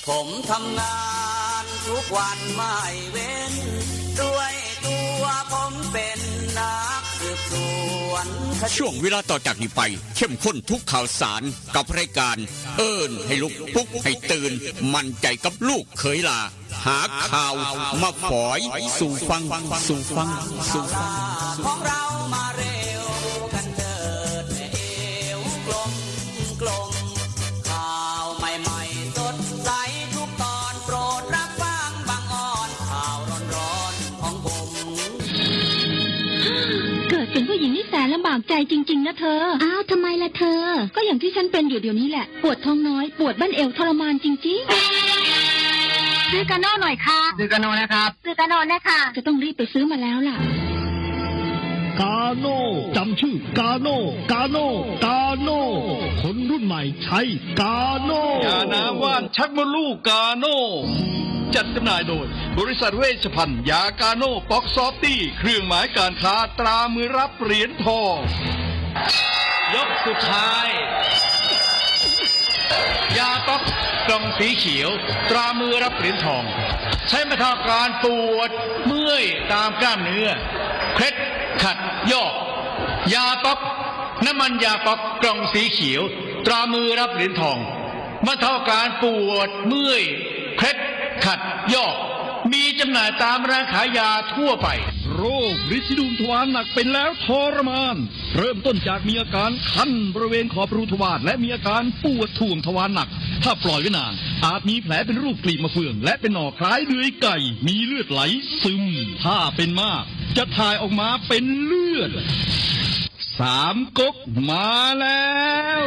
ผมทำงานทุกวันไม่เว้นด้วยตัวผมเป็นนักสืบสวนช่วงเวลาต่อจากนี้ไปเข้มข้นทุกข่าวสารกับรายการเอิ้นให้ลุกปลุกให้ตื่นมั่นใจกับลูกเขยลาหาข่าวมาฝอยสู่ฟังของเรามาเร็วกันเถิดเอวกลมข่าวใหม่ๆสดใสทุกตอนโปรดรับฟังบางอ่อนข่าวร้อนๆของผมเกิดเป็นผู้หญิงนี่แสนลำบากใจจริงๆนะเธออ้าวทำไมล่ะเธอก็อย่างที่ฉันเป็นอยู่เดี๋ยวนี้แหละปวดท้องน้อยปวดบั้นเอวทรมานจริงๆซื้อกาโน่หน่อยค่ะซื้อกาโน่นะครับซื้อกาโน่นะคะจะต้องรีบไปซื้อมาแล้วล่ะกาโน่จำชื่อกาโน่คนรุ่นใหม่ใช้กาโน่ยาน้ำว่านชักมดลูกกาโน่จัดจำหน่ายโดยบริษัทเวชภัณฑ์ยากาโน่ป๊อกซอฟตี้เครื่องหมายการค้าตรามือรับเหรียญทองยกสุดท้ายยาป๊อกกล่องสีเขียวตรามือรับเหรียญทองใช้บรรเทาการปวดเมื่อยตามกล้ามเนื้อเคล็ดขัดยอกยาป๊อกน้ำมันยาป๊อกกล่องสีเขียวตรามือรับเหรียญทองบรรเทาการปวดเมื่อยเคล็ดขัดยอกมีจำหน่ายตามร้านขายยาทั่วไปโรคฤทธิ์ดุมทวารหนักเป็นแล้วทรมานเริ่มต้นจากมีอาการคันบริเวณขอบรูทวารและมีอาการปวดท่วงทวารหนักถ้าปล่อยไว้นานอาจมีแผลเป็นรูปกลีบมะเฟืองและเป็นหน่อคล้ายเดือยไก่มีเลือดไหลซึมถ้าเป็นมากจะถ่ายออกมาเป็นเลือด3 ก๊กมาแล้ว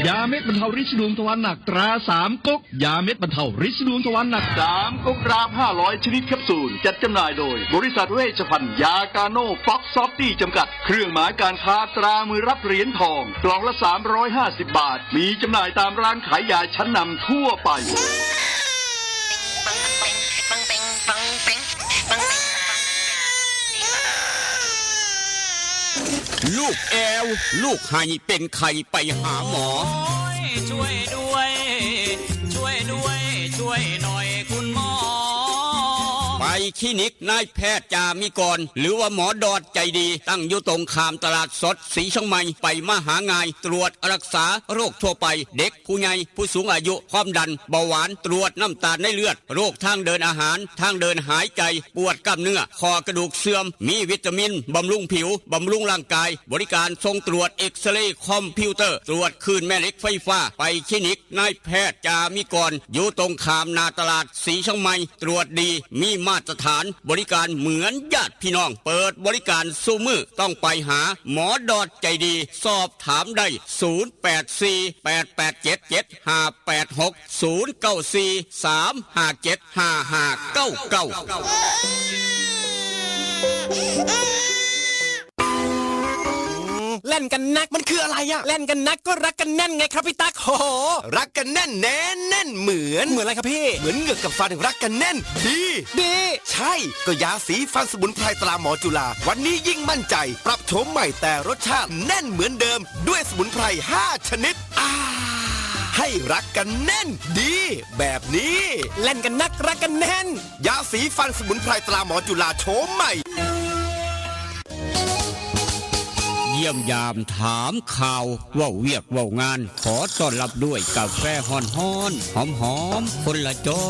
ยาเม็ดบรรเทาฤทธิ์ดวงทวารหนักตรา3 ก๊กยาเม็ดบรรเทาฤทธิ์ดวงทวารหนัก3 ก๊กกราฟ500ชนิดแคปซูลจัดจำหน่ายโดยบริษัทเวชภัณฑ์ยากาโน่ป๊อกซอฟตี้จำกัดเครื่องหมายการค้าตรามือรับเหรียญทองกล่องละ350 บาทมีจำหน่ายตามร้านขายยาชั้นนำทั่วไปลูกแอวลูกไห้เป็นไข่ไปหาหมอช่วยด้วยช่วยหน่อยคุณหมอไปคลินิกนายแพทย์จามิกรหรือว่าหมอดอดใจดีตั้งอยู่ตรงข้ามตลาดสดสีช่องใหม่ไปมาหางายตรวจรักษาโรคทั่วไปเด็กผู้ใหญ่ผู้สูงอายุความดันเบาหวานตรวจน้ำตาลในเลือดโรคทางเดินอาหารทางเดินหายใจปวดกล้ามเนื้อคอกระดูกเสื่อมมีวิตามินบำรุงผิวบำรุงร่างกายบริการส่งตรวจเอ็กซเรย์คอมพิวเตอร์ตรวจคลื่นแม่เหล็กไฟฟ้าไปคลินิกนายแพทย์จามิกรอยู่ตรงข้ามนาตลาดสีช่องใหม่ตรวจดีมีมาตรฐานบริการเหมือนญาติพี่น้องเปิดบริการสู้มือต้องไปหาหมอดอดใจดีสอบถามได้เล่นกันนักมันคืออะไรอะเล่นกันนักก็รักกันแน่นไงครับพี่ตั๊กโหรักกันแน่นแน่นเหมือนอะไรครับพี่เหมือนเหงือกกับฟันรักกันแน่นดีใช่ก็ยาสีฟันสมุนไพรตราหมอจุฬาวันนี้ยิ่งมั่นใจปรับโฉมใหม่แต่รสชาติแน่นเหมือนเดิมด้วยสมุนไพร5 ชนิดให้รักกันแน่นดีแบบนี้เล่นกันนักรักกันแน่นยาสีฟันสมุนไพรตราหมอจุฬาโฉมใหม่เยี่ยมยามถามข่าวว่าเวียกว่างานขอต้อนรับด้วยกาแฟฮ้อนหอมคนละจอ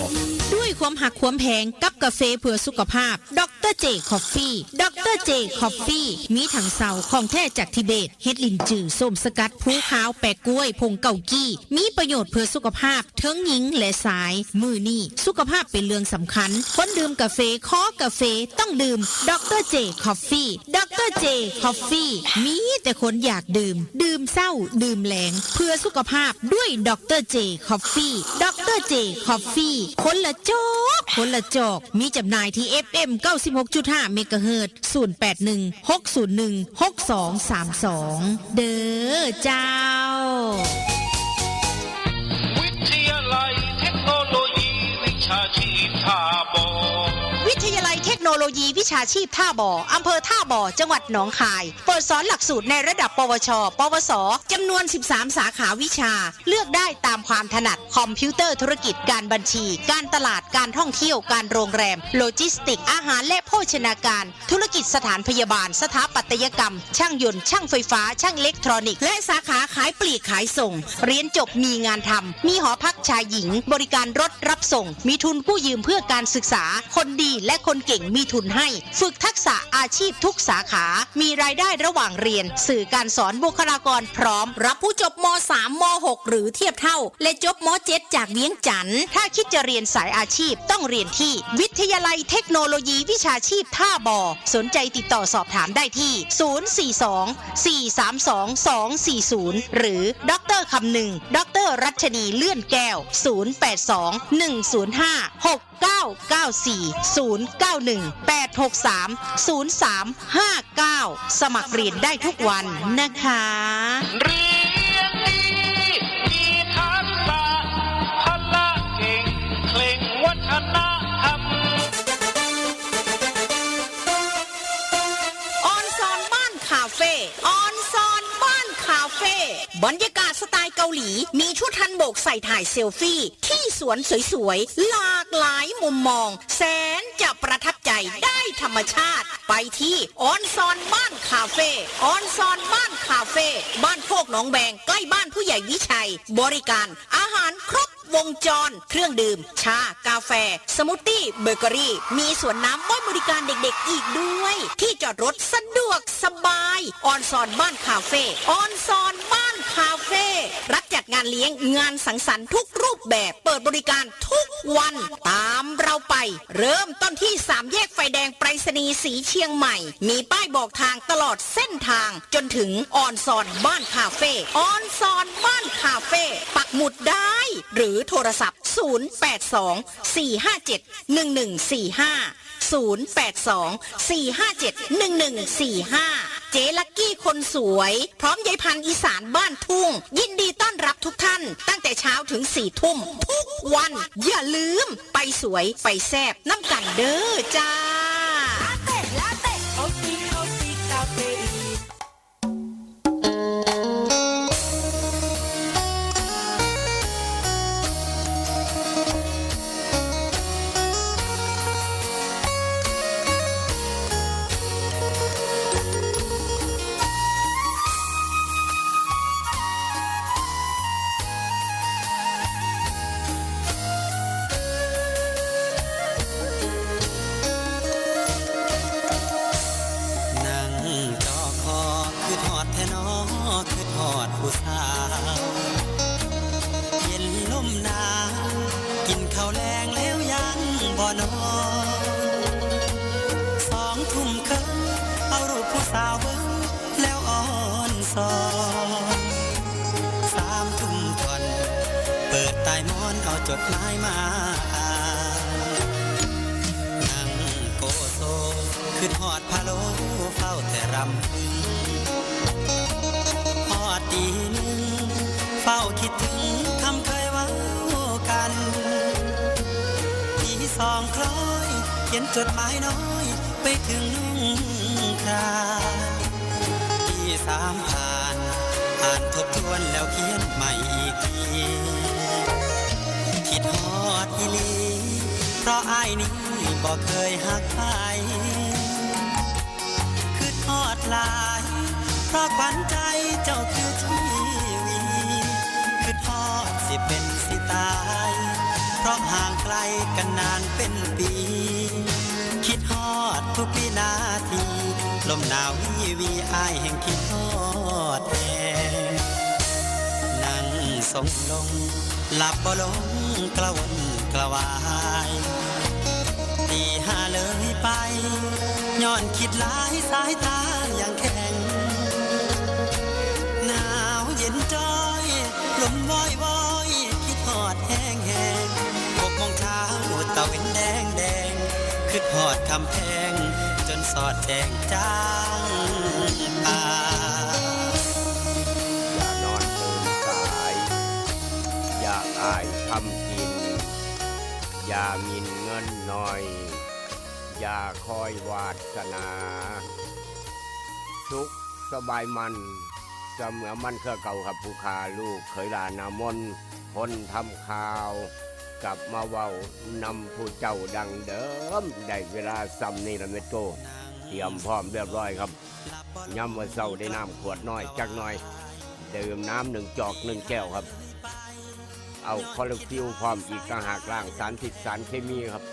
กด้วยความหักความแพงกับกาแฟเพื่อสุขภาพดรเจคอฟฟี่ดรเจคอฟฟี่มีถังเสาของแท้จากทิเบตเฮ็ดลินจือส้มสกัดผู้ขาวแปะกล้วยผงเก่ากี้มีประโยชน์เพื่อสุขภาพทั้งหญิงและชายมือนี่สุขภาพเป็นเรื่องสำคัญคนดื่มกาแฟขอกาแฟต้องดื่มดรเจคอฟฟี่ดรเจคอฟฟี่มีแต่คนอยากดื่มเศร้าดื่มแรงเพื่อสุขภาพด้วยดรเจคอฟฟี่ดรเจคอฟฟี่คนละจอกมีจำหน่ายที่ FM 96.5 เมกะเฮิรตซ์0816016232เด้อเจ้าวิทยาลัยเทคโนโลยีวิชาชีพท่าบ่อวิทยาลัยเทคโนโล โลยีวิชาชีพท่าบ่ออำเภอท่าบ่อจังหวัดหนองคายเปิดสอนหลักสูตรในระดับปวช ปวสจำนวน 13 สาขาวิชาเลือกได้ตามความถนัดคอมพิวเตอร์ธุรกิจการบัญชีการตลาดการท่องเที่ยวการโรงแรมโลจิสติกอาหารและโภชนาการธุรกิจสถานพยาบาลสถาปัตยกรรมช่างยนต์ช่างไฟฟ้าช่างอิเล็กทรอนิกส์และสาขาขายปลีกขายส่งเรียนจบมีงานทำมีหอพักชายหญิงบริการรถรับส่งมีทุนกู้ยืมเพื่อการศึกษาคนดีและคนเก่งมีทุนให้ฝึกทักษะอาชีพทุกสาขามีรายได้ระหว่างเรียนสื่อการสอนบุคลากรพร้อมรับผู้จบม.3 ม.6 หรือเทียบเท่าและจบม.7 จากเวียงจันทร์ถ้าคิดจะเรียนสายอาชีพต้องเรียนที่วิทยาลัยเทคโนโลยีวิชาชีพท่าบ่อสนใจติดต่อสอบถามได้ที่ 042-432-240 หรือดร.คำหนึ่งดร.รัชนีเลื่อนแก้ว 082-105-6994-091-863-0359 สมัครเรียนได้ทุกวันนะคะ เรียนดีมีทักษะพละเก่งเคร่งวัฒนธรรม ออนซอนบ้านคาเฟ่ออนซอนบ้านคาเฟ่บรรยากาศสไตล์เกาหลีมีชุดฮันบกใส่ถ่ายเซลฟี่ที่สวนสวยๆหลากหลายมุมมองแสนจะประทับใจได้ธรรมชาติไปที่ออนซอนบ้านคาเฟ่ออนซอนบ้านคาเฟ่บ้านโคกหนองแบงใกล้บ้านผู้ใหญ่วิชัยบริการอาหารครบวงจรเครื่องดื่มชากาแฟสมูทตี้เบเกอรี่มีสวนน้ำไว้บริการเด็กๆอีกด้วยที่จอดรถสะดวกสบายออนซอนบ้านคาเฟ่ออนซอนบ้านคาเฟ่รับจัดงานเลี้ยงงานสังสรรค์ทุกรูปแบบเปิดบริการทุกวันตามเราไปเริ่มต้นที่3แยกไฟแดงไปรษณีย์สีเชียงใหม่มีป้ายบอกทางตลอดเส้นทางจนถึงออนซอนบ้านคาเฟ่ออนซอนบ้านคาเฟ่ปักหมุดได้หรือโทรศัพท์ 082-457-1145 เจลักกี้คนสวยพร้อมยายพันธุ์อีสานบ้านทุ่งยินดีต้อนรับทุกท่านตั้งแต่เช้าถึง4 ทุ่มทุกวันอย่าลืมไปสวยไปแซ่บน้ำกันเด้อจ้า นั่งจอคอคือทอดแท่นอคือทอดผู้สาวเย็นลมหนาวกินข้าวแลงแล้วยังบ่นอน2 ทุ่มครึ่งเอารูปผู้สาวเบิ่งแล้วอ่อนสอน3 ทุ่มก่อนเปิดใต้หมอนเอาจดหมายมาอ่านนั่งโกโซคือทอดพะโล้เฝ้าแต่รำพึงฮอดตี 1เฝ้าคิดถึงคำเคยเว้ากันที่2 คล้อยเขียนจดหมายน้อยไปถึงนุ่งครานที่3 ผ่านอ่านทบทวนแล้วเขียนใหม่อีกทีคิดฮอดอีหลีเพราะอ้ายนี้บ่เคยหักใครคือทอดหลายเพราะขวัญใจเจ้าคือชีวีคือทอดสิเป็นสิตายเพราะห่างไกลกันนานเป็นปีคิดฮอดทุกวินาทีลมหนาววีอ้ายแห่งคิดฮอดแท้นั่งทรงลงหลับบ่ลงกระวนกระวายตี5เลยไปย้อนคิดหลายสายตาอย่างแข็งหนาวเย็นจ้อยลมวอยวอยคิดฮอดแห้งแห้ง6 โมงเช้าตะเวนแดงแดงคิดฮอดคำแพงจนสอดแดงจางตาอย่านอนตื่นสายอย่าอายทำกินอย่ามินเงินน้อย อย่าคอยวาสนา สุขสบายมันเสมอมันเครือเก่าครับผู้ขาลูกเคยลานามนคนทำข่าวกลับมาเว้านำผู้เจ้าดังเดิมได้เวลาซ้ำนี่ละเมโตเตรียมพร้อมเรียบร้อยครับย่ำวันเสาร์ได้น้ำขวดน้อยจักหน่อยดื่มน้ำ1 จอก1 แก้วครับเอาคอลลาฟิวพร้อมอีกต่างหากล้างสารพิษสารเคมีครับ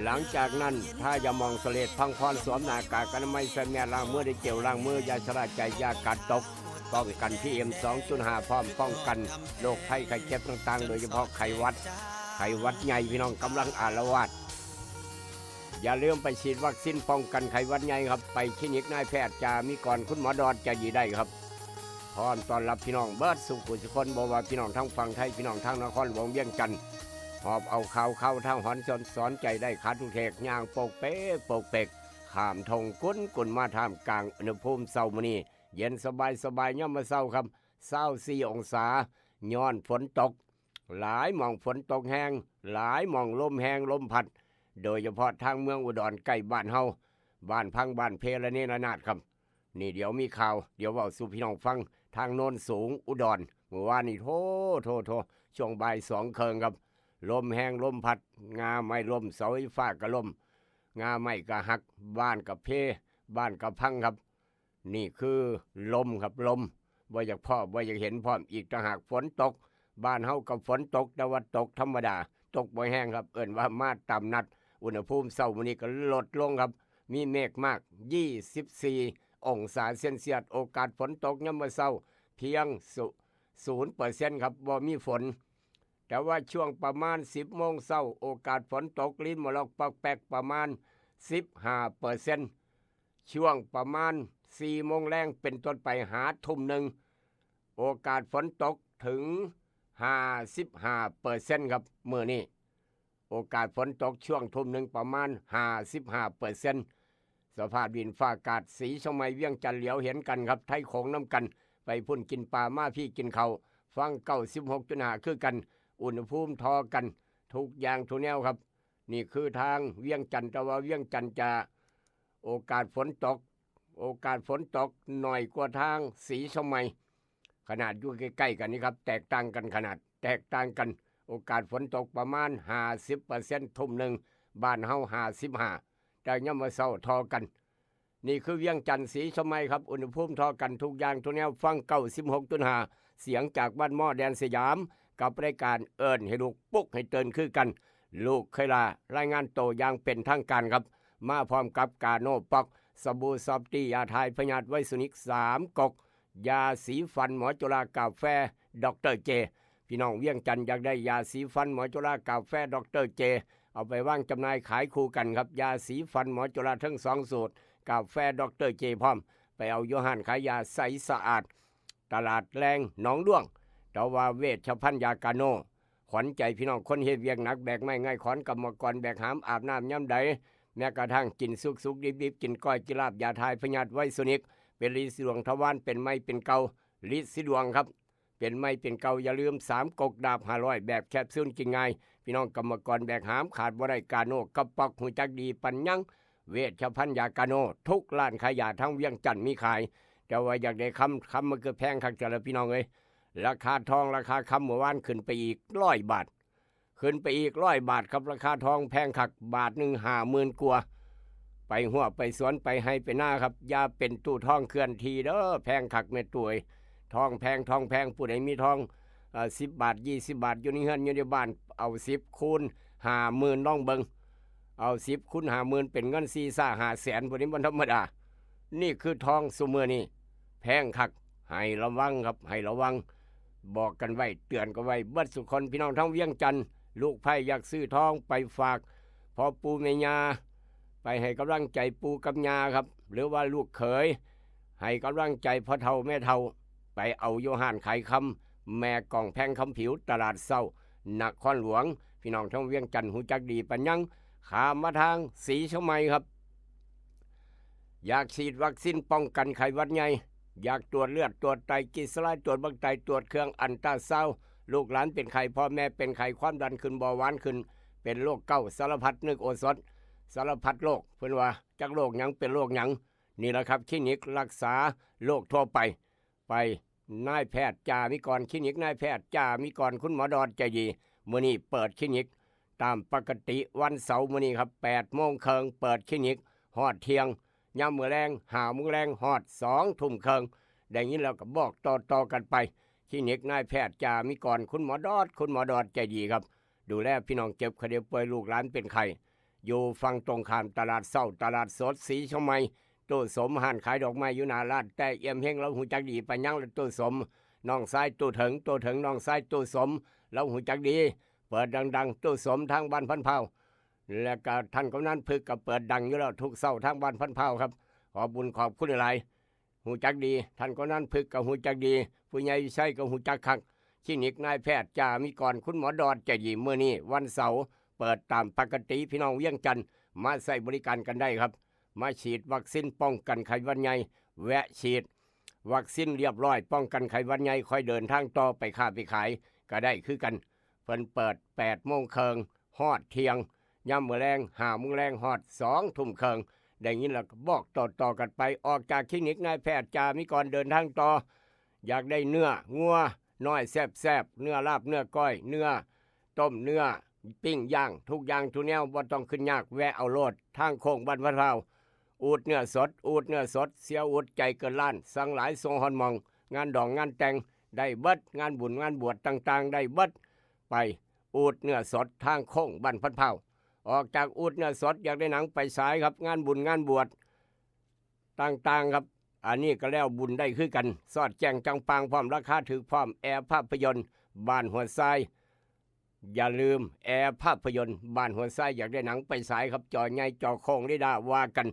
หลังจากนั้นถ้าอย่ามองเสลดพังพรสวมหน้ากากอนามัยใส่แมสล้างมือได้เจลล้างมือยาชราใจยากัดตกป้องกัน PM 2.5 พร้อมป้องกันโรคภัยไข้เจ็บต่างๆโดยเฉพาะไข้หวัดใหญ่พี่น้องกำลังอาละวาดอย่าลืมไปฉีดวัคซีนป้องกันไข้หวัดใหญ่ครับไปคลินิกนายแพทย์จะมีก่อนคุณหมอดอดจะยีได้ครับพร้อมต้อนรับพี่น้องเบิร์ดสุขุสุคนบอกว่าพี่น้องทั้งฝั่งไทยพี่น้องทั้งนครหลวงเวียงจันทร์หอบเอาข่าวเข้าทางหอนสอนใจได้ขาดทุกเทกย่างโปกเป๊กข้ามทงกุนมาท่ามกลางอุณหภูมิเช้ามื้อนี้เย็นสบายย่ำมาเช้าครับ24 องศาย้อนฝนตกหลายหม่องฝนตกแห้งหลายหม่องลมแห้งลมพัดโดยเฉพาะทางเมืองอุดรใกล้บ้านเฮาบ้านพังบ้านเพละเนระนาดครับนี่เดี๋ยวมีข่าวเดี๋ยวเว้าสู่พี่น้องฟังทางโน้นสูงอุดรเมื่อวานนี่โทช่วงบ่าย2 เคิงครับลมแห้งลมพัดงาไม้ลมเสาไฟฟ้าก็ลมงาไม้ก็หักบ้านก็เพบ้านก็พังครับนี่คือลมครับลมบ่อยากพ่อบ่อยากเห็นพร้อมอีกต่างหากฝนตกบ้านเฮากับฝนตกแต่ว่าตกธรรมดาตกบ่แห้งครับเอิ้นว่ามาต่ำนัดอุณหภูมิเช้ามื้อนี้ก็ลดลงครับมีเมฆมาก24 องศาเซนเซียสโอกาสฝนตกยามมื้อเช้าเพียง0%ครับบ่มีฝนแต่ว่าช่วงประมาณ10 โมงเช้าโอกาสฝนตกลิ้นมะลอกปอกแปกประมาณ 15%ช่วงประมาณ4 โมงแรงเป็นต้นไปหาทุ่มหนึ่งโอกาสฝนตกถึง 55% ครับมื้อนี้โอกาสฝนตกช่วงทุ่มหนึ่งประมาณ 55%สภาพดินฟ้าอากาศสีชมัยเวียงจันทร์เหลียวเห็นกันครับไทยโขงน้ำกันไปพุ่นกินปลามาพี่กินเขาฟัง96.5คือกันอุณหภูมิทอกันทุกอย่างทุกแนวครับนี่คือทางเวียงจันทร์แต่ว่าเวียงจันทร์จะโอกาสฝนตกหน่อยกว่าทางสีชมัยขนาดอยู่ใกล้ๆกันนี่ครับแตกต่างกันขนาดแตกต่างกันโอกาสฝนตกประมาณ 50% ทุ่มหนึ่งบ้านเฮา55แต่ย่ำมาเศร้าทอกันนี่คือเวียงจันทร์สีชมัยครับอุณหภูมิทอกันทุกอย่างทุกแนวฟัง96.5เสียงจากบ้านหม้อแดนสยามกับรายการเอิ้นให้ลูกปุ๊กให้เตือนคือกันลูกเคยลารายงานโตอย่างเป็นทางการครับมาพร้อมกับกาโนปอกสบู่ซอฟตี้ยาทายพยาธิไวสุนิก3 กกยาสีฟันหมอจุฬากาแฟดรเจพี่น้องเวียงจันทร์อยากได้ยาสีฟันหมอจุฬากาแฟดรเจเอาไปวางจำหน่ายขายคู่กันครับยาสีฟันหมอจุฬาทั้ง2 สูตรกาแฟดรเจพร้อมไปเอาโยหันขายยาใสสะอาดตลาดแรงหนองด้วงแต่ว่าเวชภัณฑ์ยากาโนขวัญใจพี่น้องคนเฮ็ดเวียงหนักแบกไม่ง่ายขอนกรรมกรแบกหามอาบน้ำย่ำใดแม้กระทั่งกินสุกดิบกินก้อยกินลาบยาทายพยาธิไวสุนิกเป็นฤทธิ์สีดวงทวารเป็นไม้เป็นเกาฤทธิ์สีดวงครับเป็นไม้เป็นเกาอย่าลืม3 กกดาบ500แบบแคปซูลกินง่ายพี่น้องกรรมกรแบกหามขาดบ่ได้กาโนกระปอกหูจักดีปัญญังเวชภัณฑ์ยากาโนทุกร้านขายยาทั้งเวียงจันทร์มีขายแต่ว่าอยากได้คำมันก็แพงคักจ้ะพี่น้องเอ้ยราคาทองราคาคำเมื่อวานขึ้นไปอีก100 บาทขึ้นไปอีก100 บาทครับราคาทองแพงคักบาทหนึ่ง50,000 กว่าไปหัวไปสวนไปให้ไปหน้าครับอย่าเป็นตู้ทองเคลื่อนที่เด้อแพงคักแม่ตัวทองแพงผู้ใดมีทอง10 บาท20 บาทอยู่ในเฮือนอยู่ในบ้านเอา10 คูณ 50,000น้องเบิงเอา10 คูณ 50,000เป็นเงิน4-5 แสนพวกนี้มันธรรมดานี่คือทองซุมื้อนี้แพงคักให้ระวังครับให้ระวังบอกกันไว้เตือนกันไว้เบิดสุคนพี่น้องทั้งเวียงจันทร์ลูกไผ่อยากซื้อทองไปฝากพอปูแม่ย่าไปให้กำลังใจปูกับย่าครับหรือว่าลูกเขยให้กำลังใจพ่อเฒ่าแม่เฒ่าไปเอาโยหานขายคำแม่กล่องแพงคำผิวตลาดเศร้านครหลวงพี่น้องทั้งเวียงจันทร์หูจักดีปัญญังขามมาทางสีชมัยครับอยากฉีดวัคซีนป้องกันไข้หวัดใหญ่อยากตรวจเลือดตรวจไตกิสลายตรวจบังไตตรวจเครื่องอันตราซาวด์ลูกหลานเป็นไข้พ่อแม่เป็นไข้ความดันขึ้นเบาหวานขึ้นเป็นโรคเก้าสารพัดนึกโอสถ สารพัดโรคเพิ่นว่าจักโรคหยังเป็นโรคหยังนี่แหละครับคลินิกรักษาโรคทั่วไปนายแพทย์จ่ามิกรคลินิกนายแพทย์จ่ามิกรคุณหมอดอนใจดีมื้อนี้เปิดคลินิกตามปกติวันเสาร์มื้อนี้ครับ8 โมงครึ่งเปิดคลินิกฮอดเที่ยงยามมื้อแลง5 โมงแลงฮอด2 ทุ่มครึ่งได้ยินแล้วก็บอกต่อกันไปคลินิกนายแพทย์จ่ามิกรคุณหมอดอนใจดีครับดูแลพี่น้องเจ็บไข้ได้ป่วยลูกหลานเป็นไข้อยู่ฝั่งตรงข้ามตลาดเช้าตลาดสดศรีชมัยตู้สมห้านขายดอกไม้อยู่หน้าร้านแต่เอี่ยมเฮงเราหูจักดีไปยังตู้สมน้องชายตู้ถึงน้องชายตู้สมเราหูจักดีเปิดดังตู้สมทางบ้านพันเผาและก็ท่านกำนันพึกก็เปิดดังอยู่แล้วทุกเช้าทางบ้านพันเผาครับขอบุญขอบคุณหลายหูจักดีท่านกำนันพึกก็หูจักดีผู้ใหญ่ใช้ก็หูจักคักคลินิกนายแพทย์จ่ามิกรคุณหมอดอนใจดีมื้อนี้วันเสาร์เปิดตามปกติพี่น้องเวียงจันทร์มาใช้บริการกันได้ครับมาฉีดวัคซีนป้องกันไข้หวัดใหญ่แวะฉีดวัคซีนเรียบร้อยป้องกันไข้หวัดใหญ่ค่อยเดินทางต่อไปค้าไปขายก็ได้คือกันเพิ่นเปิด8 โมงครึ่งฮอดเที่ยงยามมื้อแลง5 โมงแลงฮอด2 ทุ่มครึ่งได้ยินแล้วก็บอกต่อกันไปออกจากคลินิกนายแพทย์จ่ามิกรเดินทางต่ออยากได้เนื้องัวน้อยแซ่บเนื้อลาบเนื้อก้อยเนื้อต้มเนื้อปิ้งย่างทุกอย่างทุกแนวบ่ต้องขึ้นยากแวะเอาโลดทางโค้งบ้านวัดพร้าวอูดเนื้อสดเสียอูดใจเกินล้านสั่งหลายทรงฮอนมองงานดองงานแต่งได้เบิดงานบุญงานบวชต่างๆได้เบิดไปอูดเนื้อสดทางโค้งบ้านพันเผาออกจากอูดเนื้อสดอยากได้หนังไปฉายครับงานบุญงานบวชต่างๆครับอันนี้ก็แล้วบุญได้คือกันสอดแจ้งจังปังพร้อมราคาถือพร้อมแอร์ภาพยนตร์บ้านหัวทรายอย่าลืมแอร์ภาพยนตร์บ้านหัวทรายอยากได้หนังไปฉายครับจอใหญ่จอโค้งได้ด่าว่ากัน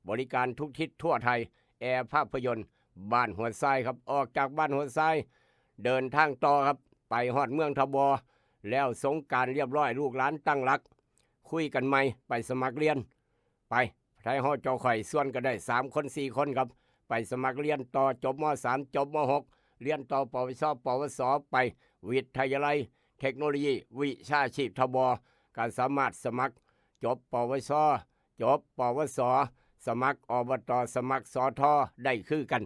บริการทุกทิศทั่วไทยแอร์ภาพยนตร์บ้านหัวทรายครับออกจากบ้านหัวทรายเดินทางต่อครับไปฮอดเมืองทบแล้วสงกรานต์เรียบร้อยลูกหลานตั้งหลักคุยกันใหม่ไปสมัครเรียนไปไทยฮอดจอข่อยส่วนก็ได้3 คน 4 คนครับไปสมัครเรียนต่อจบม.3 จบม.6 เรียนต่อปวชปวสไปวิทยาลัยเทคโนโลยีวิชาชีพทบการสามารถสมัครจบปวชจบปวสสมัครอบตสมัครสทได้คือกัน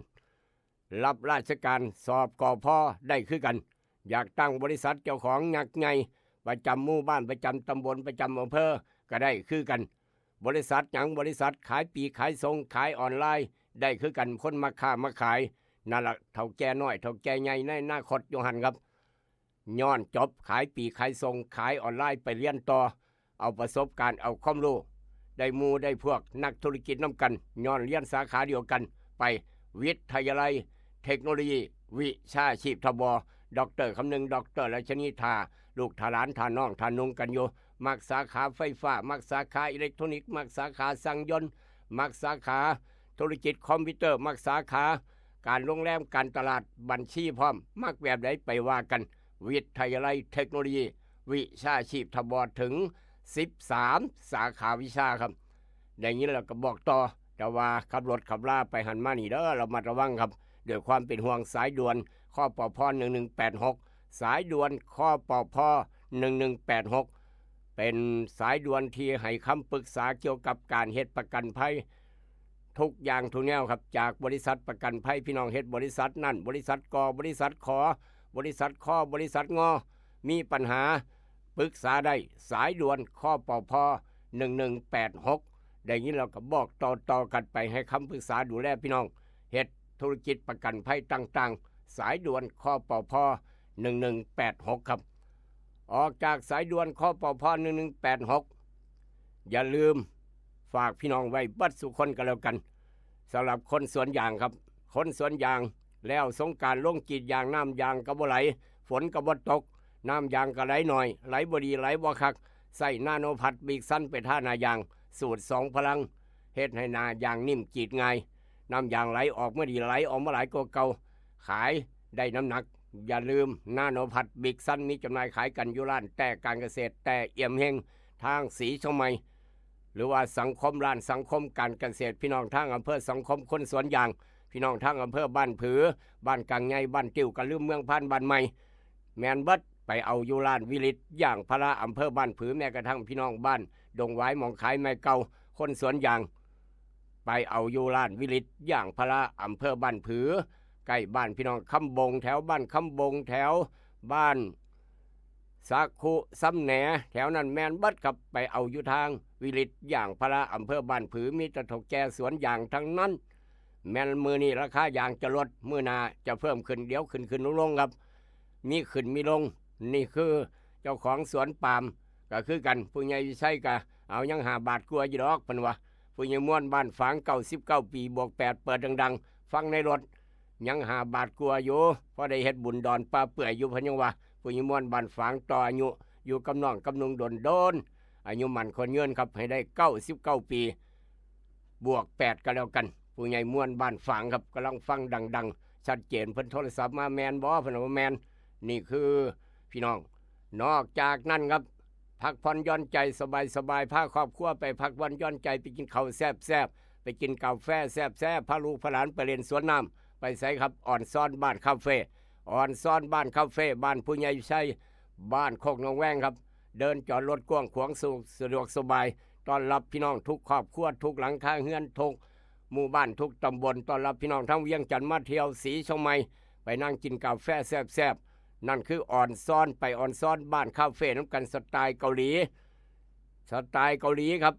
รับราชการสอบกพได้คือกันอยากตั้งบริษัทเจ้าของยักษ์ใหญ่ประจำหมู่บ้านประจำตำบลประจำอำเภอก็ได้คือกันบริษัทหยังบริษัทขายปีขายส่งขายออนไลน์ได้คือกันคนมาค้ามาขายนั่นแหละเท่าแก่น้อยเท่าแก่ใหญ่ในอนาคตอยู่หันครับย้อนจบขายปีขายส่งขายออนไลน์ไปเรียนต่อเอาประสบการณ์เอาความรู้ได้หมู่ได้พวกนักธุรกิจน้ำกันย้อนเรียนสาขาเดียวกันไปวิทยาลัยเทคโนโลยีวิชาชีพทบดร.คำนึงดร.ราชนิธาลูกทหารทาน้องทานุงกันอยู่มักสาขาไฟฟ้ามักสาขาอิเล็กทรอนิกส์มักสาขาสั่งยนต์มักสาขาธุรกิจคอมพิวเตอร์มักสาขาการโรงแรมการตลาดบัญชีพร้อมมักแบบใดไปว่ากันวิทยาลัยเทคโนโลยีวิชาชีพทบถึง13 สาขาวิชาครับอย่างนี้เราก็บอกต่อแต่ว่าขับรถขับลาไปหันมานี่เด้อเรามาระวังครับด้วยความเป็นห่วงสายด่วนข้อปพ1186สายด่วนข้อปพ1186เป็นสายด่วนที่ให้คำปรึกษาเกี่ยวกับการเฮ็ดประกันภัยทุกอย่างทุกแนวครับจากบริษัทประกันภัยพี่น้องเฮ็ดบริษัทนั่นบริษัทกบริษัทขอบริษัทข้อบริษัทงอมีปัญหาปรึกษาได้สายด่วนข้อปพ1186ได้ยินเราก็บอกต่อกันไปให้คำปรึกษาดูแลพี่น้องเฮ็ดธุรกิจประกันภัยต่างๆสายด่วนข้อปพ1186ครับออกจากสายด่วนข้อปพ1186อย่าลืมฝากพี่น้องไว้บัดสุคนกันแล้วกันสำหรับคนสวนยางครับคนสวนยางแล้วสงกรานต์ลงกรีดยางน้ำยางก็บ่ไหลฝนก็บ่ตกน้ำยางก็ไหลหน่อยไหลบ่ดีไหลบ่คักใส่นาโนพัดบีกสั้นไปท่านายางสูตร2 พลังเฮ็ดให้นายางนิ่มกรีดง่ายน้ำยางไหลออกเมื่อดีไหลออกมาหลายกว่าเก่าขายได้น้ำหนักอย่าลืมนาโนพัดบีกสั้นมีจำหน่ายขายกันอยู่ร้านแต่การเกษตรแต่เอี่ยมเฮงทางศรีชมัยหรือว่าสังคมร้านสังคมการเกษตรพี่น้องทางอำเภอสังคมคนสวนยางพี่น้องทางอำเภอบ้านผือบ้านกางไงบ้านติ้วกันลืมเมืองพันบ้านใหม่แมนเบิดไปเอาอยู่ร้านวิลิตอย่างพระอำเภอบ้านผือแม้กระทั่งพี่น้องบ้านดงไว้มองขายไม้เก่า คนสวนยางไปเอาอยู่ร้านวิลิตย่างพระอำเภอบ้านผือใกล้บ้านพี่น้องคำบงแถวบ้านคำบงแถวบ้านสักขุซ้ำแหนแถวนั้นแมนบัดครับไปเอาอยู่ทางวิลิตย่างพระอำเภอบ้านผือมีแต่ถกแก่สวนยางทั้งนั้นแมนมือนี้ราคายางจะลดมือหนาจะเพิ่มขึ้นเดี๋ยวขึ้นลงครับมีขึ้นมีลงนี่คือเจ้าของสวนปาล์มก็คือกันผู้ใหญ่วิชัยก็เอายัง5 บาทกลัวอยู่ดอกเพิ่นว่าผู้ใหญ่ม่วนบ้านฝาง99 ปีบวก8เปิดดังๆฟังในรถยัง5 บาทกลัวอยู่เพราะได้เฮ็ดบุญดอนปลาเปื่อยอยู่เพิ่นยังว่าผู้ใหญ่ม่วนบ้านฝางต่ออายุอยู่กับน้องกับนุ่งโดนอายุมันคนเงินครับให้ได้99 ปีบวก8ก็แล้วกันผู้ใหญ่ม่วนบ้านฝางครับกำลังฟังดังๆชัดเจนเพิ่นโทรศัพท์มาแมนบ่เพิ่นว่าแมนนี่คือพี่น้องนอกจากนั้นครับพักผ่อนหย่อนใจสบายพาครอบครัวไปพักผ่อนหย่อนใจไปกินข้าวแซ่บไปกินกาแฟแซ่บพาลูกพาหลานไปเล่นสวนน้ำไปใส่ครับอ่อนซ้อนบ้านคาเฟ่อ่อนซ้อนบ้านคาเฟ่บ้านผู้ใหญ่ชัยบ้านโคกหนองแวงครับเดินจอดรถกว้างขวางสะดวกสบายต้อนรับพี่น้องทุกครอบครัวทุกหลังคาเฮือนทุกหมู่บ้านทุกตำบลต้อนรับพี่น้องทั้งเวียงจันทร์มาเที่ยวสีชมใหม่ไปนั่งกินกาแฟแซ่บนั่นคืออ่อนซ้อนไปอ่อนซ้อนบ้านคาเฟ่น้ำกันสไตล์เกาหลีครับ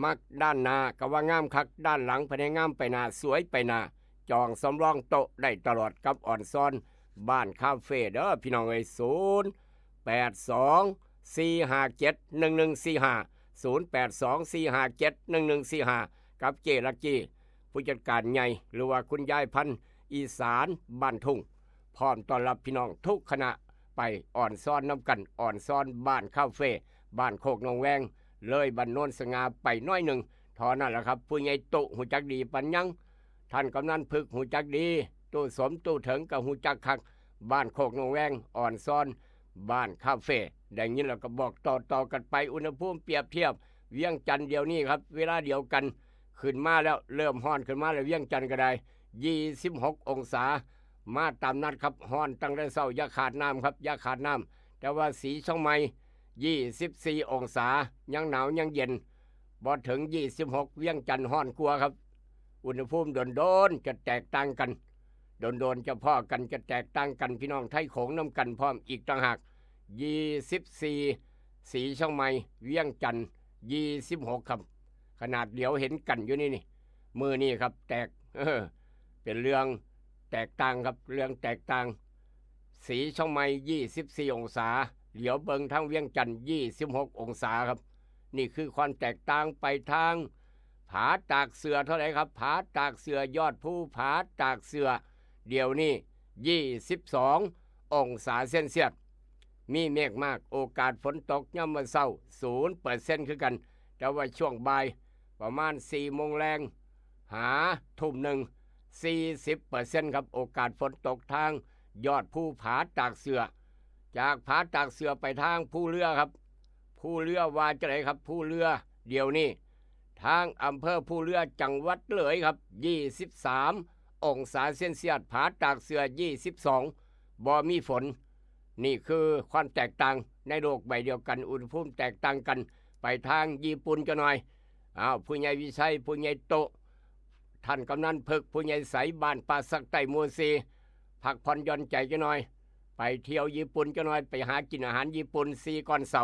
มักด้านหน้าก็ว่างามคักด้านหลังภายในงามไปหน้าสวยไปหน้าจองสำรองโต๊ะได้ตลอดกับอ่อนซ้อนบ้านคาเฟ่เด้อพี่น้องเอ้ย082-457-1145 กับเจลักกี้ผู้จัดการใหญ่หรือว่าคุณยายพันธุ์อีสานบ้านทุ่งพร้อมต้อนรับพี่น้องทุกคณะไปอ่อนซ้อนน้ำกันอ่อนซ้อนบ้านคาเฟ่บ้านโคกหนองแวงเลยบ้านโนนสง่าไปน้อยหนึ่งทอนั่นแหละครับผู้ใหญ่ตุหูจักดีปัญญังท่านกำนันพึกหูจักดีตู้สมตู้ถึงกับหูจักคักบ้านโคกหนองแวงอ่อนซ้อนบ้านคาเฟ่ดังนี้เราก็บอกต่อกันไปอุณหภูมิเปรียบเทียบเวียงจันทร์เดียวนี้ครับเวลาเดียวกันขึ้นมาแล้วเริ่มฮ้อนขึ้นมาแล้วเวียงจันทร์ก็ได้26 องศามาตามนัดครับฮ้อนตั้งแต่เช้าอย่าขาดน้ำครับอย่าขาดน้ำแต่ว่าสีช่องไม้24 องศายังหนาวยังเย็นบ่ถึง26เวียงจันทร์ฮ้อนกลัวครับอุณหภูมิโดนจะแตกต่างกันโดนจะพ่อกันจะแตกต่างกันพี่น้องไทยโขงน้ำกันพร้อมอีกต่างหาก24สีช่องไม้เวียงจันทร์26ครับขนาดเดี๋ยวเห็นกันอยู่นี่มือนี่ครับแตกเป็นเรื่องแตกต่างครับเรื่องแตกต่างสีช่องไม้24 องศาเหลียวเบิงทั้งเวียงจันทร์26 องศาครับนี่คือความแตกต่างไปทางผาตากเสือเท่าไหร่ครับผาตากเสือยอดภูผาตากเสือเดี๋ยวนี้22 องศาเซนเซียสมีเมฆมากโอกาสฝนตกย่ำวันเสาร์ 0% คือกันแต่ว่าช่วงบ่ายประมาณ4 โมงแรงหาทุ่มหนึ่ง40% ครับโอกาสฝนตกทางยอดภูผาตากเสือจากผาตากเสือไปทางภูเรือครับภูเรือว่าจะไหนครับภูเรือเดี๋ยวนี้ทางอำเภอภูเรือจังหวัดเลยครับ23 องศาเซนเซียสผาตากเสือ22บ่มีฝนนี่คือความแตกต่างในโลกใบเดียวกันอุณหภูมิแตกต่างกันไปทางญี่ปุ่นจะหน่อยผู้ใหญ่วิชัยผู้ใหญ่โตท่านกำนันพึกผู้ใหญ่ใสบ้านป่าสักไต่มัวซีพักผ่อนหย่อนใจจะหน่อยไปเที่ยวญี่ปุ่นจะหน่อยไปหากินอาหารญี่ปุ่น4 ก้อนเสา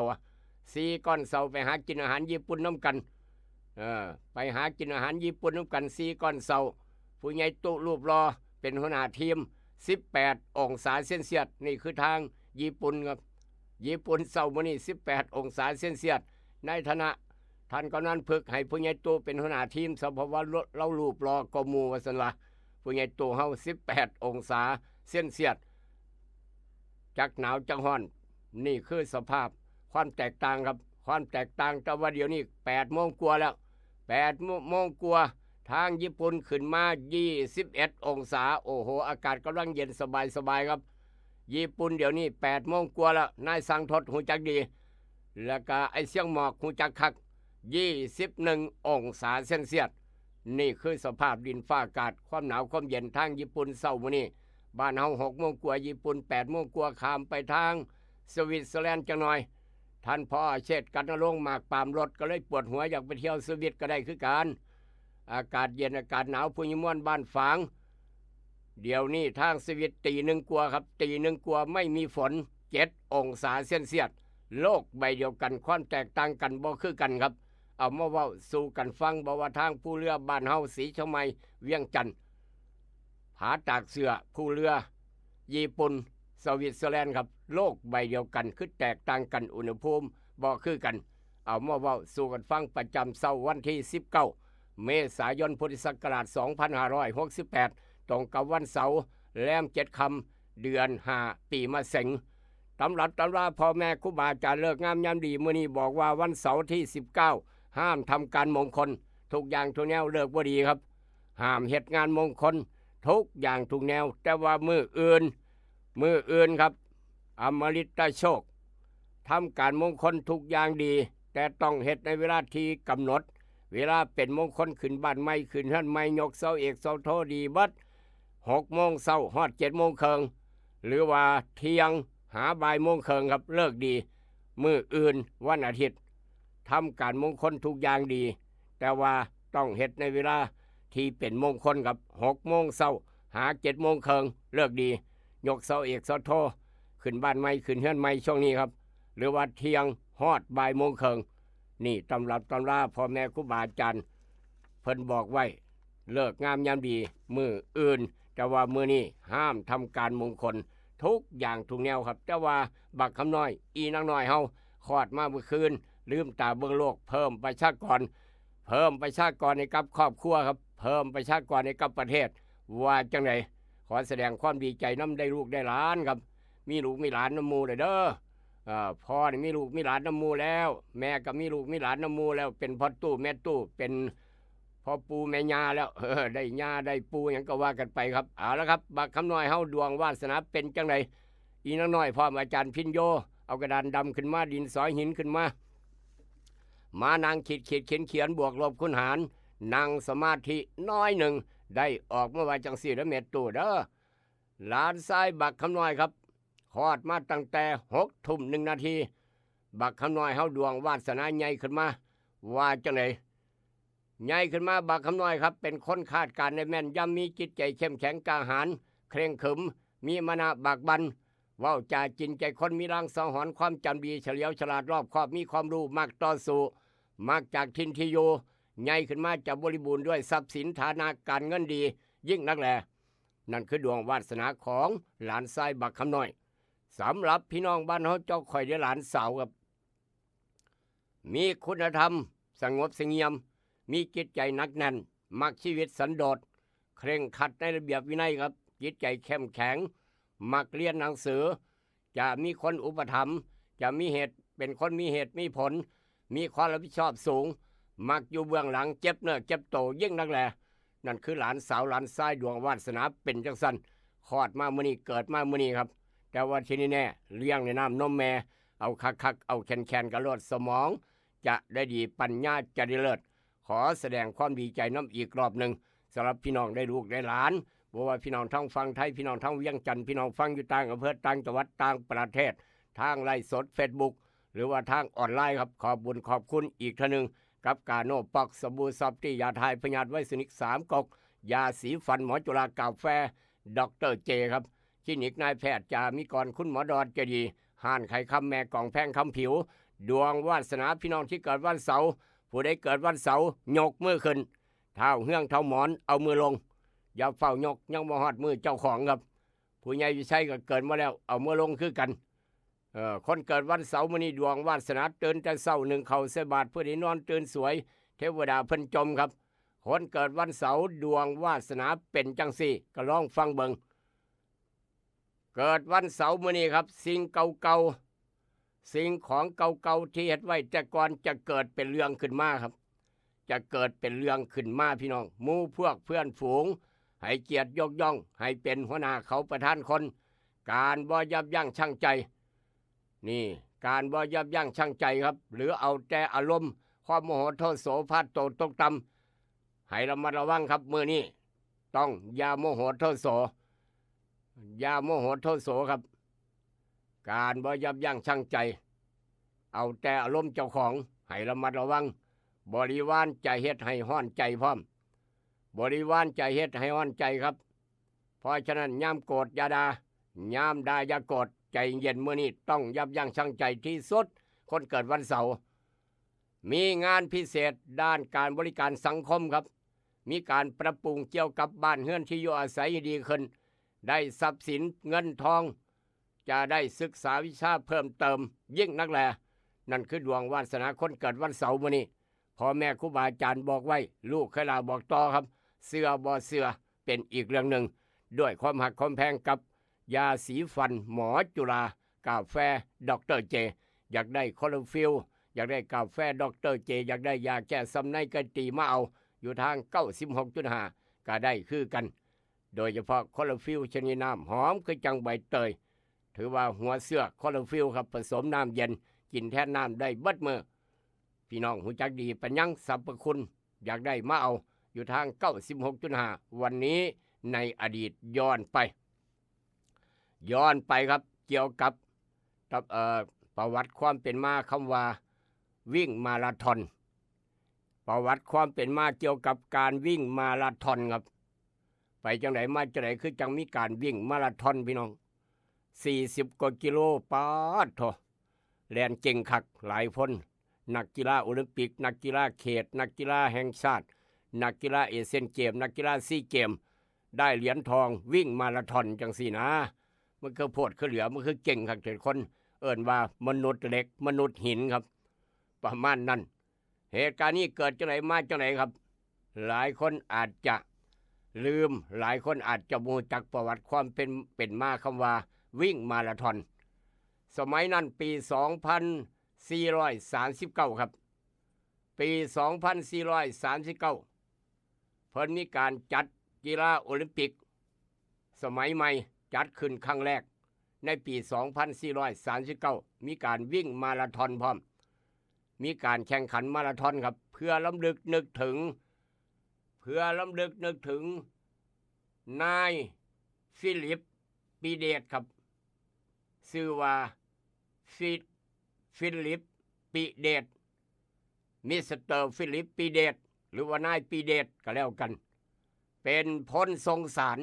4 ก้อนเสาไปหากินอาหารญี่ปุ่นน้ำกันไปหากินอาหารญี่ปุ่นน้ำกัน4 ก้อนเสาผู้ใหญ่โตรูปรอเป็นหัวหน้าทีม18 องศาเซนเซียสนี่คือทางญี่ปุ่นครับญี่ปุ่นเสาร์มื้อนี้18 องศาเซนเซียสในฐานะท่านกำนันพึกให้ผู้ใหญ่โตเป็นหัวหน้าทีมสภาวะเรารูปรอกมูว่าซั่นล่ะผู้ใหญ่โตเฮา18 องศาเซนเซียสจักหนาวจักร้อนนี่คือสภาพความแตกต่างครับความแตกต่างแต่ว่าเดี๋ยวนี้8 โมงกว่าแล้ว8 โมงกว่าทางญี่ปุ่นขึ้นมา21 องศาโอ้โหอากาศกำลังเย็นสบายครับญี่ปุ่นเดี๋ยวนี้8 โมงกว่าแล้วนายสังทดหูจักดีแล้วก็ไอเสียงหมอกหูจักคัก21 องศาเซนเซียสนี่คือสภาพดินฟ้าอากาศความหนาวความเย็นทางญี่ปุ่นเช้ามื้อนี้บ้านเฮา6 โมงกว่าญี่ปุ่น8 โมงกว่าข้ามไปทางสวิตเซอร์แลนด์จังหน่อย ท่านพ่อเชษฐ์กันนรงค์หมากปามรถก็เลยปวดหัวอยากไปเที่ยวสวิตก็ได้คือกันอากาศเย็นอากาศหนาวผู้ยิม่วนบ้านฝางเดี๋ยวนี้ทางสวิตตีหนึ่งกลัวครับตีหนึ่งกลัวไม่มีฝน7 องศาเซนเซียสโลกใบเดียวกันความแตกต่างกันบ่คือกันครับเอามาเว้าสู่กันฟังบอกว่าทางผู้เรือบ้านเฮาสีชมัยเวียงจันทน์ผาตากเสือผู้เรือญี่ปุ่นสวิตเซอร์แลนด์ครับโลกใบเดียวกันคือแตกต่างกันอุณหภูมิบ่คือกันเอามาเว้าสู่กันฟังประจำเสาร์วันที่19 เมษายนพุทธศักราช 2568 ตรงกับวันเสาร์แรม7 ค่ำเดือน5 ปีมะเส็งตำรับตำราพ่อแม่ครูบาอาจารย์เลิกงามยามดีมื้อนี้บอกว่าวันเสาร์ที่19ห้ามทำการมงคลทุกอย่างทุกแนวเลิกบ่ดีครับห้ามเฮ็ดงานมงคลทุกอย่างทุกแนวแต่ว่ามื้ออื่นครับอมฤตโชคทำการมงคลทุกอย่างดีแต่ต้องเฮ็ดในเวลาที่กำหนดเวลาเป็นมงคลขึ้นบ้านใหม่ขึ้นเฮือนใหม่ยกเสาเอกเสาโทดีบัด6 โมงเช้าฮอด7 โมงครึ่งหรือว่าเที่ยงหาบ่ายโมงครึ่งครับเลิกดีมื้ออื่นวันอาทิตย์ทำการมงคลทุกอย่างดีแต่ว่าต้องเฮ็ดในเวลาที่เป็นมงคลครับ6 โมงเช้าหา7 โมงครึ่งเลิกดียกเสาเอกเสาโทขึ้นบ้านใหม่ขึ้นเฮือนใหม่ช่วงนี้ครับหรือว่าเที่ยงฮอดบ่ายโมงครึ่งนี่ตำรับตำราพ่อแม่ครูบาอาจารย์เพิ่นบอกไว้เลิกงามยามดีมื้ออื่นแต่ว่ามื้อนี้ห้ามทำการมงคลทุกอย่างทุกแนวครับแต่ว่าบักคำน้อยอีนางน้อยเฮาคลอดมาเมื่อคืนลืมตาเบิ่งโลกเพิ่มประชากรให้กับครอบครัวครับเพิ่มประชากรให้กับประเทศว่าจังไดขอแสดงความดีใจน้ำได้ลูกได้หลานครับมีลูกมีหลานน้ำมูเลยเด้อพ่อนี่มีลูกมีหลานน้ำมูแล้วแม่ก็มีลูกมีหลานน้ำมูแล้วเป็นพ่อตู้แม่ตู้เป็นพ่อปูแม่ย่าแล้วได้ย่าได้ปูหยังก็ว่ากันไปครับเอาละครับบักคำน้อยเฮาดวงวาสนาเป็นจังไดอีนางน้อยพร้อมอาจารย์พินโยเอากระดานดำขึ้นมาดินสอหินขึ้นมานางขีดเขียนบวกลบคูณหารนั่งสมาธิน้อยหนึ่งได้ออกมาว่าจังสี่แล้วเม็ดตู้เด้อหลานชายบักคำน้อยครับคลอดมาตั้งแต่6 ทุ่ม 1 นาทีบักคำน้อยเฮาดวงวาสนาใหญ่ขึ้นมาว่าจังไดใหญ่ขึ้นมาบักคำน้อยครับเป็นคนคาดการณ์ในแม่นยำมีจิตใจเข้มแข็งกล้าหาญเคร่งขรึมมีมนะบากบั่นเว้าจาจินใจคนมีรางสังหรณ์ความจำดีเฉลียวฉลาดรอบคอบมีความรู้มักต่อสู้มักจากทินที่อยู่ใหญ่ขึ้นมาจะบริบูรณ์ด้วยทรัพย์สินฐานะการเงินดียิ่งนักแลนั่นคือดวงวาสนาของหลานชายบักคำน้อยสำหรับพี่น้องบ้านเฮาเจ้าข่อยได้หลานสาวครับมีคุณธรรมสงบเสงี่ยมมีจิตใจหนักแน่นมักชีวิตสันโดษเคร่งขัดในระเบียบวินัยครับจิตใจเข้มแข็งมักเรียนหนังสือจะมีคนอุปถัมภ์จะมีเหตุเป็นคนมีเหตุมีผลมีความรับผิดชอบสูงมักอยู่เบื้องหลังเจ็บเนื้อเจ็บโตยิ่งนักแลนั่นคือหลานสาวหลานชายดวงวาสนาเป็นจังซั่นคลอดมามื้อนี้เกิดมามื้อนี้ครับแต่ว่าที่นี่แน่เลี้ยงในน้ำนมแม่เอาคักเอาแคนกระโลดสมองจะได้ดีปัญญาจะได้เลิศขอแสดงความดีใจน้ำอีกรอบหนึ่งสำหรับพี่น้องได้ลูกได้หลานบ่ว่าพี่น้องทั้งฟังไทยพี่น้องทั้งเวียงจันทร์พี่น้องฟังอยู่ต่างอำเภอต่างจังหวัดต่างประเทศทางไลฟ์สด Facebook หรือว่าทางออนไลน์ครับขอบบุญขอบคุณอีกทีนึงกับกาโนปอกสบู่ซอฟตี้ยาทายพยาธิไวสนิก3 กกยาสีฟันหมอจุฬากาแฟดรเจครับคลินิกนายแพทย์จามิกรคุณหมอดอดเจดีห่านไข่คำแม่กล่องแพงคำผิวดวงวาสนาพี่น้องที่เกิดวันเสาร์ผู้ใดเกิดวันเสาร์ยกมือขึ้นเท้าเฮื่องเท้าหมอนเอามือลงอย่าเฝ้ายกยังบ่ฮอดมือเจ้าของครับผู้ใหญ่วิชัยก็เกิดมาแล้วเอามือลงคือกันคนเกิดวันเสาร์มื้อนี้ดวงวาสนาตื่นแต่เช้าหนึ่งเข้าใส่บาตรเพื่อให้นอนตื่นสวยเทวดาเพิ่นจมครับคนเกิดวันเสาร์ดวงวาสนาเป็นจังซี่ก็ลองฟังเบิ่งเกิดวันเสาร์มื้อนี้ครับสิ่งเก่าสิ่งของเก่าที่เฮ็ดไว้แต่ก่อนจะเกิดเป็นเรื่องขึ้นมาครับจะเกิดเป็นเรื่องขึ้นมาพี่น้องหมู่พวกเพื่อนฝูงให้เกียรติยกย่องให้เป็นหัวหน้าเขาประธานคนการบ่ยับยั้งชั่งใจนี่การบ่ยับยั้งชั่งใจครับหรือเอาแต่อารมณ์ความโมโหโทโสพาดโตตกต่ำให้ระมัดระวังครับมื้อนี้ต้องอย่าโมโหโทโสอย่าโมโหโทโสครับการบ่ยับยั้งชั่งใจ เอาแต่อารมณ์เจ้าของให้ระมัดระวังบริวารจะเฮ็ดให้ห้อนใจพร้อมบริวารจะเฮ็ดให้ห้อนใจครับเพราะฉะนั้นย่ามโกรธอย่าด่าย่ามด่าอย่าโกรธใจเย็นมื้อนี้ต้องยับยั้งชั่งใจที่สุดคนเกิดวันเสาร์มีงานพิเศษด้านการบริการสังคมครับมีการปรับปรุงเกี่ยวกับบ้านเรือนที่อยู่อาศัยดีขึ้นได้ทรัพย์สินเงินทองจะได้ศึกษาวิชาเพิ่มเติมยิ่งนักแลนั่นคือดวงวาสนาคนเกิดวันเสาร์มื้อนี้พ่อแม่ครูบาอาจารย์บอกไว้ลูกเคยลาบอกต่อครับเสื้อบ่เสื้อเป็นอีกเรื่องหนึ่งด้วยความหักความแพงกับยาสีฟันหมอจุฬากาแฟดรเจอยากได้คอลลาฟิลอยากได้กาแฟดรเจอยากได้ยาแก้ซ้ำในกะตีมาเอาอยู่ทาง 96.5 ก็ได้คือกันโดยเฉพาะคอลลาฟิลชนิดน้ำหอมคือจังใบเตยถือว่าหัวเสื้อคอลลาฟิลครับผสมน้ำเย็นกินแทนน้ำได้เบิดมือพี่น้องหูจักดีปัญญังสรรพคุณอยากได้มาเอาอยู่ทาง 96.5 วันนี้ในอดีตย้อนไปครับเกี่ยวกับประวัติความเป็นมาคำว่าวิ่งมาราธอนประวัติความเป็นมาเกี่ยวกับการวิ่งมาราธอนครับไปจังไหนมาจังไหนคือจังมีการวิ่งมาราธอนพี่น้อง40 กว่ากิโลปาดโถแล่นเก่งคักหลายคนนักกีฬาโอลิมปิกนักกีฬาเขตนักกีฬาแห่งชาตินักกีฬาเอเชียนเกมนักกีฬาซีเกมได้เหรียญทองวิ่งมาราธอนจังสี่นะมันคือโพดคือเหลือมันคือเก่งคักเถิดคนเอิ่นว่ามนุษย์เหล็กมนุษย์หินครับประมาณนั้นเหตุการณ์นี้เกิดจังไหนมาจังไหนครับหลายคนอาจจะลืมหลายคนอาจจะมูจักประวัติความเป็นมาคำว่าวิ่งมาราธอนสมัยนั้นปี 2439 ครับปี 2439 เพิ่นมีการจัดกีฬาโอลิมปิกสมัยใหม่จัดขึ้นครั้งแรกในปี 2439 มีการวิ่งมาราธอนพร้อมมีการแข่งขันมาราธอนครับเพื่อล้ำลึกนึกถึงนายฟิลิปปีเดตครับชื่อว่าฟิลิปปีเดตมิสเตอร์ฟิลิปปีเดตหรือว่านายปีเดตก็แล้วกันเป็นพลทรงสาร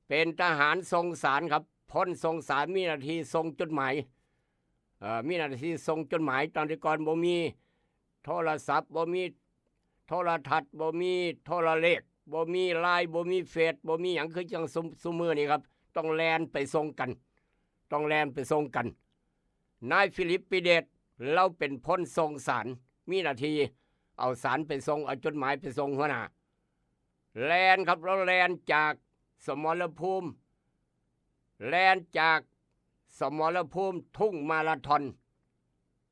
เป็นทหารทรงสารครับพลทรงสารมีหน้าที่ส่งจดหมายมีหน้าที่ส่งจดหมายตอนที่ก่อนบ่มีโทรศัพท์บ่มีโทรทัศน์บ่มีโทรเลขบ่มีไลน์บ่มีเฟซบ่มีหยังคือจังซุมื้อนี่ครับต้องแล่นไปส่งกันนายฟิลิปปีเดตเราเป็นพลส่งสารมีหน้าที่เอาสารไปส่งเอาจดหมายไปส่งหัวหน้าแล่นครับเราแล่นจากสมรภูมิทุ่งมาราธอน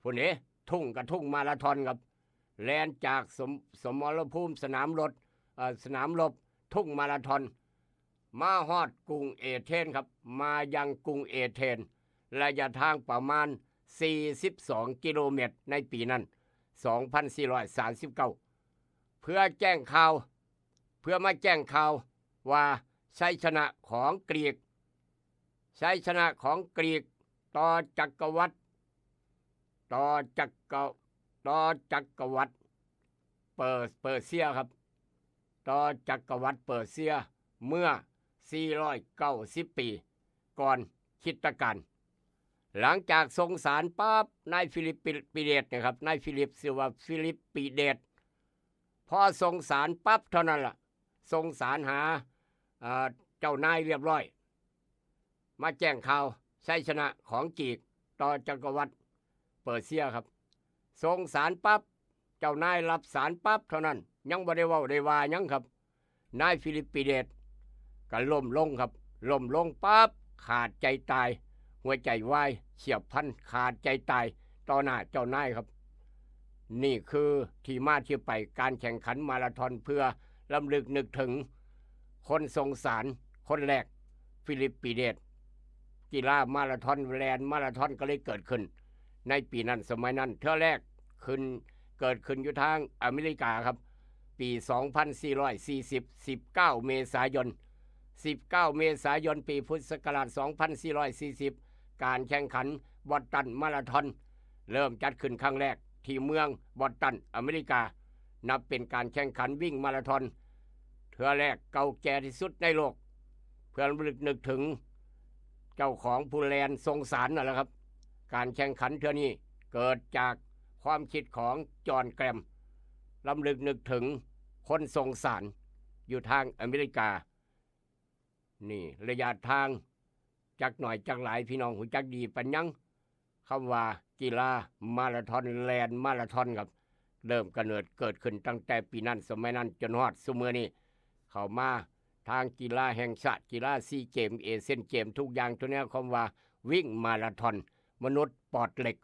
พุ่นเด้ทุ่งกับทุ่งมาราธอนครับแล่นจากสมรภูมิสนามรบทุ่งมาราธอนมาฮอดกรุงเอเธนครับมายังกรุงเอเธนระยะทางประมาณ42 กิโลเมตรในปีนั้น 2439 เพื่อมาแจ้งข่าวว่าชัยชนะของกรีกต่อจักรวรรดิเปอร์เซียครับต่อจักรวรรดิเปอร์เซียเมื่อ490 ปีก่อนคริสตกาลหลังจากทรงสารปั๊บนายฟิลิปปีเดตนะครับนายฟิลิปชื่อว่าฟิลิปปีเดตพอทรงสารปั๊บเท่านั้นล่ะทรงสารหาเจ้านายเรียบร้อยมาแจ้งข่าวชัยชนะของกรีกต่อจักรวรรดิเปอร์เซียครับทรงสารปั๊บเจ้านายรับสารปั๊บเท่านั้นยังบ่ได้เว้าได้ว่าหยังครับนายฟิลิปปีเดตก็ล้มลงปั๊บขาดใจตายหัวใจวายเฉียบพลันขาดใจตายต่อหน้าเจ้านายครับนี่คือที่มาที่ไปการแข่งขันมาราธอนเพื่อรำลึกนึกถึงคนทรงสารคนแรกฟิลิปปีเดตกีฬามาราธอนแลนมาราธอนก็เลยเกิดขึ้นในปีนั้นสมัยนั้นเท่าแรกเกิดขึ้นอยู่ทางอเมริกาครับปี 2440 19 เมษายนปีพุทธศักราช 2440 การแข่งขันบอสตันมาราธอน เริ่มจัดขึ้นครั้งแรกที่เมืองบอสตันอเมริกานับเป็นการแข่งขันวิ่งมาราธอนเทื่อแรกเก่าแก่ที่สุดในโลกเพื่อระลึกนึกถึงเจ้าของผู้แลนทรงสารนั่นแหละครับการแข่งขันเทื่อนี้เกิดจากความคิดของจอห์นแกรมรำลึกนึกถึงคนทรงสารอยู่ทางอเมริกานี่ระยะทางจักหน่อยจักหลายพี่น้องหูจักดีปัญญังคำว่ากีฬามาราธอนแลนมาราธอนครับเริ่มกำเนิดเกิดขึ้นตั้งแต่ปีนั้นสมัยนั้นจนฮอดซุมื้อนี้เข้ามาทางกีฬาแห่งชาติกีฬาซีเกมเอเชียนเกมทุกอย่างตัวนี้คำว่าวิ่งมาราธอนมนุษย์ปอดเหล็ก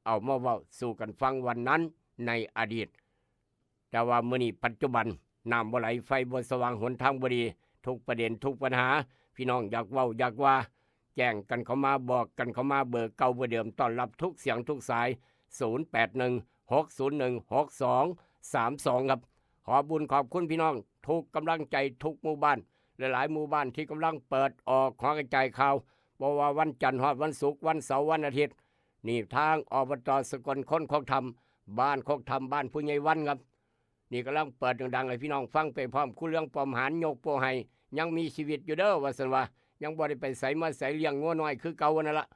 เอามาเว้าสู่กันฟังวันนั้นในอดีตแต่ว่ามื้อนี้ปัจจุบันน้ำบ่ไหลไฟบ่สว่างหนทางบ่ดีทุกประเด็นทุกปัญหาพี่น้องอยากเว้าอยากว่าแจ้งกันเข้ามาบอกกันเข้ามาเบอร์เก่าเบอร์เดิมต้อนรับทุกเสียงทุกสาย0816016232ครับขอบุญขอบคุณพี่น้องทุกกำลังใจทุกหมู่บ้านหลายๆหมู่บ้านที่กำลังเปิดออกขอกระจายข่าวบ่ว่าวันจันทร์ฮอดวันศุกร์วันเสาร์วันอาทิตย์นี่ทางอบต.สกลคนโคกธรรมบ้านโคกธรรมบ้านผู้ใหญ่วันครับนี่กำลังเปิดดังๆให้พี่น้องฟังไปพร้อมคู่เรื่องปอมหารยกโปให้ยังมีชีวิตอยู่เด้อว่าซั่นว่ายังบ่ได้ไปใส่มาใส่เลี้ยงงัวน้อยคือเก่านั่นละ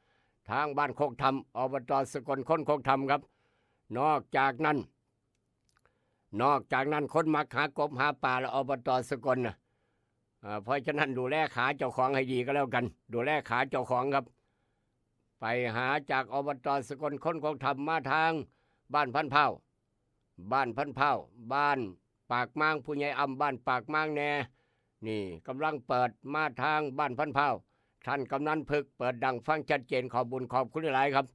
ทางบ้านโคกธรรมอบต.สกลคนโคกธรรมครับนอกจากนั้นคนมักหากบหาปลาแล้วอบต.สกลนะเพราะฉะนั้นดูแลขาเจ้าของให้ดีก็แล้วกันดูแลขาเจ้าของครับไปหาจากอบต.สกลคนโคกธรรมมาทางบ้านพันเผาบ้านปากมางผู้ใหญ่อำบ้านปากมางแน่นี่กำลังเปิดมาทางบ้านพันเผาท่านกำนันพึกเปิดดังฟังชัดเจนขอบบุญขอบคุณหลายครับ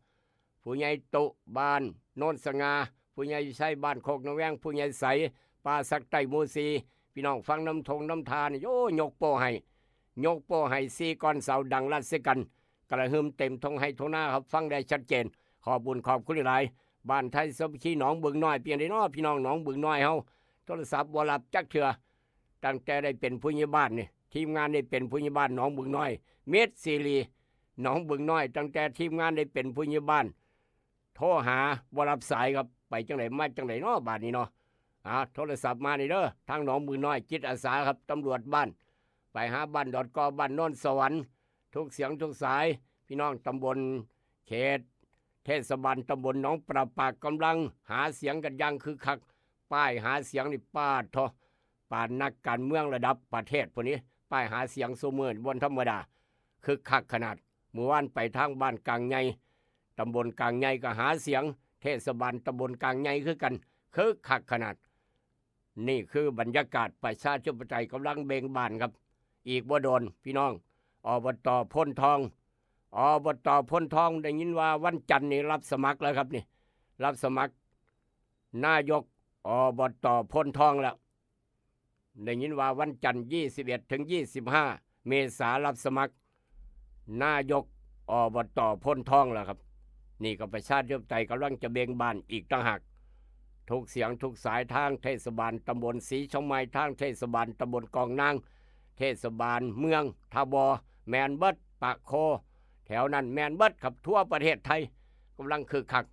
ผู้ใหญ่ตุบ้านโนนสง่าผู้ใหญ่ใช้บ้านโคกนแวงผู้ใหญ่ใสปลาสักไตหมูซีพี่น้องฟังน้ำทงน้ำทานโยยกโปให้ซีก้อนเสาดังลั่นเสกันกระหึ่มเต็มทงให้ทงหน้าครับฟังได้ชัดเจนขอบบุญขอบคุณหลายบ้านไทยสมคีหนองบึงน้อยเพียงได้น้อพี่น้องหนองบึงน้อยเฮาโทรศัพท์บ่รับจักเถื่อตั้งแต่ได้เป็นผู้ใหญ่บ้านนี่ทีมงานได้เป็นผู้ใหญ่บ้านหนองบึงน้อยเม็ดซีรีหนองบึงน้อยตั้งแต่ทีมงานได้เป็นผู้ใหญ่บ้านโทรหาบ่รับสายครับไปจังไหนมาจังไหนเนาะบ้านนี้เนาะโทรศัพท์มานี่เด้อทางหนองบึงน้อยจิตอาสาครับตำรวจบ้านไปหาบ้านกบ้านโนนสวรรค์ทุกเสียงทุกสายพี่น้องตำบลเขตเทศบาลตำบลหนองปราปากกำลังหาเสียงกันยังคือคักป้ายหาเสียงนี่ป้าทอป่านนักการเมืองระดับประเทศพวกนี้ป้ายหาเสียงสูมือบนธรรมดาคือคักขนาดเมื่อวานไปทางบ้านกลางใหญ่ตำบลกลางใหญ่ก็หาเสียงเทศบาลตำบลกลางใหญ่คือกันคือคักขนาดนี่คือบรรยากาศประชาธิปไตยกำลังเบ่งบานครับอีกบ่โดนพี่น้องอบต.พ้นทองอบต.พ้นทองได้ยินว่าวันจันทร์นี่รับสมัครแล้วครับนี่รับสมัครนายกอบต.พ้นทองแล้วได้ยินว่าวันจันทร์21 ถึง 25 เมษายนรับสมัครนายกอบต.พ้นทองแล้วครับนี่ก็ประชาธิปไตยกำลังจะเบ่งบานอีกต่างหากทุกเสียงทุกสายทางเทศบาลตำบลศรีช่องไม้ทางเทศบาลตำบลกองนางเทศบาลเมืองทบแมนเบิดปากโคแถวนั้นแมนเบิดครับทั่วประเทศไทยกำลังคึกคัก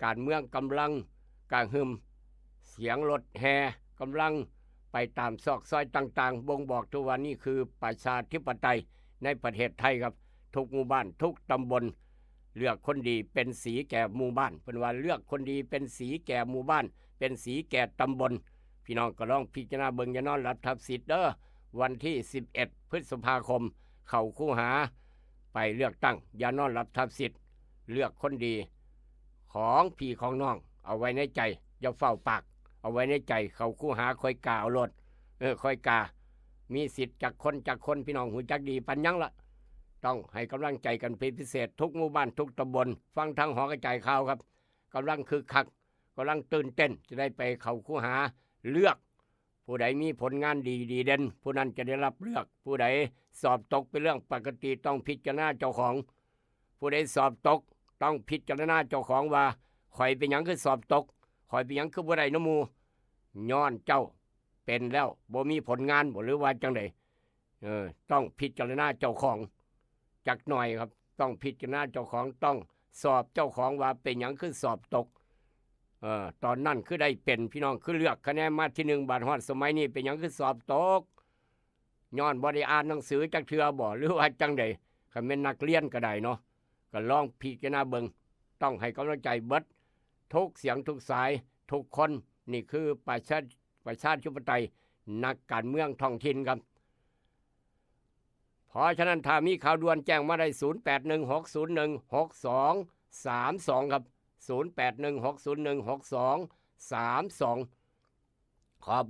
การเมืองกำลังกางหึมเสียงรถแห่กำลังไปตามซอกซอยต่างๆบ่งบอกทุกวันนี้คือประชาธิปไตยในประเทศไทยครับทุกหมู่บ้านทุกตำบลเลือกคนดีเป็นสีแก่หมู่บ้านเป็นว่าเลือกคนดีเป็นสีแก่หมู่บ้านเป็นสีแก่ตำบลพี่น้องก็ลองพิจารณาเบิ่งอย่านอนหลับทับสิทธิ์เด้อวันที่11 พฤษภาคมเข้าคูหาไปเลือกตั้งอย่านอนหลับทับสิทธิ์เลือกคนดีของพี่ของน้องเอาไว้ในใจอย่าเฝ้าปากเอาไว้ในใจเข้าคูหาค่อยกาเอาโลดค่อยกามีสิทธิ์จากคนพี่น้องหูจักดีปัญญังละต้องให้กำลังใจกันเป็นพิเศษทุกหมู่บ้านทุกตำบลฟังทางหอกระจายข่าวครับกำลังคึกคักกำลังตื่นเต้นจะได้ไปเข้าคูหาเลือกผู้ใดมีผลงานดีเด่นผู้นั้นจะได้รับเลือกผู้ใดสอบตกเป็นเรื่องปกติต้องพิจารณาเจ้าของผู้ใดสอบตกต้องพิจารณาเจ้าของว่าข่อยเป็นหยังคือสอบตกข่อยเป็นหยังคือบ่ได้น้ำมูย้อนเจ้าเป็นแล้วบ่มีผลงานบ่หรือว่าจังไดต้องพิจารณาเจ้าของจักหน่อยครับต้องพิจารณาเจ้าของต้อง สอบเจ้าของว่าเป็นหยังคือสอบตกตอนนั้นคือได้เป็นพี่น้องคือเลือกคะแนนมาที่1บาทฮอดสมัยนี้เป็นหยังคือสอบตกย้อนบ่ได้อ่านหนังสือจักเทื่อบ่หรือว่าจังใดคันแม่นนักเรียนก็ได้เนาะก็ลองพิจารณาเบิ่งต้องให้กำลังใจเบิดทุกเสียงทุกสายทุกคนนี่คือประชาธิปไตยนักการเมืองท้องถิ่นครับเพราะฉะนั้นถ้ามีข่าวด่วนแจ้งมาได้0816016232ครับ0816016232ขอบ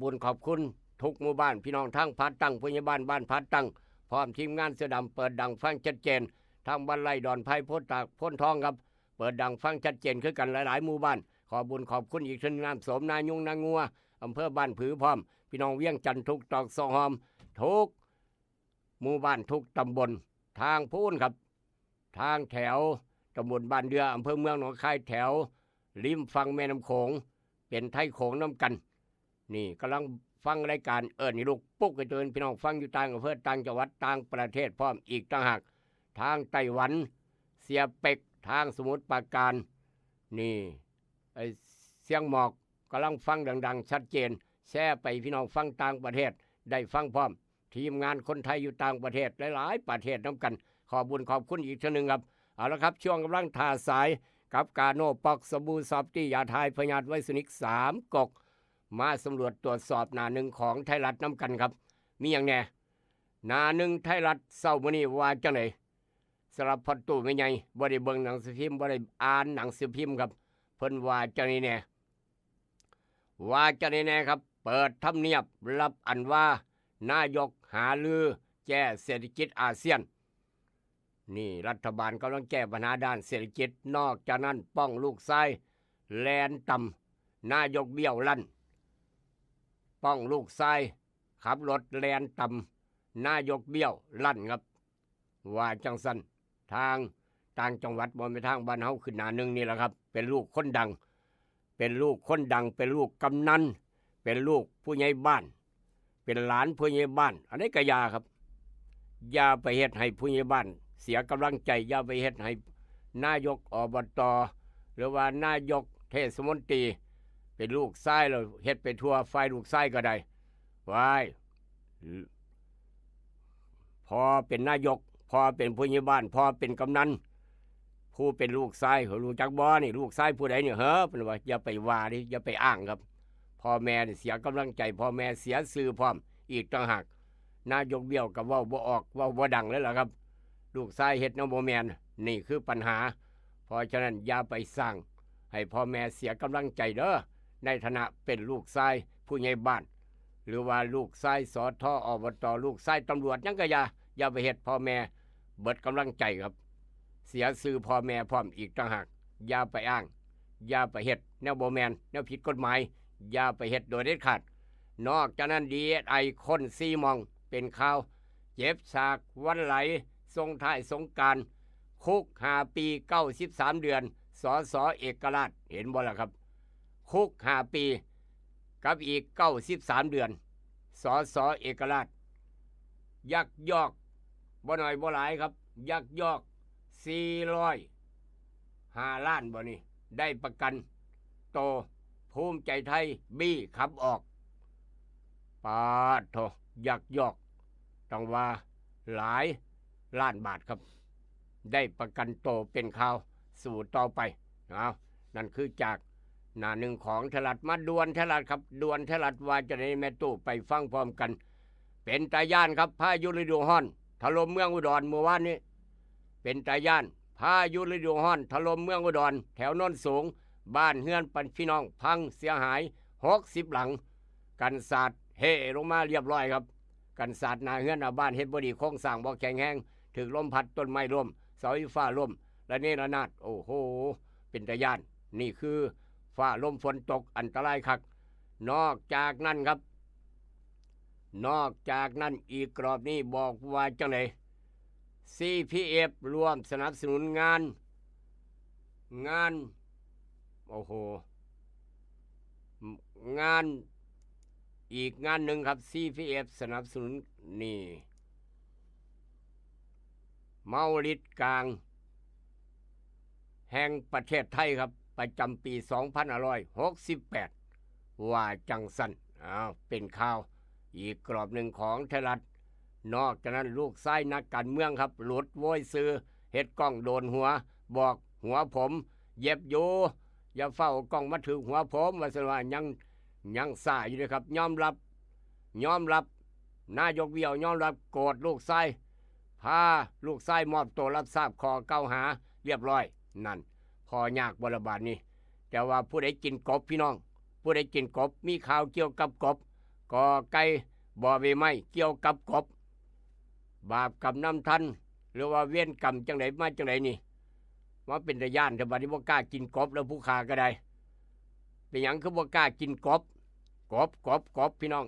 คุณทุกหมู่บ้านพี่น้องทั้งพัดตั้งพยาบาลบ้านพัดตั้งพร้อมทีมงานเสือดำเปิดดังฟังชัดเจนทางบ้านไร่ดอนไผ่พ้นตากพ้นทองครับเปิดดังฟังชัดเจนคือกันหลายๆหมู่บ้านขอบคุณอีกทีน้ำสมนายุงนางัวอำเภอบ้านผือพร้อมพี่น้องเวียงจันทร์ทุกตอกซองหอมทุกหมู่บ้านทุกตำบลทางพูนครับทางแถวตำบลบ้านเดืออำเภอเมืองหนองคายแถวริมฝั่งแม่น้ำโขงเป็นไทยโขงน้ำกันนี่กำลังฟังรายการนี่ลูกปุ๊กกระเจินพี่น้องฟังอยู่ต่างอำเภอต่างจังหวัดต่างประเทศพร้อมอีกต่างหากทางไต้หวันเสียเป็กทางสมุทรปราการนี่เสียงหมอกกำลังฟังดังๆชัดเจนแชร์ไปพี่น้องฟังต่างประเทศได้ฟังพร้อมทีมงานคนไทยอยู่ต่างประเทศหลายๆประเทศน้ำกันขอบคุณอีกทีนึงครับเอาละครับช่วงกำลังทาสายกับกาโนปอกสบู่ซอฟตี้ยาทายพยาธิไวสนิก3กกมาสำรวจตรวจสอบหน้าหนึ่งของไทยรัฐน้ำกันครับมีอย่างแน่หน้าหนึ่งไทยรัฐเศร้ามื้อนี้ว่าจังไหนสำหรับพอตู้ไม่ใหญ่บ่ได้เบิ่งหนังสือพิมพ์บ่ได้อ่านหนังสือพิมพ์ครับเพิ่นว่าจังนี้แน่ครับเปิดทำเนียบรับอันว่านายกหาลือแก้เศรษฐกิจอาเซียนนี่รัฐบาลกำลังแก้ปัญหาด้านเศรษฐกิจนอกจากนั้นป้องลูกไส้แลนต่ำนายกเบี้ยวลั่นป้องลูกไส้ขับรถแลนต่ำนายกเบี้ยวลั่นครับว่าจังสันทางต่างจังหวัดบนไปทางบ้านเฮาขึ้นหน้าหนึ่งนี่แหละครับเป็นลูกคนดังเป็นลูกกำนันเป็นลูกผู้ใหญ่บ้านเป็นหลานผู้ใหญ่บ้านอันนี้ก็ยาครับอย่าไปเฮ็ดให้ผู้ใหญ่บ้านเสียกำลังใจอย่าไปเฮ็ดให้นายกอบต.หรือว่านายกเทศมนตรีเป็นลูกชายแล้วเฮ็ดไปทั่วฝ่ายลูกชายก็ได้ไว้พอเป็นนายกพอเป็นผู้ใหญ่บ้านพอเป็นกำนันผู้เป็นลูกชายเขารู้จักบ่นี่ลูกชายผู้ใดเนี่ยเพิ่นว่าอย่าไปว่าดิอย่าไปอ้างครับพ่อแม่เสียกำลังใจพ่อแม่เสียชื่อพร้อมอีกต่างหากนายกเบี้ยวก็เว้าบ่ออกเว้าบ่ดังเลยล่ะครับลูกชายเฮ็ดแนวบ่แม่นนี่คือปัญหาเพราะฉะนั้นอย่าไปสร้างให้พ่อแม่เสียกำลังใจเด้อในฐานะเป็นลูกชายผู้ใหญ่บ้านหรือว่าลูกชายสทอบตลูกชายตำรวจยังก็อย่าไปเฮ็ดพ่อแม่เบิดกำลังใจครับเสียชื่อพ่อแม่พร้อมอีกต่างหากอย่าไปอ้างอย่าไปเฮ็ดแนวบ่แม่นแนวผิดกฎหมายอย่าไปเฮ็ดโดยเด็ดขาดนอกจากนั้นDSIคน4มองเป็นข่าวเจ็บฉากวันไหลส่งท้ายสงกรานต์คุก5 ปี93 เดือนสส.เอกราชเห็นบ่ล่ะครับคุก5 ปีกับอีก93 เดือนสส.เอกราชยักยอกบ่น้อยบ่หลายครับยักยอก405 ล้านบ่นี่ได้ประกันโตภูมิใจไทยบี้ขับออกปาดโถยักยอกต้องว่าหลายล้านบาทครับได้ประกันโตเป็นข่าวสู่ต่อไปนั่นคือจากหน้าหนึ่งของไทยรัฐมาดวนไทยรัฐครับดวนไทยรัฐว่าจะได้แม่ตู้ไปฟังพร้อมกันเป็นตาย่านครับพายุฤดูร้อนถล่มเมืองอุดรเมื่อวานนี้เป็นตาย่านพายุฤดูร้อนถล่มเมืองอุดรแถวโน้นสูงบ้านเฮือนปันพี่น้องพังเสียหาย60 หลังกันศาสตร์เฮลงมาเรียบร้อยครับกันศาสตร์หน้าเฮือนหน้าบ้านเฮ็ดบ่ดีโครงสร้างบ่แข็งแรงถึกลมพัดต้นไม้ล้มเสาไฟฟ้าล้มและนี่ระนาดโอ้โหเป็นตาย่านนี่คือฟ้าลมฝนตกอันตรายคักนอกจากนั้นครับนอกจากนั้นอีกกรอบนี้บอกว่าจังได๋ CPF รวมสนับสนุนงานโอ้โหงานอีกงานหนึ่งครับ CPF สนับสนุนนี่เมาลิดกลาง แห่งประเทศไทยครับประจำปี 2568 ว่าจังสันเป็นข่าวอีกกรอบหนึ่งของไทยรัฐนอกจากนั้นลูกชายนักการเมืองครับหลุดโวยซื้อเฮ็ดกล้องโดนหัวบอกหัวผมเย็บอยู่อย่าเฝ้ากล้องมาถึงหัวผมว่าซั่นว่ายังซ่าอยู่เลยครับยอมรับนายกเบี้ยวยอมรับโกรธลูกชายพาลูกชายมอบตัวรับทราบข้อกล่าวหาเรียบร้อยนั่นพอยากบรบาดนี้แต่ว่าผู้ใดกินกบพี่น้องผู้ใดกินกบมีข่าวเกี่ยวกับกบกอไก่บ่อใบไม้เกี่ยวกับกบบาปกรรมนำทันหรือว่าเวียนกรรมจังไหนมาจังไหนนี่ว่าเป็นตะย่านแต่บัดนี้บ่กล้ากินกบแล้วผู้ฆ่าก็ได้เป็นหยังคือบ่กล้ากินกบพี่น้อง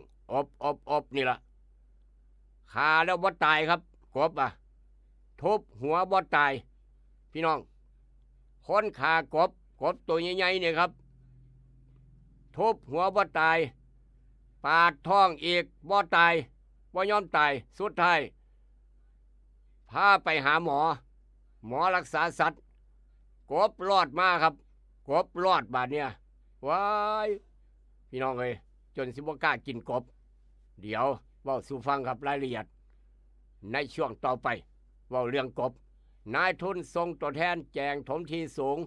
อบนี่ล่ะฆ่าแล้วบ่ตายครับกบทุบหัวบ่ตายพี่น้องคนฆ่ากบตัวใหญ่ๆเนี่ยครับทุบหัวบ่ตายปาดท้องอีกบ่ตายบ่ยอมตายสุดท้ายพาไปหาหมอรักษาสัตว์กบรอดมาครับกบรอดบาดเนี่ยว้ายพี่น้องเอ้ยจนสิบ่กล้ากินกบเดี๋ยวเว้าสู่ฟังครับรายละเอียดในช่วงต่อไปเว้าเรื่องกบนายทุนส่งตัวแทนแจงถมทีสูง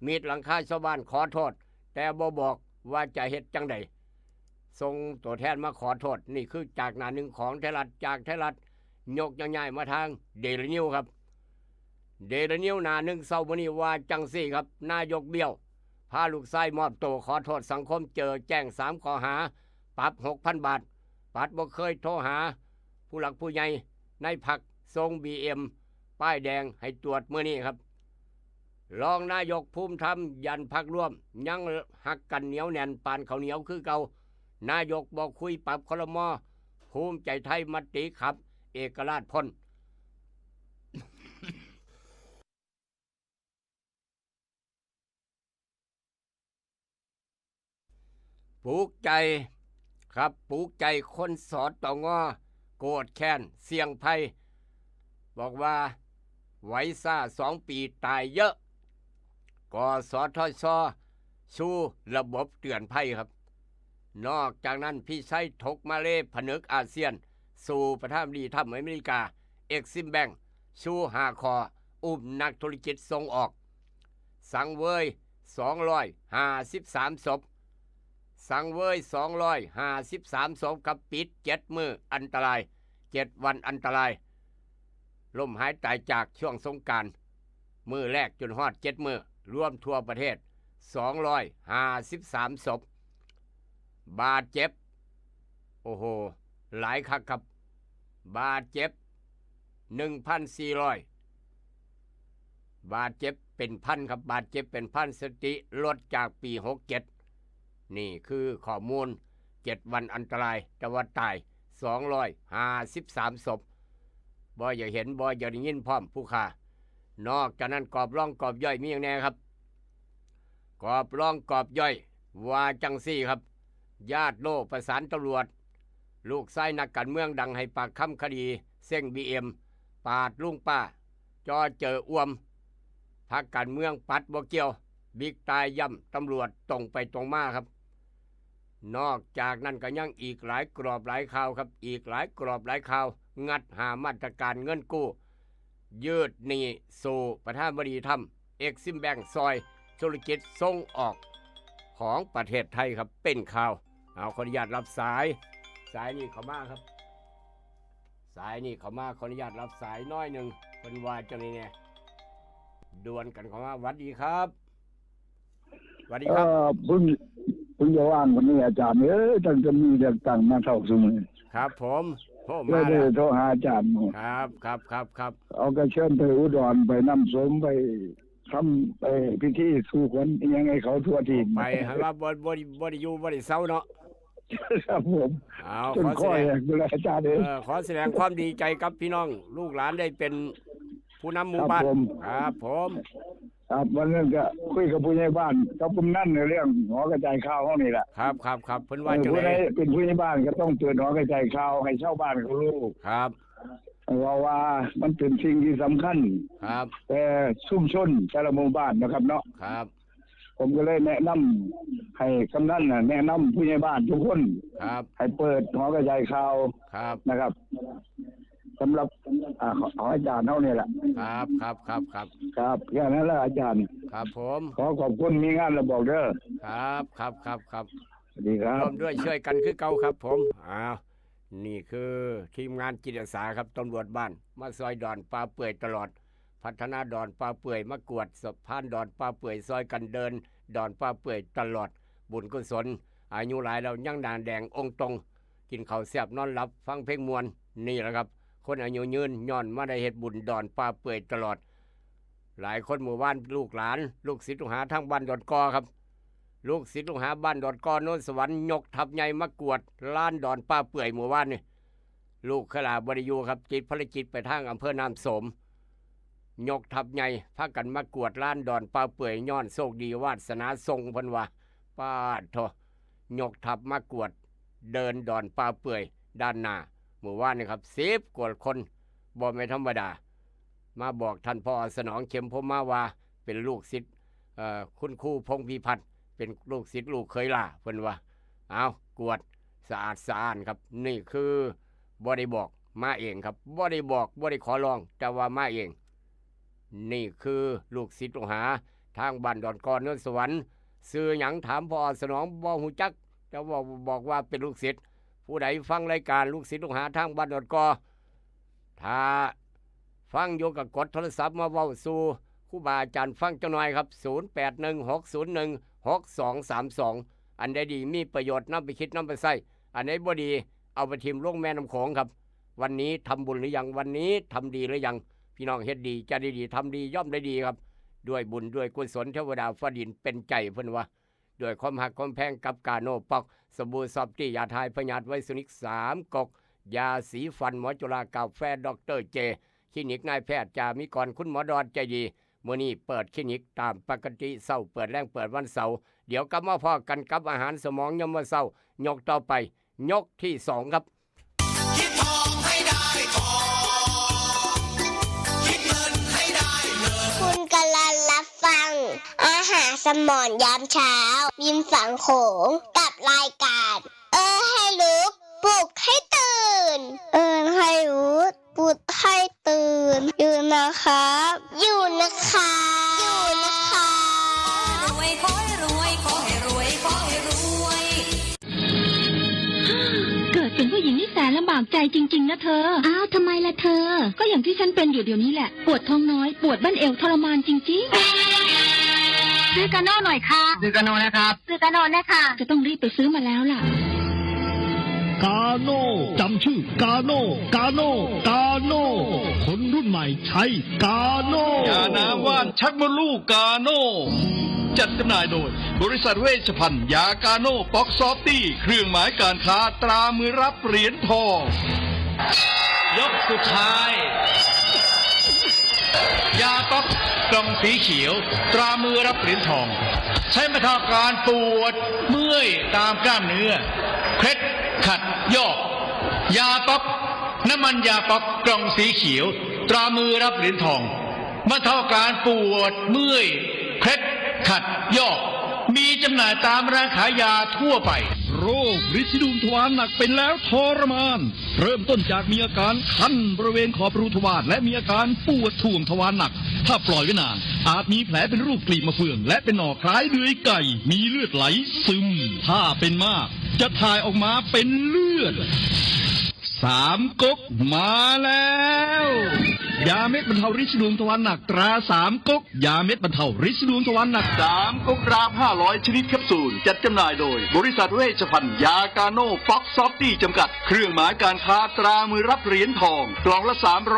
มีดหลังคาชาวบ้านขอโทษแต่บ่บอกว่าจะเฮ็ดจังใดส่งตัวแทนมาขอโทษนี่คือจากหน้าหนึ่งของไทยรัฐจากไทยรัฐยกง่ายๆมาทางเดลินิวครับเดลินิวหน้าหนึ่งเช้าวันนี้ว่าจังซี่ครับนายกเบี้ยวพาลูกชายมอบตัวขอโทษสังคมเจอแจ้ง3ข้อหาปรับ 6,000 บาทปัดบ่เคยโทรหาผู้หลักผู้ใหญ่ในพรรคทรง BM ป้ายแดงให้ตรวจมื้อนี้ครับรองนายกภูมิธรรมยันพรรคร่วมยังหักกันเหนียวแน่นปานข้าวเหนียวคือเก่านายกบอกคุยปรับครม.ภูมิใจไทยมติขับเอกราชพ้น ปลูกใจครับปลูกใจคนสอดต่องอโกรธแค้นเสี่ยงภัยบอกว่าไว้ซ่า2 ปีตายเยอะกสทช.ชูระบบเตือนภัยครับนอกจากนั้นพี่ชัยถกมาเลผนึกอาเซียนสู่ประธานาธิบดีทำอเมริกาเอ็กซิมแบงชู5 คออุ้มนักธุรกิจส่งออกสังเวย253 ศพสังเวย253 ศพกับปิด7 มื้ออันตราย7 วันอันตรายล่มหายตายจากช่วงสงกรานต์มื้อแรกจนฮอด7 มื้อรวมทั่วประเทศ253 ศพบาดเจ็บโอ้โหหลายคักครับบาดเจ็บ 1,400 บาดเจ็บเป็นพันครับบาดเจ็บเป็นพันสติลดจากปี67นี่คือข้อมูล7 วันอันตรายแต่ว่าตาย253 ศพบ่อยากเห็นบ่อยากได้ยินพร้อมผู้ฆ่านอกจากนั้นกรอบร่องกรอบย่อยมีอย่างแน่ครับกรอบร่องกรอบย่อยว่าจังซี่ครับญาติโลประสานตำรวจลูกชายนักการเมืองดังให้ปากคำคดีเส้ง BM ปาดลุงป้าจอเจออ้วมพรรคการเมืองปัดบ่เกี่ยวบิ๊กตายย่ำตำรวจตรงไปตรงมาครับนอกจากนั้นก็ยังอีกหลายกรอบหลายข่าวครับอีกหลายกรอบหลายข่าวงัดหามาตรการเงินกู้ยืดหนี้สู่ประธานาธิบดีทำเอ็กซิมแบงซอยธุรกิจส่งออกของประเทศไทยครับเป็นข่าวเอาขออนุญาตรับสายนี่เข้ามาครับสายนี่เข้ามาขออนุญาตรับสายน้อยหนึ่งเป็นว่าจังนี้เนี่ยดวลกันเข้ามาสวัสดีครับสวัสดีครับคุณจะว่างวันนี้อาจารย์ตั้งจะมีเรื่องตั้งมาเท่าสมุนครับผมโทรมา เลยโทรหาอาจารย์ครับเอากระเชิญไปอุดรไปนำสมไปทำไปพิธีสู่ขวัญยังไงเขาทั่วทีไปให้ว่าบ่ได้อยู่บ่ได้เศร้าเนาะครับผมขอแสดงอาจารย์ขอแสดงความดีใจกับพี่น้องลูกหลานได้เป็นผู้นำหมู่บ้านครับผมครับวันนั้นก็คุยกับผู้ใหญ่บ้านกับกำนันในเรื่องหอกระจายข่าวห้องนี่แหละครับเพิ่นว่าจังได๋เป็นผู้ใหญ่บ้านก็ต้องเปิดหอกระจายข่าวให้ชาวบ้านเขารู้ครับ ว่ามันเป็นสิ่งที่สำคัญ ครับ แต่ชุมชนแต่ละหมู่บ้านนะครับเนาะ ครับ ผมก็เลยแนะนำให้กำนันน่ะแนะนำผู้ใหญ่บ้านทุกคน ครับ ให้เปิดหอกระจายข่าว ครับ นะครับสำหรับของอาจารย์เท่านี้แหละ ครับครับครับครับ ครับแค่นั้นแหละอาจารย์ ครับผม ขอขอบคุณมีงานระบอกเด้อ ครับครับครับครับ สวัสดีครับ ร่วมด้วยช่วยกันคือเก่าครับผมนี่คือทีมงานจิตอาสาครับตำรวจบ้านมาซอยดอนปลาเปื่อยตลอด พัฒนาดอนปลาเปื่อยมากวดสะพานดอนปลาเปื่อยซอยกันเดิน ดอนปลาเปื่อยตลอด บุญกุศลอายุหลายเรายังดานแดงองค์ตรง กินข้าวแซ่บนอนหลับฟังเพลงมวลนี่แหละครับ คนอายุยืนย้อนมาได้เฮ็ดบุญดอนปลาเปื่อยตลอด หลายคนหมู่บ้านลูกหลาน ลูกศิษย์ลูกหาทั้งบ้านดอนกอครับ ลูกศิษย์ลูกหาบ้านดอนกอโน้นสวรรค์ยกทัพใหญ่มากวดล้านดอนป้าเปื่อยหมู่บ้านนี่ลูกขลาบริยูครับจิตภารกิจไปทางอำเภอน้ำสมยกทัพใหญ่พากันมากวดล้านดอนป้าเปื่อยย้อนโชคดีวาสนาทรงเพิ่นว่าป้าโถยกทัพมากวดเดินดอนป้าเปื่อยด้านหน้าหมู่บ้านนี่ครับ10 กว่าคนบ่ไม่ธรรมดามาบอกท่านพ่อสนองเข็มพรหมาว่าเป็นลูกศิษย์คุณครูพงษ์พิพัฒน์เป็นลูกศิษย์ลูกเคยล่าเพิ่นว่าเอากวดสะอาดสะอ้านครับนี่คือบ่ได้บอกมาเองครับบ่ได้บอกบ่ได้ขอร้องแต่ว่ามาเองนี่คือลูกศิษย์ลูกหาทางบ้านดอนกอนนนสวรรค์ซื้อหยังถามพ่อสนองบ่ฮู้จักแต่ว่าบอกว่าเป็นลูกศิษย์ผู้ใดฟังรายการลูกศิษย์ลูกหาทางบ้านดอนกอถ้าฟังอยู่กับกดโทรศัพท์มาเว้าสู่ครูบาอาจารย์ฟังจังหน่อยครับ0816016232อันใดดีมีประโยชน์นำไปคิดนำไปใช้อันไหนบ่ดีเอาไปทิ่มลงแม่น้ำโขงครับวันนี้ทำบุญหรือยังวันนี้ทำดีหรือยังพี่น้องเฮ็ดดีจะได้ดีทำดีย่อมได้ดีครับด้วยบุญด้วยกุศลเทวดาฟ้าดินเป็นใจเพิ่นว่าด้วยความหักความแพงกับกาโนปอกสบู่ซอฟตี้ยาทายพยาธิไวสุนิก3กกยาสีฟันหมอจุฬากาแฟดรเจคลินิกนายแพทย์จามิกรคุณหมอดอนใจดีมื้อนี้เปิดคลินิกตามปกติเช้าเปิดแรงเปิดวันเสาร์เดี๋ยวกลับมาพอกันกับอาหารสมองยามมื้อเช้ายกต่อไปยกที่2ครับคิดทองให้ได้ทองคิดเงินให้ได้เงินคุณกำลังรับฟังอาหารสมองยามเช้ายิ้มฝังโขงกับรายการให้รู้ปลุกให้ตื่นให้รู้ปลุกให้ตื่นอยู่นะครับอยู่นะคะอยู่นะคะรวยขอให้รวยขอให้รวยขอให้รวยเกิดเป็นผู้หญิงนี่แสนลำบากใจจริงๆนะเธออ้าวทำไมล่ะเธอก็อย่างที่ฉันเป็นอยู่เดี๋ยวนี้แหละปวดท้องน้อยปวดบั้นเอวทรมานจริงๆซื้อกาโน่หน่อยค่ะซื้อกาโน่นะครับซื้อกาโน่นะคะจะต้องรีบไปซื้อมาแล้วล่ะกาโน่จำชื่อกาโน่กาโน่กาโน่คนรุ่นใหม่ใช้กาโน่ยาน้ำว่านชักมดลูกกาโน่จัดจำหน่ายโดยบริษัทเวชภัณฑ์ยากาโน่ป๊อกซอฟตี้เครื่องหมายการค้าตรามือรับเหรียญทองยกสุดท้ายยาป๊อกกล่องสีเขียวตรามือรับเหรียญทองใช้บรรเทาการปวดเมื่อยตามกล้ามเนื้อเคล็ดขัดยอกยาป๊อกน้ำมันยาป๊อกกล่องสีเขียวตรามือรับเหรียญทองบรรเทาการปวดเมื่อยเคล็ดขัดยอกมีจำหน่ายตามร้านขายยาทั่วไปโรคฤทธิ์ดุมทวารหนักเป็นแล้วทรมานเริ่มต้นจากมีอาการคันบริเวณขอบรูทวารและมีอาการปวดท่วงทวารหนักถ้าปล่อยไว้นานอาจมีแผลเป็นรูปกลีบมะเฟืองและเป็นหน่อคล้ายเดือยไก่มีเลือดไหลซึมถ้าเป็นมากจะถ่ายออกมาเป็นเลือด3ก๊กมาแล้วยาเม็ดบรรเทาฤทธิ์ดวงทวารหนักตรา3ก๊กยาเม็ดบรรเทาฤทธิ์ดวงทวารหนัก3ก๊กราม500ชนิดแคปซูลจัดจำหน่ายโดยบริษัทเวชภัณฑ์ยากาโน่ป๊อกซอฟตี้จำกัดเครื่องหมายการค้าตรามือรับเหรียญทองกล่องละ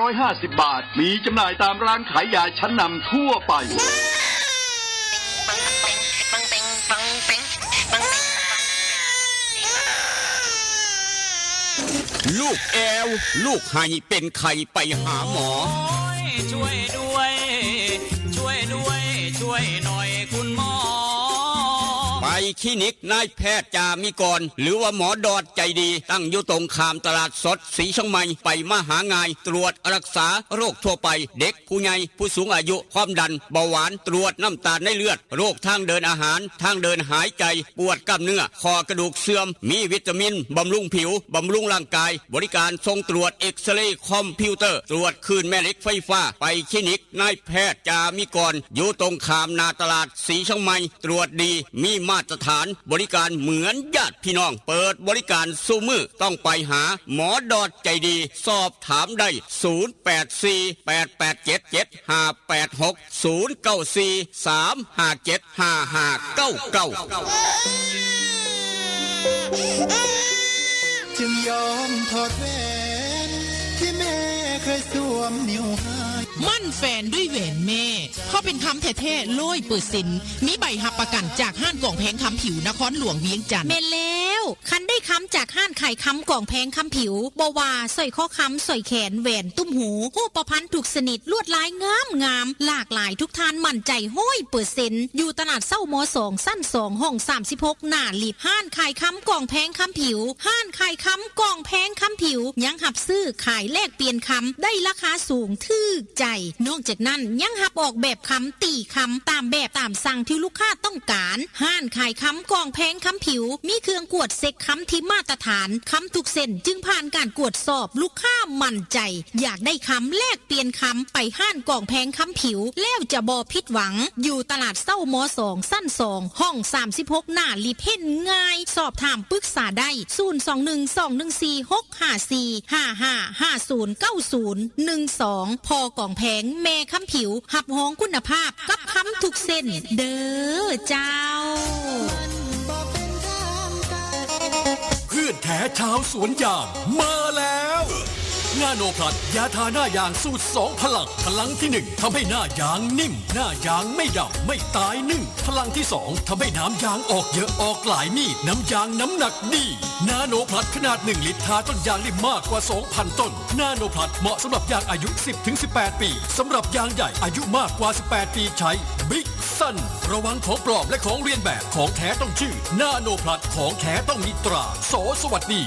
350 บาทมีจำหน่ายตามร้านขายยาชั้นนำทั่วไปลูกแอวลูกไห้เป็นไข้ไปหาหมอช่วยด้วยช่วยด้วยช่วยหน่อยคุณหมอไป คลินิกนายแพทย์จามิกรหรือว่าหมอดอดใจดีตั้งอยู่ตรงข้ามตลาดสดสีช่องใหม่ไปมาหางายตรวจรักษาโรคทั่วไปเด็กผู้ใหญ่ผู้สูงอายุความดันเบาหวานตรวจน้ำตาลในเลือดโรคทางเดินอาหารทางเดินหายใจปวดกล้ามเนื้อคอกระดูกเสื่อมมีวิตามินบำรุงผิวบำรุงร่างกายบริการส่งตรวจเอ็กซเรย์คอมพิวเตอร์ตรวจคลื่นแม่เหล็กไฟฟ้าไปคลินิกนายแพทย์จามิกรอยู่ตรงข้ามนาตลาดสีช่องใหม่ตรวจดีมีมาตรฐานบริการเหมือนญาติพี่น้องเปิดบริการสู้มือต้องไปหาหมอดอดใจดีสอบถามได้จึงยอมถอดแหวนที่แม่เคยสวมนิ้วให้ มั่นแฟนด้วยแหวนแม่เพราะเป็นคำแท้ๆ100%มีใบหับประกันจากห้านกล่องแพงคำผิวนครหลวงเวียงจันทร์แม่แล้วคันได้คำจากห้านไข่คำกล่องแพงคำผิวบว่าสร้อยข้อคำสร้อยแขนแหวนตุ้มหูหูประพันธ์ถูกสนิทลวดลายงามหลากหลายทุกทานมั่นใจ100%อยู่ตลาดเศร้ามอ2สั้น2ห้อง36หน้าลิบห้านไข่คำกล่องแพงคำผิวห้านไข่คำกล่องแพงคำผิวยังหับซื้อขายแลกเปลี่ยนคำได้ราคาสูงทึกใจนอกจากนั้นยังหับออกแบบคำตีคำตามแบบตามสั่งที่ลูกค้าต้องการห้านขายคำกล่องแพงคำผิวมีเครื่องกวดเซ็กคำที่มาตรฐานคำทุกเส้นจึงผ่านการกวดสอบลูกค้ามั่นใจอยากได้คำแลกเปลี่ยนคำไปห้านกล่องแพงคำผิวแล้วจะบ่ผิดหวังอยู่ตลาดเศร้ามอ2สั้น2ห้อง36หน้าลิบเห็นง่ายสอบถามปรึกษาได้0212146555509012พอกล่องแพงแม่คำผิวหับห้องคุณภาพกับคำทุกเส้นเด้อเจ้าเพื่อนแท้ชาวสวนยางมาแล้วนาโนพลัดยาทาหน้ายางสูตร2พลังที่1ทำให้หน้ายางนิ่มหน้ายางไม่ดำไม่ตายนึ่งพลังที่2ทำให้น้ำยางออกเยอะออกหลายมีดน้ำยางน้ำหนักดีนาโนพลัดขนาด1ลิตรทาต้นยางได้มากกว่า 2,000 ต้นนาโนพลัดเหมาะสำหรับยางอายุ 10-18 ปีสำหรับยางใหญ่อายุมากกว่า18 ปีใช้บิ๊กซันระวังของปลอมและของเรียนแบบของแท้ต้องชื่อนาโนพลัดของแท้ต้องมีตราสวัสดี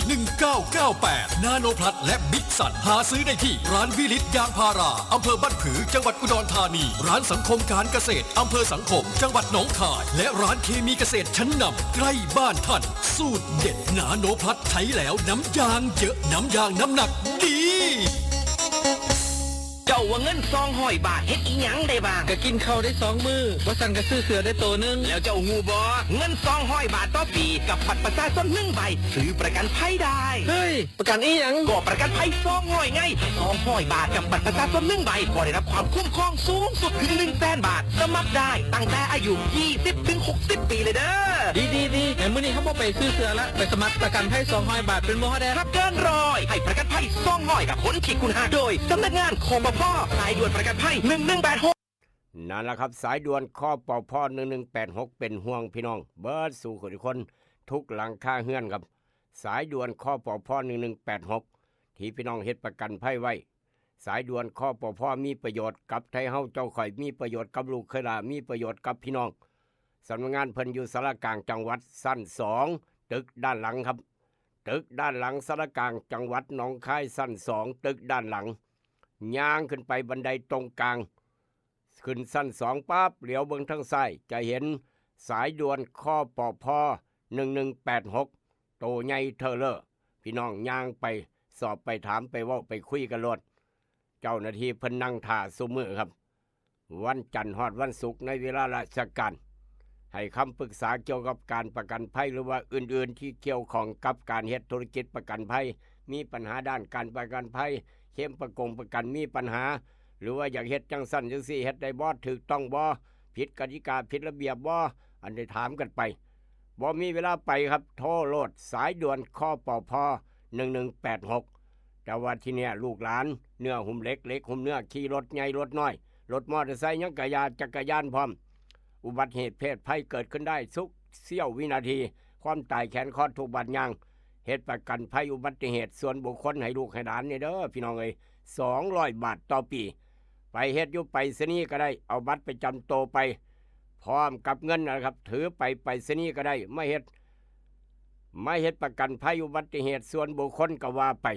1998นาโนพลัดและบิ๊กซันหาซื้อได้ที่ร้านวิลิตยางพาราอำเภอบ้านผือจังหวัดอุดรธานีร้านสังคมการเกษตรอำเภอสังคมจังหวัดหนองคายและร้านเคมีเกษตรชั้นนำใกล้บ้านท่านสูตรเด็ดนาโนพลัดใช้แล้วน้ำยางเยอะน้ำยางน้ำหนักดีเจ้าว่าเงิน200 บาทเฮ็ดอีหยังได้บ้างก็กินข้าวได้2 มื้อบ่สั่นก็ซื้อเสื้อได้ตัวนึงแล้วเจ้างูบ่เงิน200 บาทต่อปีกับบัตรประชาชน1ใบซื้อประกันภัยได้เฮ้ยประกันอีหยังก็ประกันภัย200ไง200 บาทกับบัตรประชาชน1ใบก็ได้รับความคุ้มครองสูงสุดถึง 100,000 บาทสมัครได้ตั้งแต่อายุ20-60 ปีเลยเด้อดีๆงั้นมื้อนี้เฮาบ่ไปซื้อเสื้อละไปสมัครประกันภัย200 บาทเป็นบ่ได้รับเกิน100ให้ประกันภัย200กับคนที่คุณหาโดยสำนักงานคมป.สายด่วนประกันภัย1186นั่นแหละครับสายด่วนคปพ1186เป็นห่วงพี่น้องเบิร์ดสู่คนทุกหลังคาเฮือนครับสายด่วนคปพ1186ที่พี่น้องเฮ็ดประกันภัยไว้สายด่วนคปพมีประโยชน์กับไทยเฮาเจ้าข่อยมีประโยชน์กับลูกเคยลามีประโยชน์กับพี่น้องสำนักงานเพิ่นอยู่สารกลางจังหวัดสั้น2ตึกด้านหลังครับตึกด้านหลังสารกลางจังหวัดหนองคายสั้น2ตึกด้านหลังย่างขึ้นไปบันไดตรงกลางขึ้นสั้น2ปั๊บเหลียวเบิ่งทางซ้ายจะเห็นสายด่วนคปพ1186โตใหญ่เทอเลอร์พี่น้องย่างไปสอบไปถามไปเว้าไปคุยกันโลดเจ้าหน้าที่เพิ่นนั่งท่าซุมื้อครับวันจันทร์ฮอดวันศุกร์ในเวลาราชการให้คำปรึกษาเกี่ยวกับการประกันภัยหรือว่าอื่นๆที่เกี่ยวข้องกับการเฮ็ดธุรกิจประกันภัยมีปัญหาด้านการประกันภัยเข้มประกันมีปัญหาหรือว่าอยากเฮ็ดจังสั้นจังสี่เฮ็ดได้บ่ถูกต้องบ่ผิดกติกาผิดระเบียบบ่อันได้ถามกันไปบ่มีเวลาไปครับโทรโลดสายด่วนคปพ1186แต่ว่าที่เนี่ยลูกหลานเนื้อหุ้มเล็กหุ้มเนื้อขี่รถใหญ่รถน้อยรถมอเตอร์ไซค์ยังจักรยานพร้อมอุบัติเหตุเพศภัยเกิดขึ้นได้ทุกเสี้ยววินาทีความตายแขนคอถูกบาดยางเหตุประกันภัยอุบัติเหตุส่วนบุคคลให้ลูกให้หลานเนี่ยเด้อพี่น้องเอ้ย200 บาทต่อปีไปเฮ็ดอยู่ไปสนีก็ได้เอาบัตรไปจำโตไป พร้อมกับเงินนะครับถือไปไปสนีย์ก็ได้ไม่เฮ็ดประกันภัยอุบัติเหตุส่วนบุคคลก็ว่าไป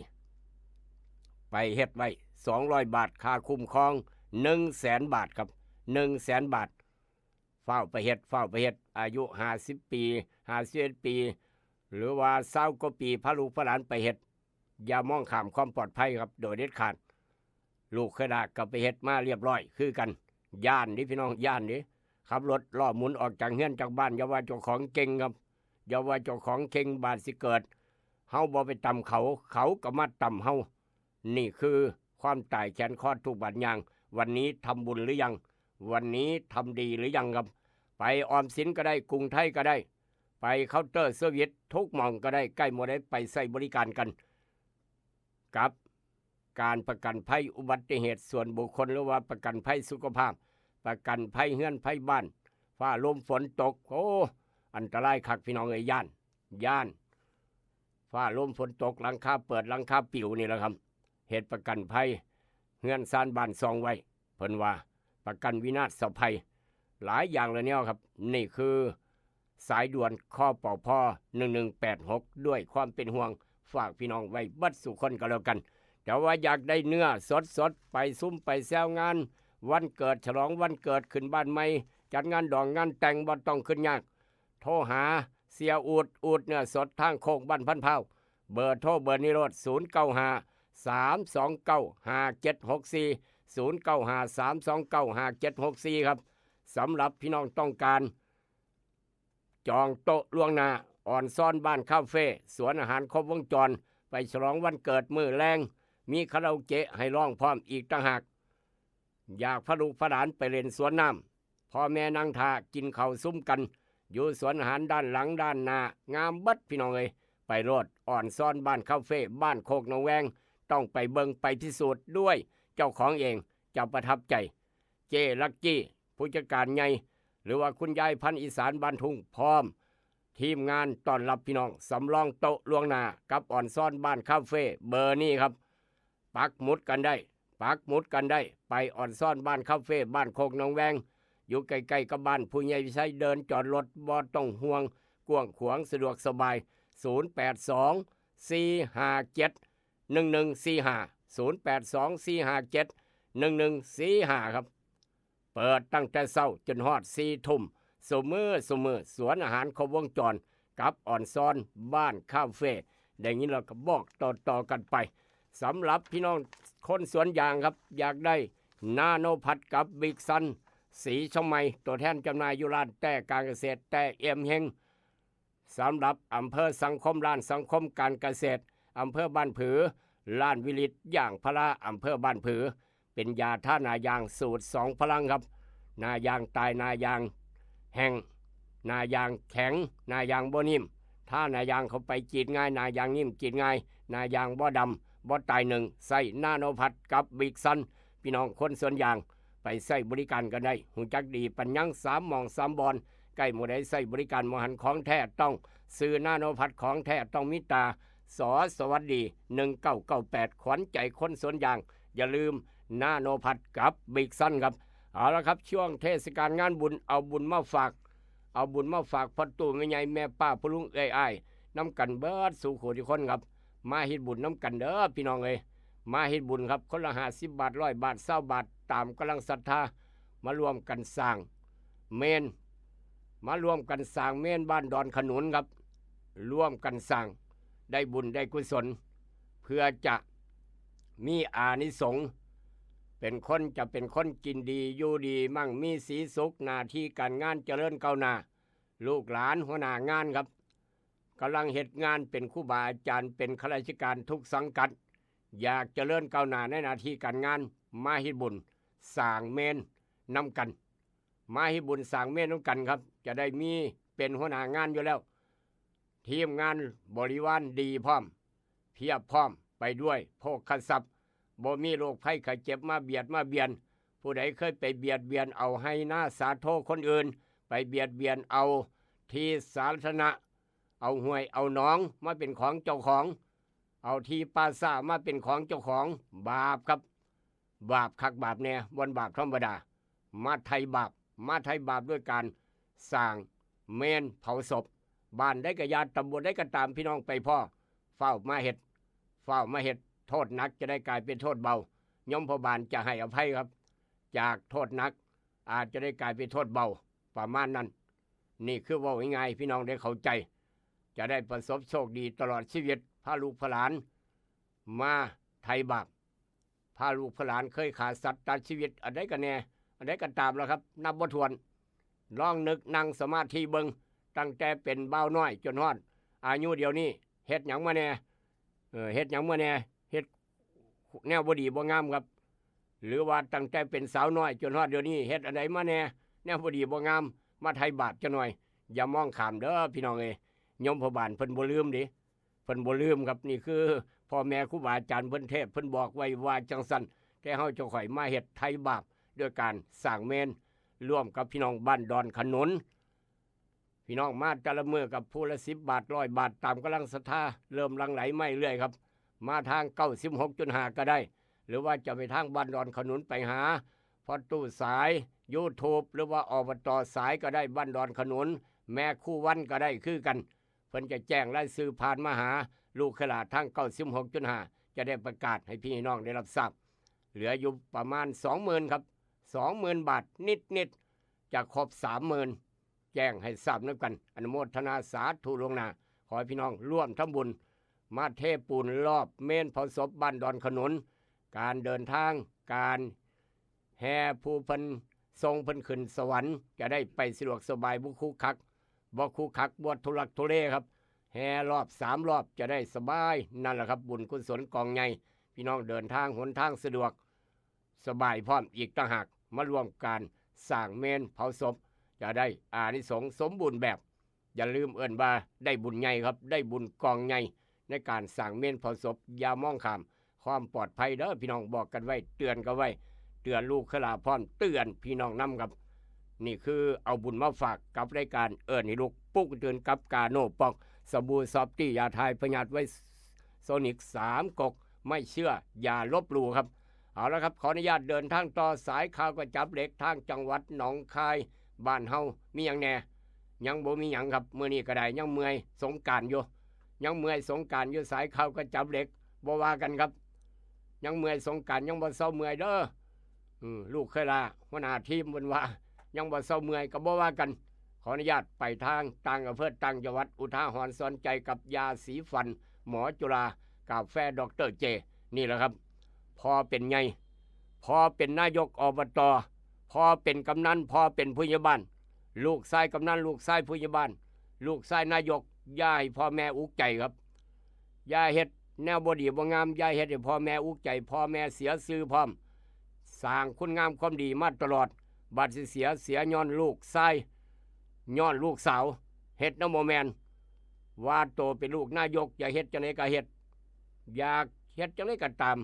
เฮ็ดไว้200 บาทค่าคุ้มครอง 100,000 บาทครับ 100,000 บาทเฝ้าไปเฮ็ดอายุ50 ปี51 ปีหรือว่า20กว่าปีพระลูกพระหลานไปเฮ็ดอย่ามองข้ามความปลอดภัยครับโดยเด็ดขาดลูกเคยด่ากับไปเฮ็ดมาเรียบร้อยคือกันย่านนี่พี่น้องย่านนี่ขับรถล้อหมุนออกจากเฮือนจากบ้านอย่าว่าเจ้าของเก่งครับอย่าว่าเจ้าของเก่งบาดสิเกิดเฮาบ่ไปต่ำเขาก็มาต่ำเฮานี่คือความตายแขนคอดทุกบาดยางวันนี้ทำบุญหรือยังวันนี้ทำดีหรือยังครับไปออมสินก็ได้กรุงไทยก็ได้ไปเคาน์เตอร์เซอร์วิสทุกหม่องก็ได้ใกล้หมดได้ไปใช้บริการกันกับการประกันภัยอุบัติเหตุส่วนบุคคลหรือว่าประกันภัยสุขภาพประกันภัยเฮือนภัยบ้านฟ้าลมฝนตกโอ้อันตรายคักพี่น้องเอ้ยย่านฟ้าลมฝนตกหลังคาเปิดหลังคาปิวนี่แหละครับเหตุประกันภัยเฮือนซ่านบ้านซองไว้เพิ่นว่าประกันวินาศภัยหลายอย่างเลยเนี่ยครับนี่คือสายด่วนข้อปพ1186ด้วยความเป็นห่วงฝากพี่น้องไว้บัดสู่คนก็แล้วกันแต่ว่าอยากได้เนื้อสดไปซุ้มไปแซวงานวันเกิดฉลองวันเกิดขึ้นบ้านใหม่จัดงานดองงานแต่งบ่ต้องขึ้นยากโทรหาเสียอูดเนื้อสดทางโคกบ้านพันเผาเบอร์โทรเบอร์นิโรธ095-329-5764 095-329-5764ครับสำหรับพี่น้องต้องการจองโต๊ะล่วงหน้าอ่อนซ่อนบ้านคาเฟ่สวนอาหารครบวงจรไปฉลองวันเกิดมื้อแรงมีคาราโอเกะให้ร้องพร้อมอีกต่างหากอยากพาลูกพาหลานไปเล่นสวนน้ำพ่อแม่นั่งทากินข้าวซุ้มกันอยู่สวนอาหารด้านหลังด้านหน้างามบัดพี่น้องเอ้ยไปโลดอ่อนซ่อนบ้านคาเฟ่บ้านโคกหนองแวงต้องไปเบิ่งไปพิสูจน์ด้วยเจ้าของเองจะประทับใจเจลักกี้ผู้จัดการใหญ่หรือว่าคุณยายพันอีสานบ้านทุ่งพร้อมทีมงานต้อนรับพี่น้องสำรองโต๊ะล่วงหน้ากับอ่อนซ่อนบ้านคาเฟ่เบอร์นี้ครับปักหมุดกันได้ไปอ่อนซ่อนบ้านคาเฟ่บ้านโคกหนองแวงอยู่ใกล้ๆกับบ้านผู้ใหญ่ใช้เดินจอดรถบ่ต้องห่วงกว้างขวางสะดวกสบาย082-457-1145 ครับเปิดตั้งแต่เช้าจนฮอด4 ทุ่มซุมื้อสวนอาหารครบวงจรกับอ่อนซ้อนบ้านคาเฟ่ได้ยินเราก็บอกต่อกันไปสำหรับพี่น้องคนสวนยางครับอยากได้นาโนพัดกับบิ๊กซันสีช่องใหม่ตัวแทนจำหน่ายอยู่ร้านแต่การเกษตรแต่เอ็มเฮงสำหรับอำเภอสังคมร้านสังคมการเกษตรอำเภอบ้านผือร้านวิลิตอย่างพระอำเภอบ้านผือเป็นยาท่านายางสูตร2 พลังครับนายางตายนายางแห้งนายางแข็งนายางบ่นิ่มถ้านายางเขาไปจีดง่ายนายางนิ่มจีดง่ายนายางบ่ดำบ่ตาย1ใส่นาโนพัดกับบิ๊กซันพี่น้องคนสวนยางไปใส่บริการกันได้หูจักดีปัญญัง3 หม่อง 3 บอนใกล้หมู่ใดใส่บริการมหันของแท้ต้องซื้อนาโนพัดของแท้ต้องมิตาสวัสดี1998ขวัญใจคนสวนยางอย่าลืมนาโนพัดกับบิ๊กซันครับเอาละครับช่วงเทศกาลงานบุญเอาบุญมาฝากพ่อตู่แม่ใหญ่แม่ป้าพ่อลุงอ้ายน้ำกันเบิดสู่ขู่ทุกคนครับมาเฮ็ดบุญน้ำกันเด้อพี่น้องเอ้ยมาเฮ็ดบุญครับคนละ50 บาท100 บาท20 บาทตามกำลังศรัทธามารวมกันสร้างเมนบ้านดอนขนุนครับร่วมกันสร้างได้บุญได้กุศลเพื่อจะมีอานิสงส์เป็นคนกินดีอยู่ดีมั่งมีสีสุขหน้าที่การงานเจริญก้าวหน้าลูกหลานหัวหน้างานครับกำลังเหตุงานเป็นครูบาอาจารย์เป็นข้าราชการทุกสังกัดอยากเจริญก้าวหน้าในหน้าที่การงานมาเฮ็ดบุญสร้างเมนนำกันครับจะได้มีเป็นหัวหน้างานอยู่แล้วทีมงานบริวารดีพร้อมเพียบพร้อมไปด้วยโภคทรัพย์บ่มีโรคภัยไข้เจ็บมาเบียนผู้ใดเคยไปเบียดเบียนเอาให้หน้าสาโทคนอื่นไปเบียดเบียนเอาที่สาธารณะเอาห้วยเอาหนองมาเป็นของเจ้าของเอาที่ป่าซ่ามาเป็นของเจ้าของบาปครับบาปคักบาปแน่วันบาปธรรมดามาไทยบาป มาไถ่บาปด้วยการสร้างเมนเผาศพบ้านได้กระยาตำบลได้กระตามพี่น้องไปพ่อเฝ้ามาเฮ็ดโทษหนักจะได้กลายเป็นโทษเบายมพบาลจะให้อภัยครับ จากโทษหนักอาจจะได้กลายเป็นโทษเบาประมาณนั้นนี่คือว่าง่ายๆพี่น้องได้เข้าใจ จะได้ประสบโชคดีตลอดชีวิตพาลูกพาหลานมาไถ่บาปพาลูกพาหลานเคยขาดสัตว์ตัดชีวิตอันใดกันแน่อันใดกันตามแล้วครับนับบ่ถ้วนลองนึกนั่งสมาธิเบิงตั้งแต่เป็นเบาน้อยจนฮอดอายุเดียวนี้เฮ็ดหยังมาแน่เฮ็ดหยังมาแน่เฮ็ดแนวบ่ดีบ่งามครับหรือว่าตั้งแต่เป็นสาวน้อยจนฮอดเดี๋ยวนี้เฮ็ดอันใดมาแน่แนวบ่ดีบ่งามมาไถ่บาปจักหน่อยอย่ามองข้ามเด้อพี่น้องเอ้ยโยมพ่อบ้านเพิ่นบ่ลืมดิเพิ่นบ่ลืมครับนี่คือพ่อแม่ครูบาอาจารย์เพิ่นเทศเพิ่นบอกไว้ว่าจังซั่นแต่เฮาจะค่อยมาเฮ็ดไถ่บาปด้วยการสร้างเมนร่วมกับพี่น้องบ้านดอนขนุนพี่น้องมาแต่ละมื้อกับผู้ละ10 บาท100 บาทตามกำลังศรัทธาเริ่มหลั่งไหลไม่เรื่อยครับมาทาง 96.5 ก็ได้หรือว่าจะไปทางบ้านดอนขนุนไปหาพอตู้สาย YouTube หรือว่าอบตสายก็ได้บ้านดอนขนุนแม่คู่วันก็ได้คือกันเพิ่นจะแจ้งรายชื่อผ่านมาหาลูกขลาดทาง 96.5 จะได้ประกาศให้พี่น้องได้รับทราบเหลืออยู่ประมาณ 20,000 ครับ 20,000 บาทนิดๆจะครบ 30,000 แจ้งให้ทราบนำกันอนุโมทนาสาธุล่วงหน้าขอให้พี่น้องร่วมทำบุญมาเทปูนรอบเมนเผาศพบ้านดอนขนุนการเดินทางการแห่ผู้เพิ่นทรงเพิ่นขึ้นสวรรค์จะได้ไปสะดวกสบายบ่คุกคักบ่ทุลักทุเลครับแห่รอบ3 รอบจะได้สบายนั่นแหละครับบุญกุศลกองใหญ่พี่น้องเดินทางหนทางสะดวกสบายพร้อมอีกต่างหากมารวมการสร้างเมนเผาศพจะได้อานิสงส์สมบูรณ์แบบอย่าลืมเอิ้นว่าได้บุญใหญ่ครับได้บุญกองใหญ่ในการสร้างเมนเผาศพอย่ามองข้ามความปลอดภัยเด้อพี่น้องบอกกันไว้เตือนกันไว้เตือนลูกขลาพร้อมเตือนพี่น้องนํครับนี่คือเอาบุญมาฝากกับรายการเอิ้นให้ลูกปลุกตื่นกับกาโนปอกสบู่ซอฟตี้ยาทายพยาธิไว้โซนิก3 กกไม่เชื่ออย่าลบหลู่ครับเอาละครับขออนุญาตเดินทางต่อสายข่าวกระจับเหล็กทางจังหวัดหนองคายบ้านเฮามีหยังแน่ยังบ่มีหยังครับมื้อนี้ก็ได้ยังเมื่อยสงกรานต์อยู่ยังเมื่อยสงกรานต์อยู่สายข่าวกระจับเหล็กบ่ว่ากันครับยังเมื่อยสงกรานต์ยังบ่เศร้าเมื่อยเด้อลูกเคยลาหัวหน้าทีมเพิ่นว่ายังบ่เศร้าเมื่อยก็บ่ว่ากันขออนุญาตไปทางต่างอำเภอต่างจังหวัดอุทาหรณ์สอนใจกับยาสีฟันหมอจุฬากาแฟดร.เจนี่แหละครับพอเป็นไงพอเป็นนายกอบต.พอเป็นกำนันพอเป็นผู้ใหญ่บ้านลูกชายกำนันลูกชายผู้ใหญ่บ้านลูกชายนายกอย่าให้พ่อแม่อุกใจครับอย่าเฮ็ดแนวบ่ดีบ่งามอย่าเฮ็ดให้พ่อแม่อุกใจพ่อแม่เสียชื่อพร้อมสร้างคุณงามความดีมาตลอดบัดสิเสียย้อนลูกชายย้อนลูกสาวเฮ็ดนำบ่แม่นว่าโตเป็นลูกนายกอย่าเฮ็ดจังได๋ก็เฮ็ดอยากเฮ็ดจังได๋ก็ตาม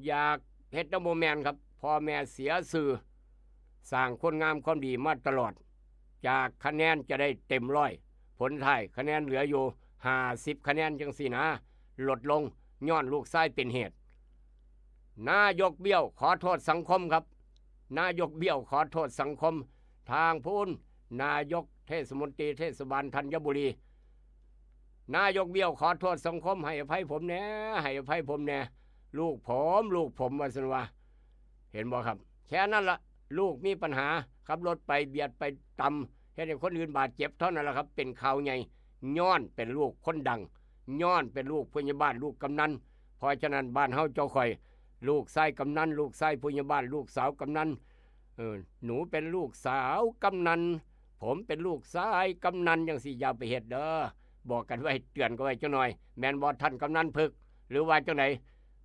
อยากเฮ็ดนำบ่แม่นครับพ่อแม่เสียชื่อสร้างคุณงามความดีมาตลอดจากคะแนนจะได้เต็ม100ผลท้ายคะแนนเหลืออยู่50คะแนนจังซี่นะลดลงย้อนลูกชายเป็นเหตุนายกเบี้ยวขอโทษสังคมครับนายกเบี้ยวขอโทษสังคมทางพูนนายกเทศมนตรีเทศบาลธัญบุรีนายกเบี้ยวขอโทษสังคมให้อภัยผมแน่ให้อภัยผมแน่ลูกผมว่าซั่นว่าเห็นบ่ครับแค่นั้นละลูกมีปัญหาขับรถไปเบียดไปตำเฮ็ดให้คนอื่นบาดเจ็บเท่านั้นแหละครับเป็นข่าวใหญ่ย้อนเป็นลูกคนดังย้อนเป็นลูกผู้ใหญ่บ้านลูกกำนันเพราะฉะนั้นบ้านเฮาเจ้าข่อยลูกชายกำนันลูกชายผู้ใหญ่บ้านลูกสาวกำนันหนูเป็นลูกสาวกำนันผมเป็นลูกชายกำนันจังสิอย่าไปเฮ็ดเด้อบอกกันไว้เตือนกันไว้จังหน่อยแม่นบ่ท่านกำนันพึกหรือว่าจังได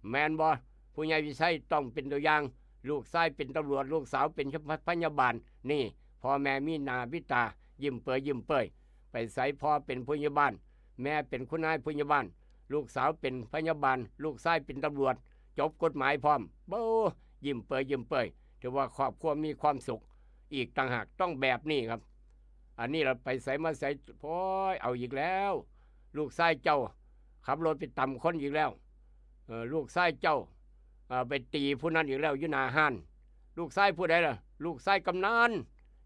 แม่นบ่ผู้ใหญ่วิชัยต้องเป็นตัวอย่างลูกชายเป็นตำรวจลูกสาวเป็นพยาบาลนี่พ่อแม่มีหน้าพิตายิ้มเปยไปใส่พ่อเป็นผู้ใหญ่บ้านแม่เป็นคุณนายผู้ใหญ่บ้านลูกสาวเป็นพยาบาลลูกชายเป็นตำรวจจบกฎหมายพร้อมโบยิ้มเปยถือว่าครอบครัวมีความสุขอีกต่างหากต้องแบบนี้ครับอันนี้เราไปใส่มาใส่พ่อยเอาอีกแล้วลูกชายเจ้าขับรถไปต่ำคนอีกแล้วลูกชายเจ้าไปตีผู้นั้นอีกแล้วอยู่หน้าห้าน ลูกชายผู้ใดล่ะลูกชายกำนัน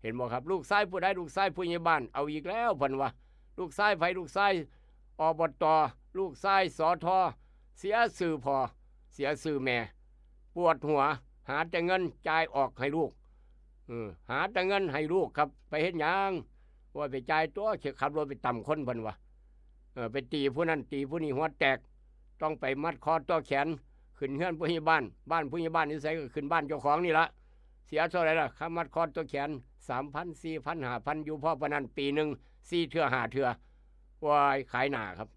เห็นบ่ครับลูกชายผู้ใดลูกชายผู้ใหญ่บ้านเอาอีกแล้วเพิ่นว่าลูกชายไผลูกชายอบตลูกชายสทเสียชื่อพ่อเสียชื่อแม่ปวดหัวหาแต่เงินจ่ายออกให้ลูกหาแต่เงินให้ลูกครับไปเฮ็ดหยังว่าไปจ่ายตัวเข็ขับรถไปต่ำคนเพิ่นว่าไปตีผู้นั้นตีผู้นี้หัวแตกต้องไปมัดคอต่อแขนขึ้นเฮือนผู้ใหญ่บ้านผู้ใหญ่บ้านนี่ไสก็ขึ้นบ้านเจ้าของนี่ละเสียเท่าไหร่ล่ะค่ามัดคอตัวแขน 3,000 4,000 5,000อยู่พ่อปานนั้นปีหนึง4เทื่อ5เทื่อวายขายหน้าครับ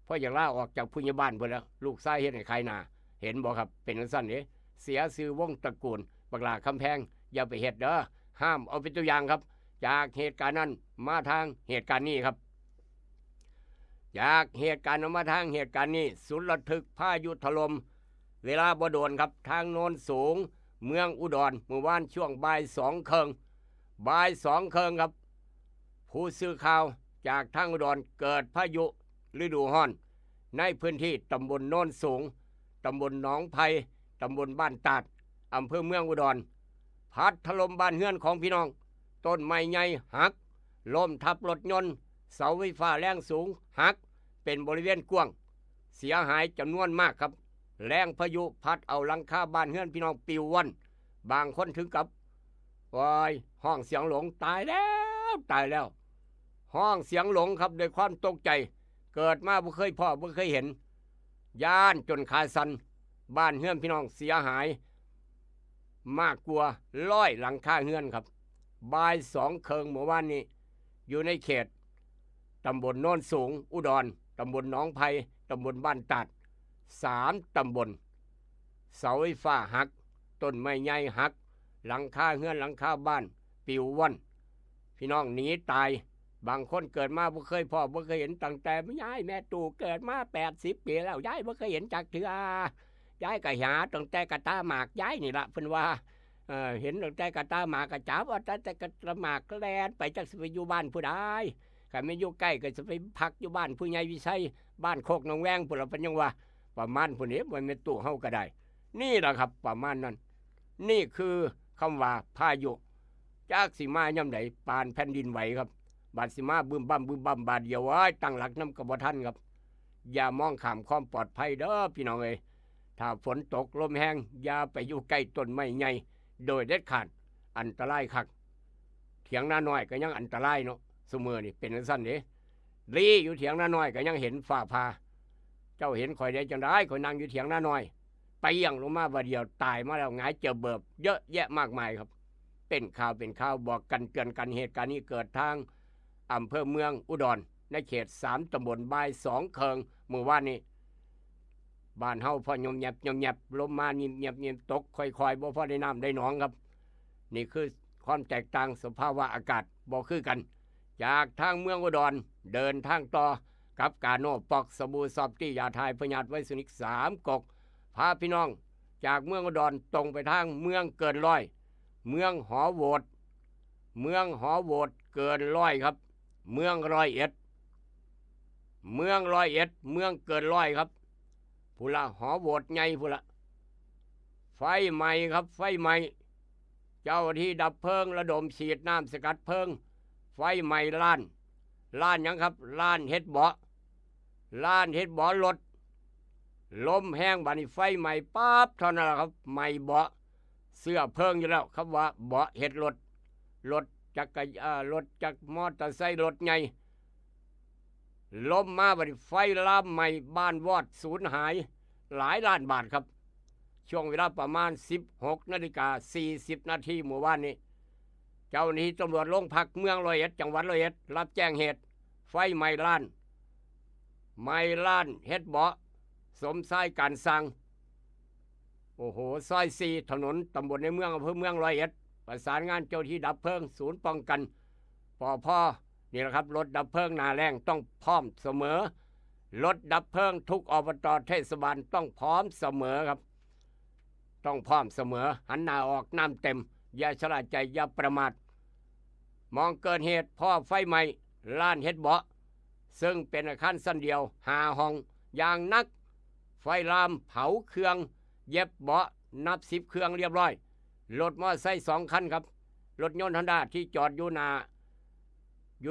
เพราะอยากลาออกจากผู้ใหญ่บ้านเพิ่นแล้วลูกชายเฮ็ดให้ขายหน้าเห็นบ่ครับเป็นจังซั่นเด้เสียชื่อวงตระกูลบักหลาคำแพงอย่าไปเฮ็ดเด้อห้ามเอาเป็นตัวอย่างครับจากเหตุการณ์นั้นมาทางเหตุการณ์นี้ครับจากเหตุการณ์มาทางเหตุการณ์นี้สุดระทึกพายุถล่มเวลาบ่โดนครับทางโนนสูงเมืองอุดรเมื่อวานช่วงบ่าย2 ครึ่งครับผู้สื่อข่าวจากทางอุดรเกิดพายุฤดูร้อนในพื้นที่ตำบลโนนสูงตำบลหนองไผ่ตำบลบ้านตาดอำเภอเมืองอุดรพัดถล่มบ้านเฮือนของพี่น้องต้นไม้ใหญ่หักล้มทับรถยนต์เสาไฟฟ้าแรงสูงหักเป็นบริเวณกว้างเสียหายจำนวนมากครับแรงพายุพัดเอาหลังคาบ้านเฮือนพี่น้องปลิวว่อนบางคนถึงกับวายห้องเสียงหลงตายแล้วห้องเสียงหลงครับด้วยความตกใจเกิดมาบ่เคยพ่อบ่เคยเห็นย่านจนขาสั่นบ้านเฮือนพี่น้องเสียหายมากกว่า100หลังคาเฮือนครับบ่าย2 ครึ่งเมื่อวานนี้อยู่ในเขตตำบลโนนสูงอุดรตำบลหนองไผ่ตำบลบ้านตาด3 ตำบลเสาไฟฟ้าหักต้นไม้ใหญ่หักหลังคาเฮือนหลังคาบ้านปลิวว่อนพี่น้องหนีตายบางคนเกิดมาบ่เคยพ่อบ่เคยเห็นตั้งแต่ยายแม่ตู่เกิดมา80 ปีแล้วยายบ่เคยเห็นจักเทื่อยายก็หาตั้งแต่กะตาหมากยายนี่ล่ะเพิ่นว่าเห็นตั้งแต่กะตาหมากกะจับว่าแต่กะตาหมากแล่นไปจักสิไปอยู่บ้านผู้ใดคันไม่อยู่ใกล้ก็สิไปพักอยู่บ้านผู้ใหญ่วิชัยบ้านโคกหนองแวงพุ่นล่ะเพิ่นยังว่าประมาณพุ่นนี้บ่แม่นตู่เฮาก็ได้นี่ล่ะครับประมาณนั้นนี่คือคำว่าพายุจากสิมายามใดปานแผ่นดินไหวครับบาดสิมาบึ้มบั่มบาดเดียวไว้ตั้งหลักนำก็บ่ทันครับอย่ามองข้ามความปลอดภัยเด้อพี่น้องเอ้ยถ้าฝนตกลมแห้งอย่าไปอยู่ใกล้ต้นไม้ใหญ่โดยเด็ดขาดอันตรายคักเถียงนาน้อยก็ยังอันตรายเนาะซุมื้อนี่เป็นจังซั่นเด้ลีอยู่เถียงนาน้อยก็ยังเห็นฟ้าผ่าเจ้าเห็นข่อยได้จังได๋ข่อยนั่งอยู่เถียงนาน้อยไปเยี่ยงลงมาบาดเดียวตายมาแล้วหงายเจอเบิบเยอะแยะมากมายครับเป็นข่าวบอกกันเตือนกันเหตุการณ์นี้เกิดทางอำเภอเมืองอุดรในเขต3 ตำบลบ่าย2 ครึ่งเมื่อวานนี้บ้านเฮาพอยมแยบลมมาเงียบตกค่อยๆบ่พอได้น้ำได้หนองครับนี่คือความแตกต่างสภาวะอากาศบ่คือกันจากทางเมืองอุดรเดินทางต่อกับกาโน่ปอกสบู่ซอฟตี้ยาทายพยาธิไวรัสนิก3 กกพาพี่น้องจากเมืองอุดรตรงไปทางเมืองเกินร้อยเมืองหอโหวดเกินร้อยครับเมืองร้อยเอ็ดเมืองเกินร้อยครับผู้ละหอโหวดใหญ่ผู้ละไฟใหม่ครับไฟใหม่เจ้าที่ดับเพลิงระดมฉีดน้ำสกัดเพลิงไฟใหม่ล้านยังครับล้านเฮ็ดเบาะรถลมแห้งบัดนี้ไฟใหม่ปั๊บเท่านั้นแหละครับใหม่เบาะเสื้อเพลิงอยู่แล้วครับว่าเบาะเฮ็ดรถจักมอเตอร์ไซค์รถใหญ่ลมมาบัดนี้ไฟลามใหม่บ้านวอดสูญหายหลายล้านบาทครับช่วงเวลาประมาณ 16:40 นาทีเมื่อวานนี้เจ้าหน้าที่ตำรวจโรงพักเมืองร้อยเอ็ดจังหวัดร้อยเอ็ดรับแจ้งเหตุไฟไหม้ล้านเฮ็ดเบาะสมทรายการสั่งโอ้โหซอย4ถนนตำบลในเมืองอำเภอเมืองร้อยเอ็ดประสานงานเจ้าที่ดับเพลิงศูนย์ป้องกันปภ.นี่แหละครับรถดับเพลิงหน้าแรงต้องพร้อมเสมอรถดับเพลิงทุกอบต.เทศบาลต้องพร้อมเสมอครับต้องพร้อมเสมอหันหน้าออกน้ำเต็มอย่าชะล่าใจอย่าประมาทมองเกิดเหตุพ่อไฟไหม้ล้านเฮ็ดเบาะซึ่งเป็นอาคารชั้นเดียว5 ห้องอย่างนักไฟลามเผาเครื่องเย็บเบาะนับ10 เครื่องเรียบร้อย รถมอเตอร์ไซค์2 คันครับรถยนต์ฮอนด้าที่จอดอยู่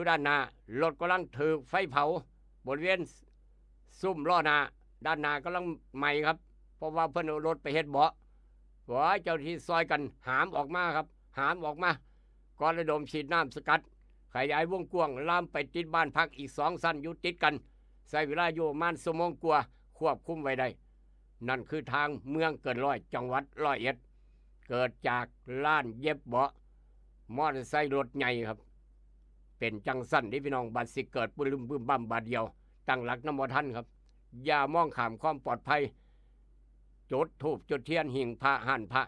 ด้านหน้ารถกำลังถูกไฟเผาบริเวณซุ้มล้อหน้าด้านหน้ากำลังไหม้ครับเพราะว่าเพิ่นเอารถไปเฮ็ดเบาะเจ้าที่ซอยกันหามออกมาครับหามออกมาก่อนระดมฉีดน้ำสกัดขยายวงกว้างลามไปติดบ้านพักอีก2 สั้นอยู่ติดกันใช้เวลาอยู่ประมาณชั่วโมงกว่าควบคุมไว้ได้นั่นคือทางเมืองเกินร้อยจังหวัดร้อยเอ็ดเกิดจากล้านเย็บเบาะมอเตอร์ไซค์รถใหญ่ครับเป็นจังสั้นที่พี่น้องบัดสิเกิดปื้มบึ้มบั่มบาดเดียวตั้งหลักน้ำบ่ทันครับอย่ามองข้ามความปลอดภัยจุดธูปจุดเทียนหิ่งพระหั่นพระ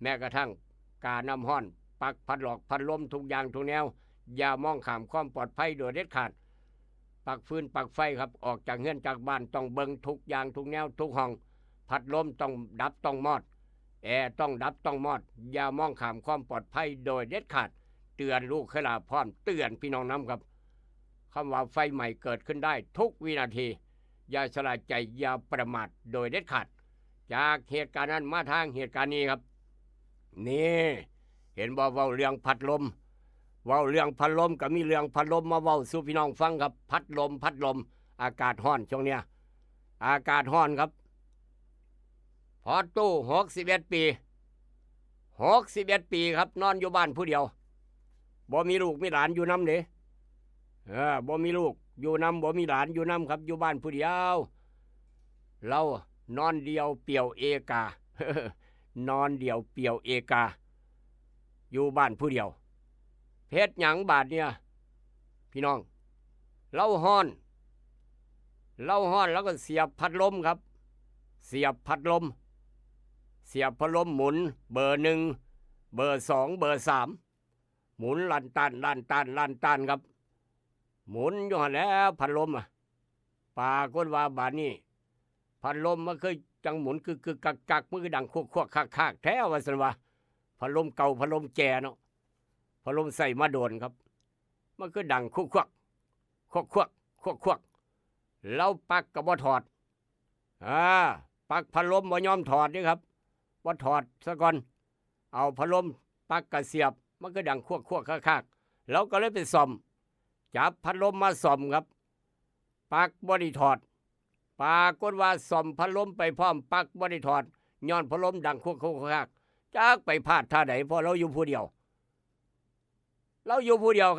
แม้กระทั่งกาน้ำห้อนปักพัดหลอกพัดลมทุกอย่างทุกแนวอย่ามองข้ามความปลอดภัยโดยเด็ดขาดปักฟืนปักไฟครับออกจากเฮือนจากบ้านต้องเบิ่งทุกอย่างทุกแนวทุกห้องพัดลมต้องดับต้องมอดแอร์ต้องดับต้องมอดอย่ามองข้ามความปลอดภัยโดยเด็ดขาดเตือนลูกขลาพร้อมเตือนพี่น้องน้ำครับคำว่าไฟใหม่เกิดขึ้นได้ทุกวินาทีอย่าชะล่าใจอย่าประมาทโดยเด็ดขาดจากเหตุการณ์นั้นมาทางเหตุการณ์นี้ครับนี่เห็นบ่เว้าเรื่องพัดลมเว้าเรื่องพัดลมก็มีเรื่องพัดลมมาเว้าสู่พี่น้องฟังครับพัดลมอากาศร้อนช่วงเนี้ยอากาศร้อนครับพอตู้61 ปีครับนอนอยู่บ้านผู้เดียวบ่มีลูกมีหลานอยู่นำเด้บ่มีลูกอยู่นำบ่มีหลานอยู่นำครับอยู่บ้านผู้เดียวเรานอนเดียวเปี่ยวเอกา นอนเดียวเปี่ยวเอกาอยู่บ้านผู้เดียวเพชรหยังบาดเนี่ยพี่น้องเราฮ้อนแล้วก็เสียบพัดลมครับเสียบพัดลมหมุนเบอร์ 1เบอร์ 2เบอร์ 3หมุนลั่นตันครับหมุนอยู่หั่นแล้วพัดลมปรากฏว่าบาดนี้พัดลมมันเคยจังหมุนคือกักมือดังควกๆคากๆแท้ว่าซั่นว่าพัดลมเก่าพัดลมแก่เนาะพัดลมใส่มาโดนครับมันก็ดังควกเราปักก็บ่ถอดปักพัดลมบ่ยอมถอดนี่ครับบ่ถอดซะก่อนเอาพัดลมปักกระเสียบมันก็ดังควกคากๆเราก็เลยไปซ่อมจับพัดลมมาซ่อมครับปักบ่ได้ถอดปรากฏว่าซ่อมพัดลมไปพร้อมปักบ่ได้ถอดย้อนพัดลมดังควกคากจักไปพลาดท่าใดเพราะเราอยู่ผู้เดียว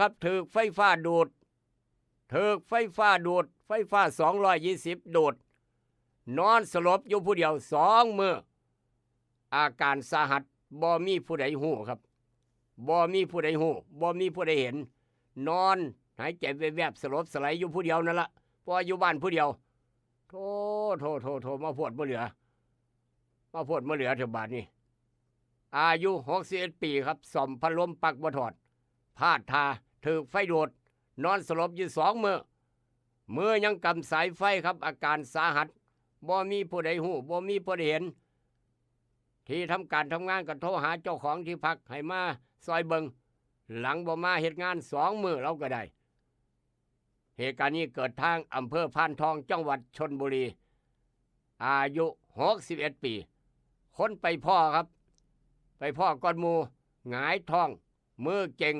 ครับถูกไฟฟ้าดูดไฟฟ้า220ดูดนอนสลบอยู่ผู้เดียว2 มื้ออาการสาหัสบ่มีผู้ใดฮู้ครับบ่มีผู้ใดฮู้บ่มีผู้ใดเห็นนอนหายใจแวบๆสลบสลายอยู่ผู้เดียวนั่นละเพราะอยู่บ้านผู้เดียวโธ่มาโพดบ่เหลือเถอะบาดนี้อายุ61 ปีครับซ่อมพัดลมปักบ่ถอดพลาดท่าถูกไฟดูดนอนสลบอยู่2 มื้อยังกำสายไฟครับอาการสาหัสบ่มีผู้ใดฮู้บ่มีผู้ใดเห็นที่ทำการทำงานก็โทรหาเจ้าของที่พักให้มาซอยเบิงหลังบ่มาเฮ็ดงาน2 มื้อเราก็ได้เหตุการณ์นี้เกิดทางอำเภอพานทองจังหวัดชลบุรีอายุ61 ปีคนไปพ่อครับไปพ่อก้อนหมู่หงายท้องมือเก่ง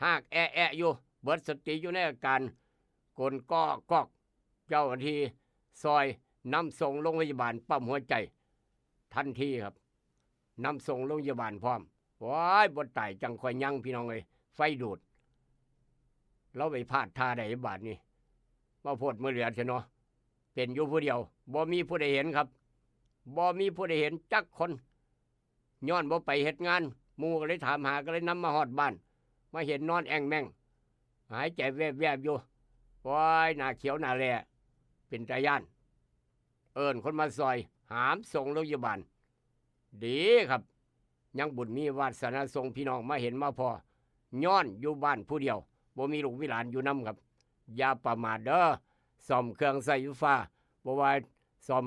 หากแอะอยู่เบิดสติอยู่ในอาการกลกอกเจ้าหน้าที่ซอยนำส่งโรงพยาบาลปั๊มหัวใจทันทีครับนำส่งโรงพยาบาลพร้อมว้ายบ่ตายจังค่อยยังพี่น้องเอ้ยไฟดูดเราไปพลาดท่าใดบาดนี้มาโพดมือเหลือเถอะเนาะเป็นอยู่ผู้เดียวบ่มีผู้ใดเห็นครับบ่มีผู้ใดเห็นจักคนย้อนบ่ไปเฮ็ดงานหมู่ก็เลยถามหาก็เลยนำมาฮอดบ้านมาเห็นนอนแอ่งแม่งหายใจแวบๆอยู่ว้ายหน้าเขียวหน้าแลเป็นตาย่านเอิ้นคนมาซอยหามส่งโรงพยาบาลดีครับยังบุญมีวาสนาส่งพี่น้องมาเห็นมาพอย้อนอยู่บ้านผู้เดียวบ่มีลูกมีหลานอยู่นำครับอย่าประมาทเด้อซ่อมเครื่องใช้ไฟฟ้าบ่ว่าซ่อม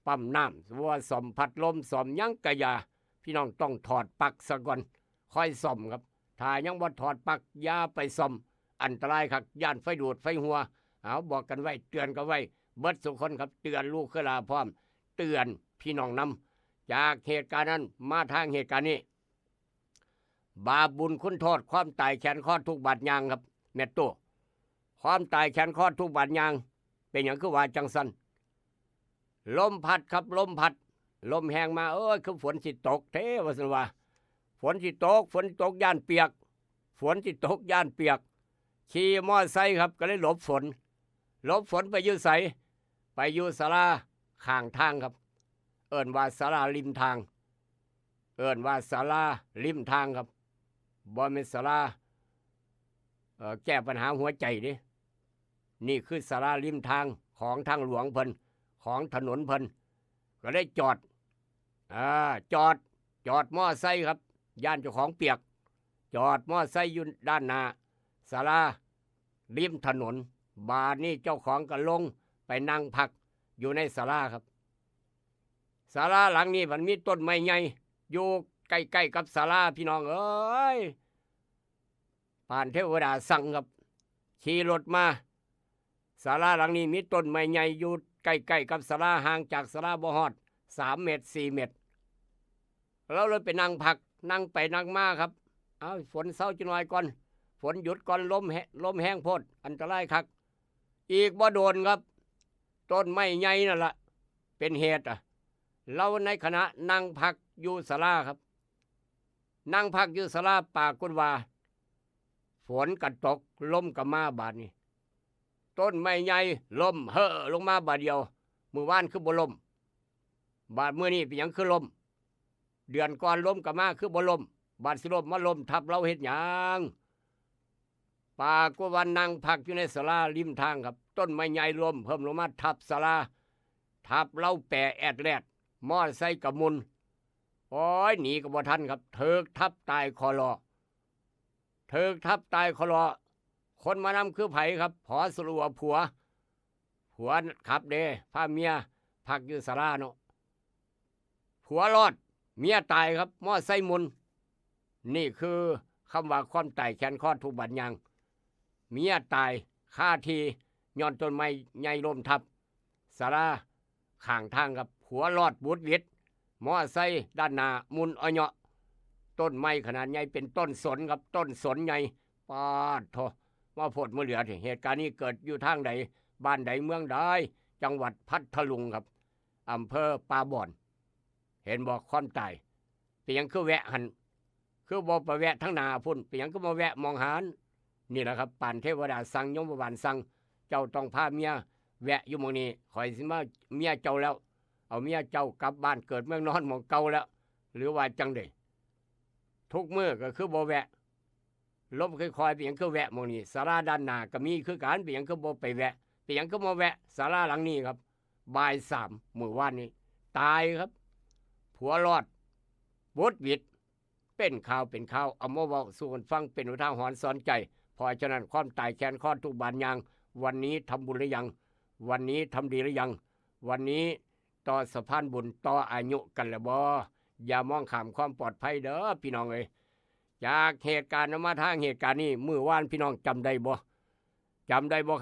ปั๊มน้ำบ่ว่าซ่อมพัดลมซ่อมหยังกะอย่าพี่น้องต้องถอดปลั๊กซะก่อนค่อยซ่อมครับถ้ายังบ่ถอดปลั๊กอย่าไปซ่อมอันตรายครับย่านไฟดูดไฟหัวเอาบอกกันไว้เตือนกันไว้เบิดทุกคนครับเตือนลูกคือลาพร้อมเตือนพี่น้องนำจากเหตุการณ์นั้นมาทางเหตุการณ์นี้ บาปบุญคุณโทษความตายแขนคอดทุกบาดยางครับแม่ตู้ความตายแขนคอดทุกบาดยางเป็นอย่างคือว่าจังสันลมพัดครับลมพัดลมแห้งมาคือฝนสิตกเทวสันว่าฝนสิตกฝนตกย่านเปียกฝนสิตกย่านเปียกขี่มอไซค์ครับก็เลยหลบฝนไปอยู่ไสไปอยู่ศาลาข้างทางครับเอิ้นว่าศาลาริมทางครับบ่แม่นศาลาแก้ปัญหาหัวใจเด้นี่คือศาลาริมทางของทางหลวงเพิ่นของถนนเพิ่นก็ได้จอดมอไซค์ครับย่านเจ้าของเปียกจอดมอไซค์อยู่ด้านหน้าศาลาริมถนนบาดนี้เจ้าของก็ลงไปนั่งพักอยู่ในศาลาครับศาลาหลังนี้มันมีต้นไม้ใหญ่อยู่ใกล้ๆกับศาลาพี่น้องเอ้ยผ่านเทวดาสั่งครับขี่รถมาศาลาหลังนี้มีต้นไม้ใหญ่อยู่ใกล้ๆกับศาลาห่างจากศาลาบ่ฮอด3 เมตร 4 เมตรเราเลยไปนั่งพักนั่งไปนั่งมาครับฝนเศร้าจะน้อยก่อนฝนหยุดก่อนลมแห้งโพดอันตรายคักอีกบ่โดนครับต้นไม้ใหญ่นั่นล่ะเป็นเหตุเราในขณะนั่งพักอยู่ศาลาครับนั่งพักอยู่ศาลาปากฏว่าฝนก็ตกลมก็มาบาดนี้ต้นไม้ใหญ่ลมเห่อลงมาบาดเดียวมื้อวานคือบ่ลมบาดมื้อนี้เป็นหยังคือลมเดือนก่อนลมก็มาคือบ่ลมบาดสิลมมาลมทับเราเฮ็ดหยังปากฏว่านั่งพักอยู่ในศาลาริมทางครับต้นไม้ใหญ่ลมเพิ่มลงมาทับศาลาทับเราแปะแอดแลดมอไซค์กับมุนหนีก็บ่ทันครับเถิกทับตายคอรอคนมานำคือไผครับพอสรุปว่าผัวขับเด้พาเมียพักอยู่ศาลาเนาะผัวรอดเมียตายครับมอไซค์มุนนี่คือคำว่าความตายแขนคอดทุกบัดยางเมียตายฆ่าทีย้อนต้นไม้ใหญ่ล้มทับศาลาข้างทางครับผัวรอดบุดวิดมอไซค์ด้านหน้ามุนอ้อยะต้นไม้ขนาดใหญ่เป็นต้นสนครับต้นสนใหญ่ปาดโถมาโพดมาเหลือเหตุการณ์นี้เกิดอยู่ทางใดบ้านใดเมืองใดจังหวัดพัทลุงครับอำเภอปาบ่อนเห็นบอกความตายเปียงคือแวะหันคือบ่ไปแวะทั้งหน้าพุ่นเปียงก็มาแวะมองหารนี่แหละครับป่านเทวดาสั่งยมบาลสั่งเจ้าต้องพาเมียแวะอยู่หม้องนี้ข่อยสิมาเมียเจ้าแล้วเอาเมียเจ้ากลับบ้านเกิดเมืองนอนหม้องเก่าแล้วหรือว่าจังได๋ทุกมื้อก็คือบ่แวะลมค่อยๆเปียงคือแวะหม้องนี้ศาลาด้านหน้าก็มีคือการเปียงคือบ่ไปแวะเปียงคือมาแวะศาลาหลังนี้ครับบ่าย3มื้อวานนี้ตายครับผัวรอดบุดวิดเป็นข่าวเอามาเว้าสู่กันฟังเป็นอุทาหรณ์สอนใจเพราะฉะนั้นความตายแขนคอดทุกบาดยางวันนี้ทำบุญหรือยังวันนี้ทำดีหรือยังวันนี้ต่อสะพานบุญต่ออายุกันแล้วบ่อย่ามองข้ามความปลอดภัยเด้อพี่น้องเอ้ยจากเหตุการณ์มาทางเหตุการณ์นี้มื้อวานพี่น้องจำได้บ่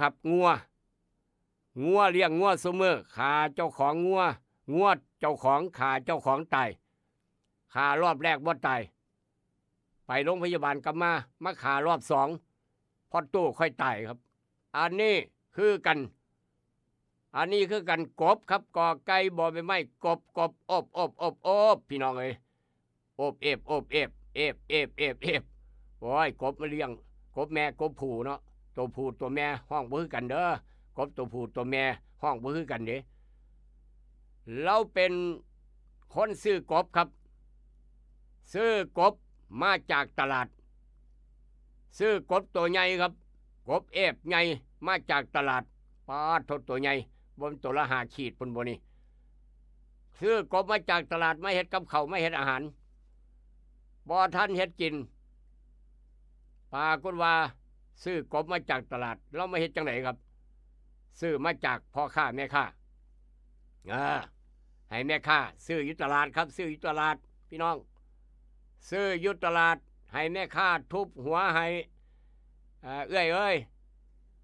ครับงัวเลี้ยงงัวซุมื้อขาเจ้าของงัวเจ้าของขาเจ้าของตายขารอบแรกบ่ตายไปโรงพยาบาลกลับมาขารอบ2พอตู้ค่อยตายครับอันนี้คือกันกบครับกอไก่บ่ใบไม้กบอบพี่น้องเอ้ยอบเอฟโอ้ยกบมาเลี้ยงกบแม่กบผู้เนาะตัวผู้ตัวแม่ห้องบ่คือกันเด้อกบตัวผู้ตัวแม่ห้องบ่คือกันเด้เราเป็นคนซื้อกบครับซื้อกบมาจากตลาดซื้อกบตัวใหญ่ครับกบเอฟใหญ่มาจากตลาดปาดตัวใหญ่บนตัวละ5 ขีดบนนี้ซื้อกบมาจากตลาดไม่เฮ็ดกับข้าวไม่เฮ็ดอาหารบ่ทันเฮ็ดกินปากฏว่าซื้อกบมาจากตลาดเราไม่เฮ็ดจังไดครับซื้อมาจากพ่อค้าแม่ค้าให้แม่ค้าซื้ออยู่ตลาดครับซื้ออยู่ตลาดพี่น้องซื้ออยู่ตลาดให้แม่ค้าทุบหัวให้เอ้ย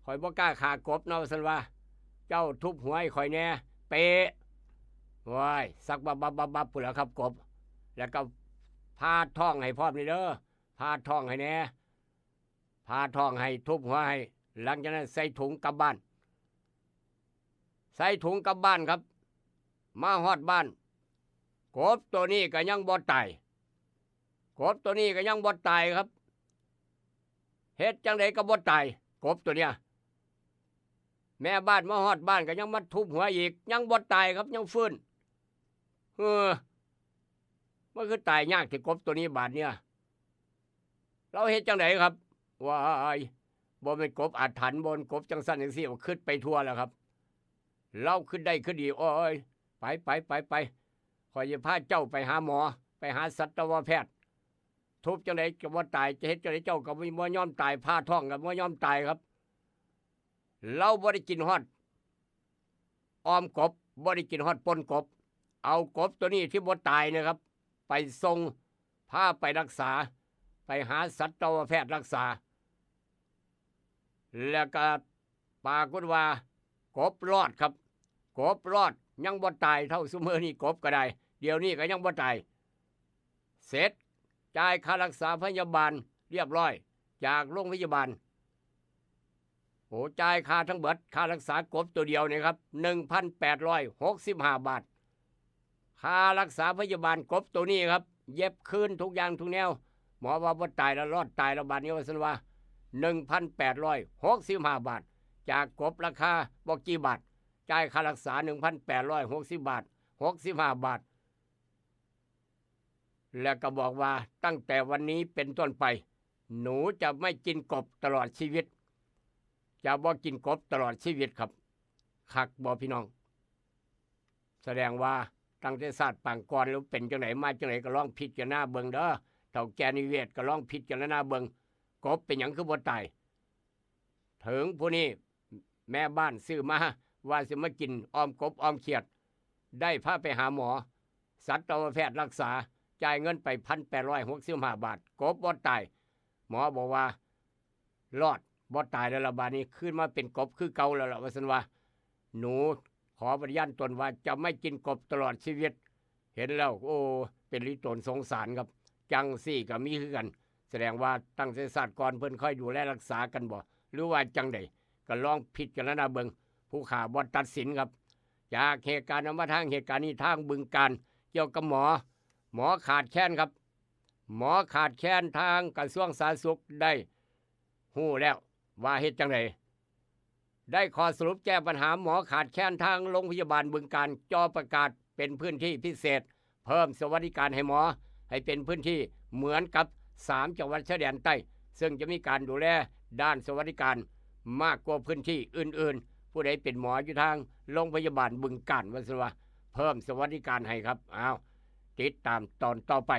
ข่อยบ่กล้าฆ่ากบเนาะซั่นว่าเจ้าทุบหัวให้ข่อยแน่เปะว้ายสักบับพุ่นล่ะครับกบแล้วก็พาดท้องให้พร้อมนี่เด้อ พาท้องให้แน่พาท้องให้ทุบหัวให้หลังจากนั้นใส่ถุงกลับบ้านใส่ถุงกลับบ้านครับมาฮอดบ้านกบตัวนี้ก็ยังบ่ตายกบตัวนี้ก็ยังบ่ตายครับเฮ็ดจังไดก็บ่ตายกบตัวเนี้ยแม่บ้านมาฮอดบ้านก็ยังมาทุบหัวอีกยังบ่ตายครับยังฟื้นมันคือตายยากที่กบตัวนี้บาดเนี่ยเราเฮ็ดจังไดครับว้ายบ่เป็นกบอาถรรพ์บนกบจังซั่นจังซี่ขึ้นไปทั่วแล้วครับเราขึ้นได้ขึ้นดีโอ้ยไปขอยจะพาเจ้าไปหาหมอไปหาสัตวแพทย์ทุบจังไดก็บ่ตายจะเฮ็ดจังไดเจ้าก็บ่ยอมตายพาท้องก็บ่ยอมตายครับเราบ่ได้กินฮอดออมกบบ่ได้กินฮอดปนกบเอากบตัวนี้ที่บ่ตายนะครับไปส่งพาไปรักษาไปหาสัตวแพทย์รักษาแล้วก็ปรากฏว่ากบรอดครับกบรอดยังบ่ตายเท่าซุมื้อนี้กบก็ได้เดี๋ยวนี้ก็ยังบ่ตายเสร็จจ่ายค่ารักษาพยาบาลเรียบร้อยจากโรงพยาบาลโอ้จ่ายค่าทั้งเบิดค่ารักษากบตัวเดียวนี่ครับ 1,865 บาทค่ารักษาพยาบาลกบตัวนี้ครับเย็บคืนทุกอย่างทุกแนวหมอว่าบ่ตายแล้วรอดตายแล้วบาดนี้ว่าซั่นว่า 1,865 บาทจากกบราคาบ่กี่บาทจ่ายค่ารักษา 1,860 บาท65 บาทแล้วก็บอกว่าตั้งแต่วันนี้เป็นต้นไปหนูจะไม่กินกบตลอดชีวิตจะบ่กินกบตลอดชีวิตครับคักบ่พี่น้องแสดงว่าตั้งแต่ศาสตร์ปางก่อนแล้วเป็นจังไหนมาจังไหนก็ลองพิจารณาเบิ่งเด้อเฒ่าแก่นิเวศก็ลองพิจารณาเบิ่งกบเป็นหยังคือบ่ตายถึงผู้นี้แม่บ้านซื้อมาว่าสิมากินออมกบออมเขียดได้พาไปหาหมอสัตวแพทย์รักษาจ่ายเงินไป 1,865 บาทกบบ่ตายหมอบอกว่ารอดบ่ตายแล้วละบาดนี้ขึ้นมาเป็นกบคือเก่าแล้วล่ะว่าซั่นว่าหนูขอปฏิญาณตนว่าจะไม่กินกบตลอดชีวิตเห็นแล้วโอ้เป็นลิตนสงสารครับจังซี่ก็มีคือกันแสดงว่าตั้งแต่ศาสตร์ก่อนเพิ่นค่อยดูแลรักษากันบ่หรือว่าจังไดก็ลองพิจารณาเบิ่งผู้ข่าบ่ตัดสินครับจากเหตุการณ์มาทางเหตุการณ์นี้ทางบึงการเกี่ยวกับหมอขาดแคลนครับหมอขาดแคลนทางกระทรวงสาธารณสุขได้ฮู้แล้วว่าเฮ็ดจังไดได้ขอสรุปแก้ปัญหาหมอขาดแคลนทางโรงพยาบาลบึงการจอประกาศเป็นพื้นที่พิเศษเพิ่มสวัสดิการให้หมอให้เป็นพื้นที่เหมือนกับ3จังหวัดชายแดนใต้ซึ่งจะมีการดูแลด้านสวัสดิการมากกว่าพื้นที่อื่นๆผู้ใดเป็นหมออยู่ทางโรงพยาบาลบึงการว่าซั่นว่าเพิ่มสวัสดิการให้ครับติดตามตอนต่อไป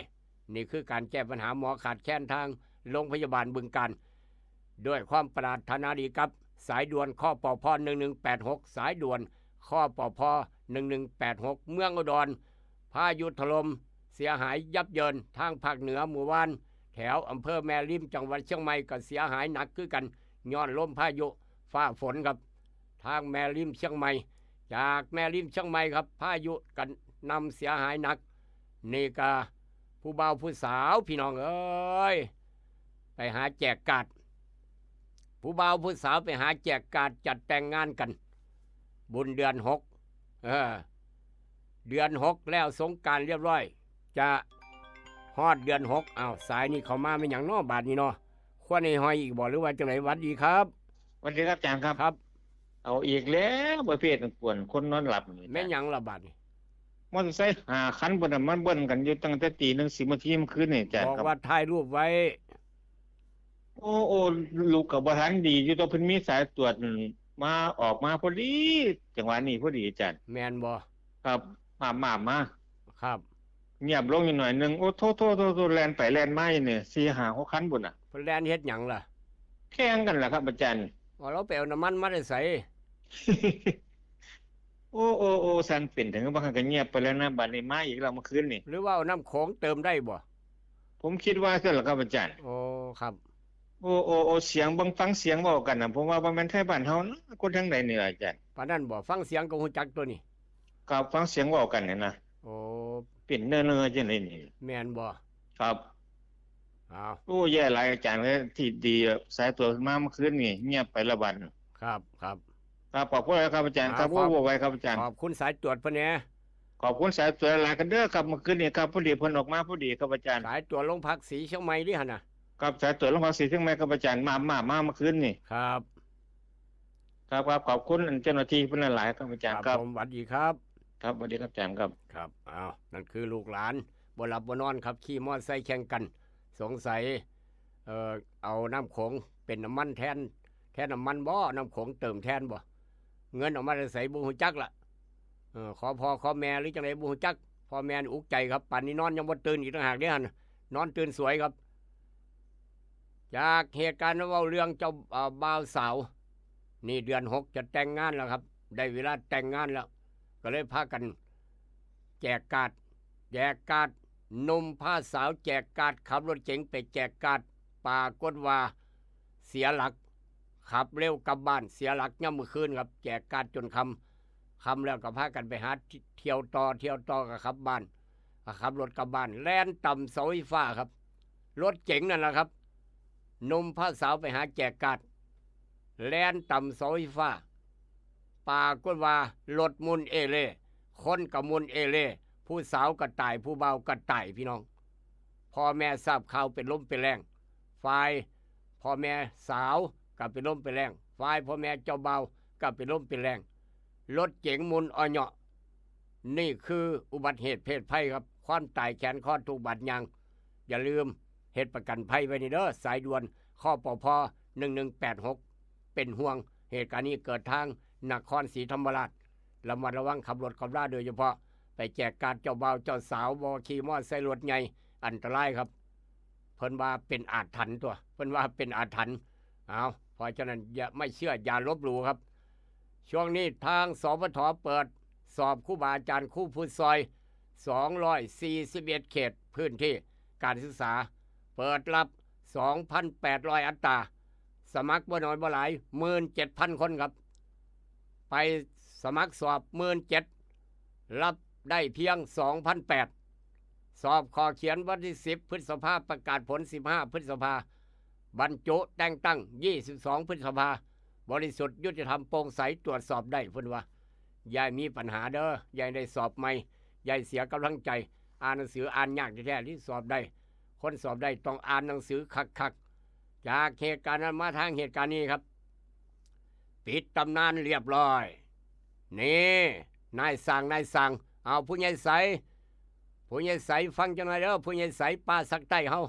นี่คือการแก้ปัญหาหมอขาดแคลนทางโรงพยาบาลบึงการด้วยความปรารถนาดีครับสายด่วนข้อปพ1186สายด่วนข้อปพ1186เมืองอุดรพายุถล่มเสียหายยับเยินทางภาคเหนือหมู่บ้านแถวอำเภอแม่ริมจังหวัดเชียงใหม่ก็เสียหายหนักคือกันย้อนลมพายุฟ้าฝนครับทางแม่ริมเชียงใหม่จากแม่ริมเชียงใหม่ครับพายุกันนำเสียหายหนักนี่ก็ผู้บ่าวผู้สาวพี่น้องเอ้ยไปหาแจกการ์ดผู้บ่าวผู้สาวไปหาแจกการ์ดจัดแต่งงานกันบุญเดือน6เดือน6แล้วสงกรานต์เรียบร้อยจะฮอดเดือน6สายนี้เข้ามาเป็นหยังน้อบาดนี้เนาะควรให้หอยอีกบ่หรือว่าจังได๋หวัดดีครับ สวัสดีครับอาจารย์ครับ ครับ เอาอีกแล้วประเภทป่วนคนนอนหลับนี่ แม่นหยังล่ะบาดนี้ มอเตอร์ไซค์5คันบ่น่ะมันเบิ้นกันอยู่ตั้งแต่ตี1 10นาทีเมื่อคืนนี่อาจารย์ บอก ครับ ว่าถ่ายรูปไว้ โอ้ลูกก็บ่ทันดีอยู่ตัวเพิ่นมีสายตรวจมาออกมาพอดีจังหวะนี้พอดีอาจารย์ แม่นบ่ ครับมาครับ เงียบลงอยู่หน่อยนึงโอ้โทแล่นไปแล่นมาอยู่นี่4 5 6คันพุ่นน่ะ เพิ่นแล่นเฮ็ดหยังล่ะ แข่งกันล่ะครับอาจารย์ ว่าเราไปเอาน้ำมันมาได้ไส โอ้สั่นเป็นถึงบางครั้งก็เงียบไปแล้วนะบัดนี้มาอีกแล้วเมื่อคืนนี่ หรือว่าเอาน้ำโขงเติมได้บ่ ผมคิดว่าซั่นล่ะครับอาจารย์ โอ้ครับ โอ้เสียงเบิ่งฟังเสียงเว้ากันน่ะผมว่าบ่แม่นไทยบ้านเฮานะคนทางใดนี่ล่ะอาจารย์ ปานนั้นบ่ฟังเสียงก็ฮู้จักตัวนี้ ก็ฟังเสียงเว้ากันนี่นะ โอ้ เป็นเนื้อๆจังได๋นี่ แม่นบ่ ครับ โอ้แย่หลายอาจารย์เลยที่ดีสายตรวจมาเมื่อคืนนี่เงียบไปละวัน ครับครับ ครับขอบคุณครับอาจารย์ครับว่าไว้ครับอาจารย์ ขอบคุณสายตรวจเพิ่นแหน่ ขอบคุณสายตรวจหลายกันเด้อครับเมื่อคืนนี่ครับพอดีเพิ่นออกมาพอดีครับอาจารย์ สายตรวจโรงพักศรีเชียงใหม่ดิหั่นน่ะ ครับสายตรวจโรงพักศรีเชียงใหม่ครับอาจารย์มาเมื่อคืนนี่ ครับ ครับขอบคุณเจ้าหน้าที่เพิ่นหลายครับอาจารย์ครับ ผมสวัสดีครับ ครับสวัสดีครับอาจารย์ครับ ครับนั่นคือลูกหลานบ่หลับบ่นอนครับขี่มอเตอร์ไซค์แข่งกัน สงสัยเอาน้ำโขงเป็นน้ำมันแทนน้ำมันบ่น้ำโขงเติมแทนบ่เงินออกมาใส่บ่ฮู้จักล่ะขอพ่อขอแม่หรือจังไดบ่ฮู้จักพ่อแม่นี่อุกใจครับป่านนี้นอนยังบ่ตื่นอีกต่างหากเด้อหั่นนอนตื่นสวยครับจากเหตุการณ์เว้าเรื่องเจ้าบ่าวสาวนี่เดือน6จะแต่งงานแล้วครับได้เวลาแต่งงานแล้วก็เลยพากันแจกการ์ดหนุ่มพาสาวแจกการ์ดขับรถเก๋งไปแจกการ์ดปรากฏว่าเสียหลักขับเร็วกลับบ้านเสียหลักย่ำมื้อคืนครับแจกการ์ดจนค่ำแล้วก็พากันไปหาเที่ยวต่อก็ขับบ้านขับรถกลับบ้านแล่นต่ำเสาไฟฟ้าครับรถเก๋งนั่นแหละครับหนุ่มพาสาวไปหาแจกการ์ดแล่นต่ำเสาไฟฟ้าปรากฏว่ารถมุนเอเล่คนกับมุนเอเล่ผู้สาวก็ตายผู้เบาก็ตายพี่น้องพ่อแม่ทราบข่าวเป็นล้มเป็นแรงฝ่ายพ่อแม่สาวก็เป็นล้มเป็นแรงฝ่ายพ่อแม่เจ้าเบาก็เป็นล้มเป็นแรงรถเก๋งมุนอ้อยเหาะนี่คืออุบัติเหตุเพศภัยครับความตายแขนคอถูกบาดยางอย่าลืมเหตุประกันภัยไว้นี่เด้อสายด่วนข้อปพ1186เป็นห่วงเหตุการณ์นี้เกิดทางนครศรีธรรมราชระมัดระวังขับรถขับราโดยเฉพาะไปแจกการเจ้าบ่าวเจ้าสาวบ่ขี่มอเตอร์ไซค์รถใหญ่อันตรายครับเพิ่นว่าเป็นอาถรรพ์ตัวเพิ่นว่าเป็นอาถรรพ์เพราะฉะนั้นอย่าไม่เชื่ออย่าลบหลู่ครับช่วงนี้ทางสปทเปิดสอบครูบาอาจารย์ครูผู้ซอย241เขตพื้นที่การศึกษาเปิดรับ 2,800 อัตราสมัครบ่น้อยบ่หลาย 17,000 คนครับไปสมัครสอบ 17,000 รับได้เพียง 2,800 สอบขอเขียนวันที่10พฤษภาคมประกาศผล15พฤษภาคมบรรจุแต่งตั้ง22พฤษภาคมบริสุทธิ์ยุติธรรมโปร่งใสตรวจสอบได้เพิ่นว่าอย่ามีปัญหาเด้ออย่าได้สอบใหม่อย่าเสียกำลังใจอ่านหนังสืออ่านยากแท้ๆที่สอบได้คนสอบได้ต้องอ่านหนังสือคักๆจากเหตุการณ์นั้นมาทางเหตุการณ์นี้ครับปิดตำนานเรียบร้อยนี่นายสั่งเอาผู้ใหญ่ใสฟังจังหน่อยเด้อผู้ใหญ่ใสป้าสักใต้เฮา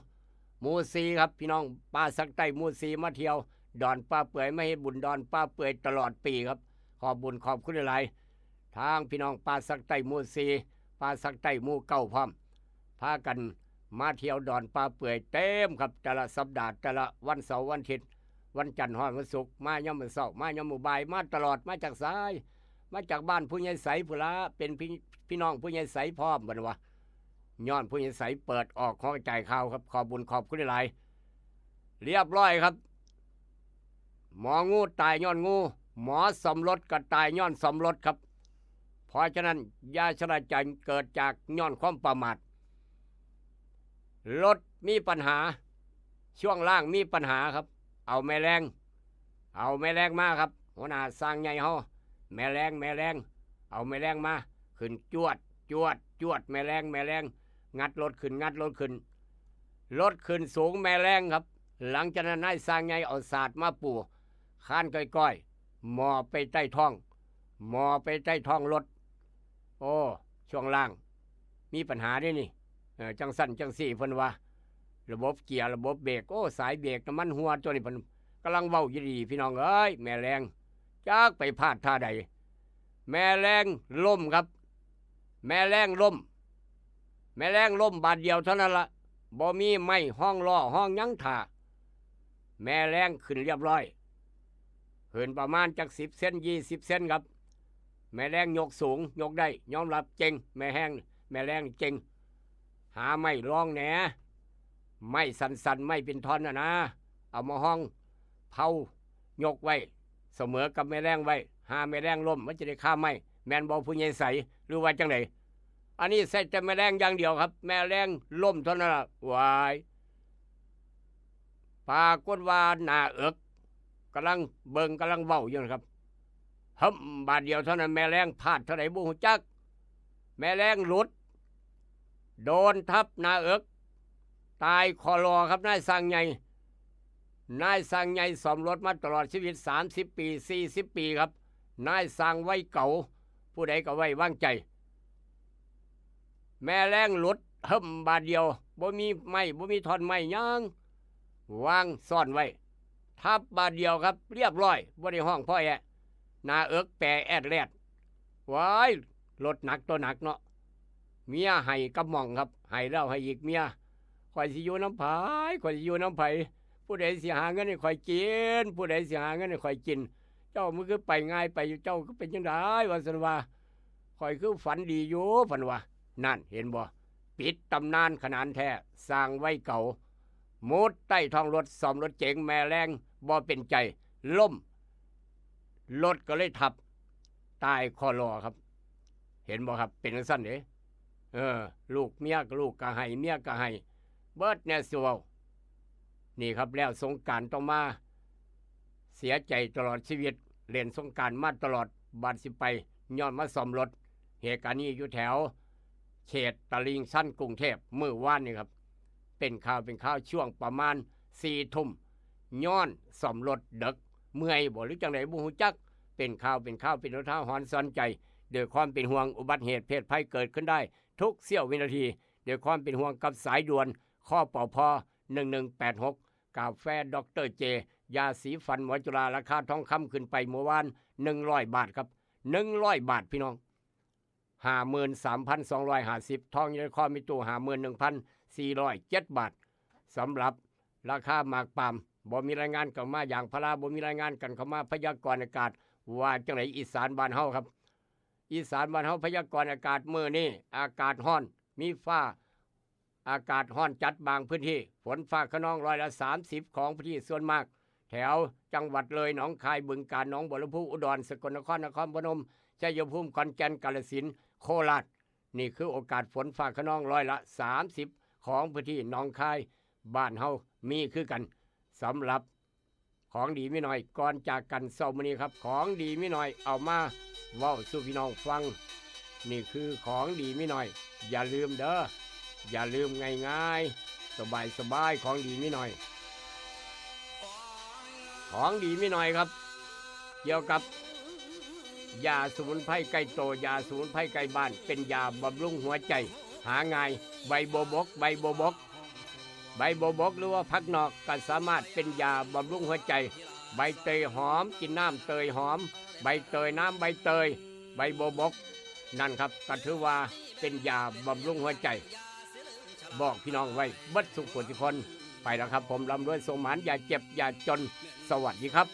หมู่4ครับพี่น้องป้าสักใต้หมู่4มาเที่ยวดอนป้าเปื่อยไม่ให้บุญดอนป้าเปื่อยตลอดปีครับขอบบุญขอบคุณหลายทางพี่น้องป้าสักใต้หมู่4ป้าสักใต้หมู่9พร้อมพากันมาเที่ยวดอนป้าเปื่อยเต็มครับแต่ละสัปดาห์แต่ละวันเสาร์วันอาทิตย์วันจันทร์ฮอดวันศุกร์มายามมื้อเช้ามายามมื้อบ่ายมาตลอดมาจากสายมาจากบ้านผู้ใหญ่ใสพุ่นละเป็นพี่น้องผู้ใหญ่ใสพร้อมบัดว่าย้อนผู้ใหญ่ใสเปิดออกข้อใจข่าวครับขอบบุญขอบคุณหลายเรียบร้อยครับหมองูตายย้อนงูหมอสมรสก็ตายย้อนสมรสครับเพราะฉะนั้นยาชราใจเกิดจากย้อนความประมาทรถมีปัญหาช่วงล่างมีปัญหาครับเอาแม่แรงมาครับหัวหน้าสร้างใหญ่เฮาแม่แรงเอาแม่แรงมาขึ้นจวดแม่แรงงัดรถขึ้นรถขึ้นสูงแม่แรงครับหลังจากนั้นนายสร้างใหญ่เอาศาสตร์มาปูข้านก้อยหมอไปใต้ท้องรถโอ้ช่วงล่างมีปัญหาด้วยนี่จังสั้นจังสี่เพิ่นว่าระบบเกียร์ระบบเบรกโอ้สายเบรกน้ำมันหัวตัวนี้เพิ่นกำลังเว้าอยู่ดีพี่น้องเอ้ยแม่แรงจากไปพลาดท่าใดแม่แรงล่มครับแม่แรงล่มบาดเดียวเท่านั้นละบ่มีไม้ห้องล้อห้องยั้งถ่าแม่แรงขึ้นเรียบร้อยขึ้นประมาณจาก10 เซน20 เซนครับแม่แรงยกสูงยกได้ยอมรับเก่งแม่แรงเก่งหาไม่รองแหนไม่สันไม่เป็นท่อนนะเอามาห้องเผายกไว้เสมอกับแม่แรงไว้หาแม่แรงล้มมันจะได้ฆ่าไม่แมนบอผู้ใหญ่ใสหรือว่าจังไหนอันนี้ใส่แต่แม่แรงอย่างเดียวครับแม่แรงล้มเท่านั้นวาย ปรากฏว่าหน้าเอิกกำลังเบิ่งกำลังเว้าอยู่นะครับฮึมบาดเดียวเท่านั้นแม่แรงพลาดเท่าไหร่บ่ฮู้จักแม่แรงหลุดโดนทับหน้าเอิกตายคอรอครับนายสร้างใหญ่นายสร้างใหญ่สมรสมาตลอดชีวิต30 ปี40 ปีครับนายสร้างไว้เก่าผู้ใดก็ไว้วางใจแม่แรงหลุดฮึมบาดเดียวบ่มีไม้บ่มีท่อนไม้ย่างวางซ่อนไว้ทับบาดเดียวครับเรียบร้อยบ่ได้ห้องพ่อแอะหน้าเอิกแปรแอดแลดว้ายรถหนักตัวหนักเนาะเมียให้กำหม่องครับให้แล้วให้อีกเมียข่อยสิอยู่น้ำไผข่อยสิอยู่น้ำไผผู้ใดสิหาเงินให้ข่อยกินผู้ใดสิหาเงินให้ข่อยกินเจ้ามันคือไปง่ายไปอยู่เจ้าก็เป็นจังไดว่าซั่นว่าข่อยคือฝันดีอยู่ฝันว่านั่นเห็นบ่ปิดตำนานขนานแท้สร้างไว้เก่ามุดใต้ท้องรถซ่อมรถเจ๋งแม่แรงบ่เป็นใจล่มรถก็เลยทับตายคอรอครับเห็นบ่ครับเป็นจังซั่นเด้ลูกเมียก็ลูกก็ให้เมียก็ให้เบิดแน่สิเว้านี่ครับแล้วสงกรานต์ต้องมาเสียใจตลอดชีวิตเล่นสงกรานต์มาตลอดบัดสิไปย้อนมาซ่อมรถเหตุการณ์นี้อยู่แถวเขตตลิ่งชันกรุงเทพมื้อวานนี่ครับเป็นข่าวช่วงประมาณ4 ทุ่มย้อนซ่อมรถดึกเมื่อยบ่หรือจังไดบ่ฮู้จักเป็นข่าวเป็นอุทาหรณ์สอนใจด้วยความเป็นห่วงอุบัติเหตุเพศภัยเกิดขึ้นได้ทุกเสี้ยววินาทีด้วยความเป็นห่วงกับสายด่วนข้อปพ1186กาแฟดรเจยาสีฟันหมอจุฬาราคาทองคำขึ้นไปเมื่อวาน100 บาทครับ100 บาทพี่น้อง 53,250 ทองยูนิคอร์นมีตู้ 51,407 บาทสำหรับราคาหมากปาล์มบ่มีรายงานเข้ามาอย่างพาราบ่มีรายงานกันเข้ามาพยากรณ์อากาศว่าจังไดอีสานบ้านเฮาครับอีสานบ้านเฮาพยากรณ์อากาศมื้อนี้อากาศร้อนมีฟ้าอากาศร้อนจัดบางพื้นที่ฝนฟ้าคะนอง30%ของพื้นที่ส่วนมากแถวจังหวัดเลยหนองคายบึงกาฬหนองบัวลำพูอุดรสกลนครนครพนมชัยภูมิขอนแก่นกาฬสินธุ์โคราชนี่คือโอกาสฝนฟ้าคะนอง30%ของพื้นที่หนองคายบ้านเฮามีคือกันสำหรับของดีไม่น้อยก่อนจากกันเช้ามื้อนี้ครับของดีไม่น้อยเอามาเว้าสู่พี่น้องฟังนี่คือของดีไม่น้อยอย่าลืมเด้ออย่าลืมง่ายๆสบายๆของดีไม่น้อยของดีไม่น้อยครับเกี่ยวกับยาสมุนไพรไก่โตยาสมุนไพรไก่บ้านเป็นยาบำรุงหัวใจหาง่ายใบโบบกใบโบบกหรือว่าผักนอกก็สามารถเป็นยาบำรุงหัวใจใบเตยหอมกินน้ำเตยหอมใบเตยน้ำใบเตยใบโบบกนั่นครับก็ถือว่าเป็นยาบำรุงหัวใจบอกพี่น้องไว้เบิดสุขทุกคนไปแล้วครับผมลำด้วยสมานอย่าเจ็บอย่าจนสวัสดีครับ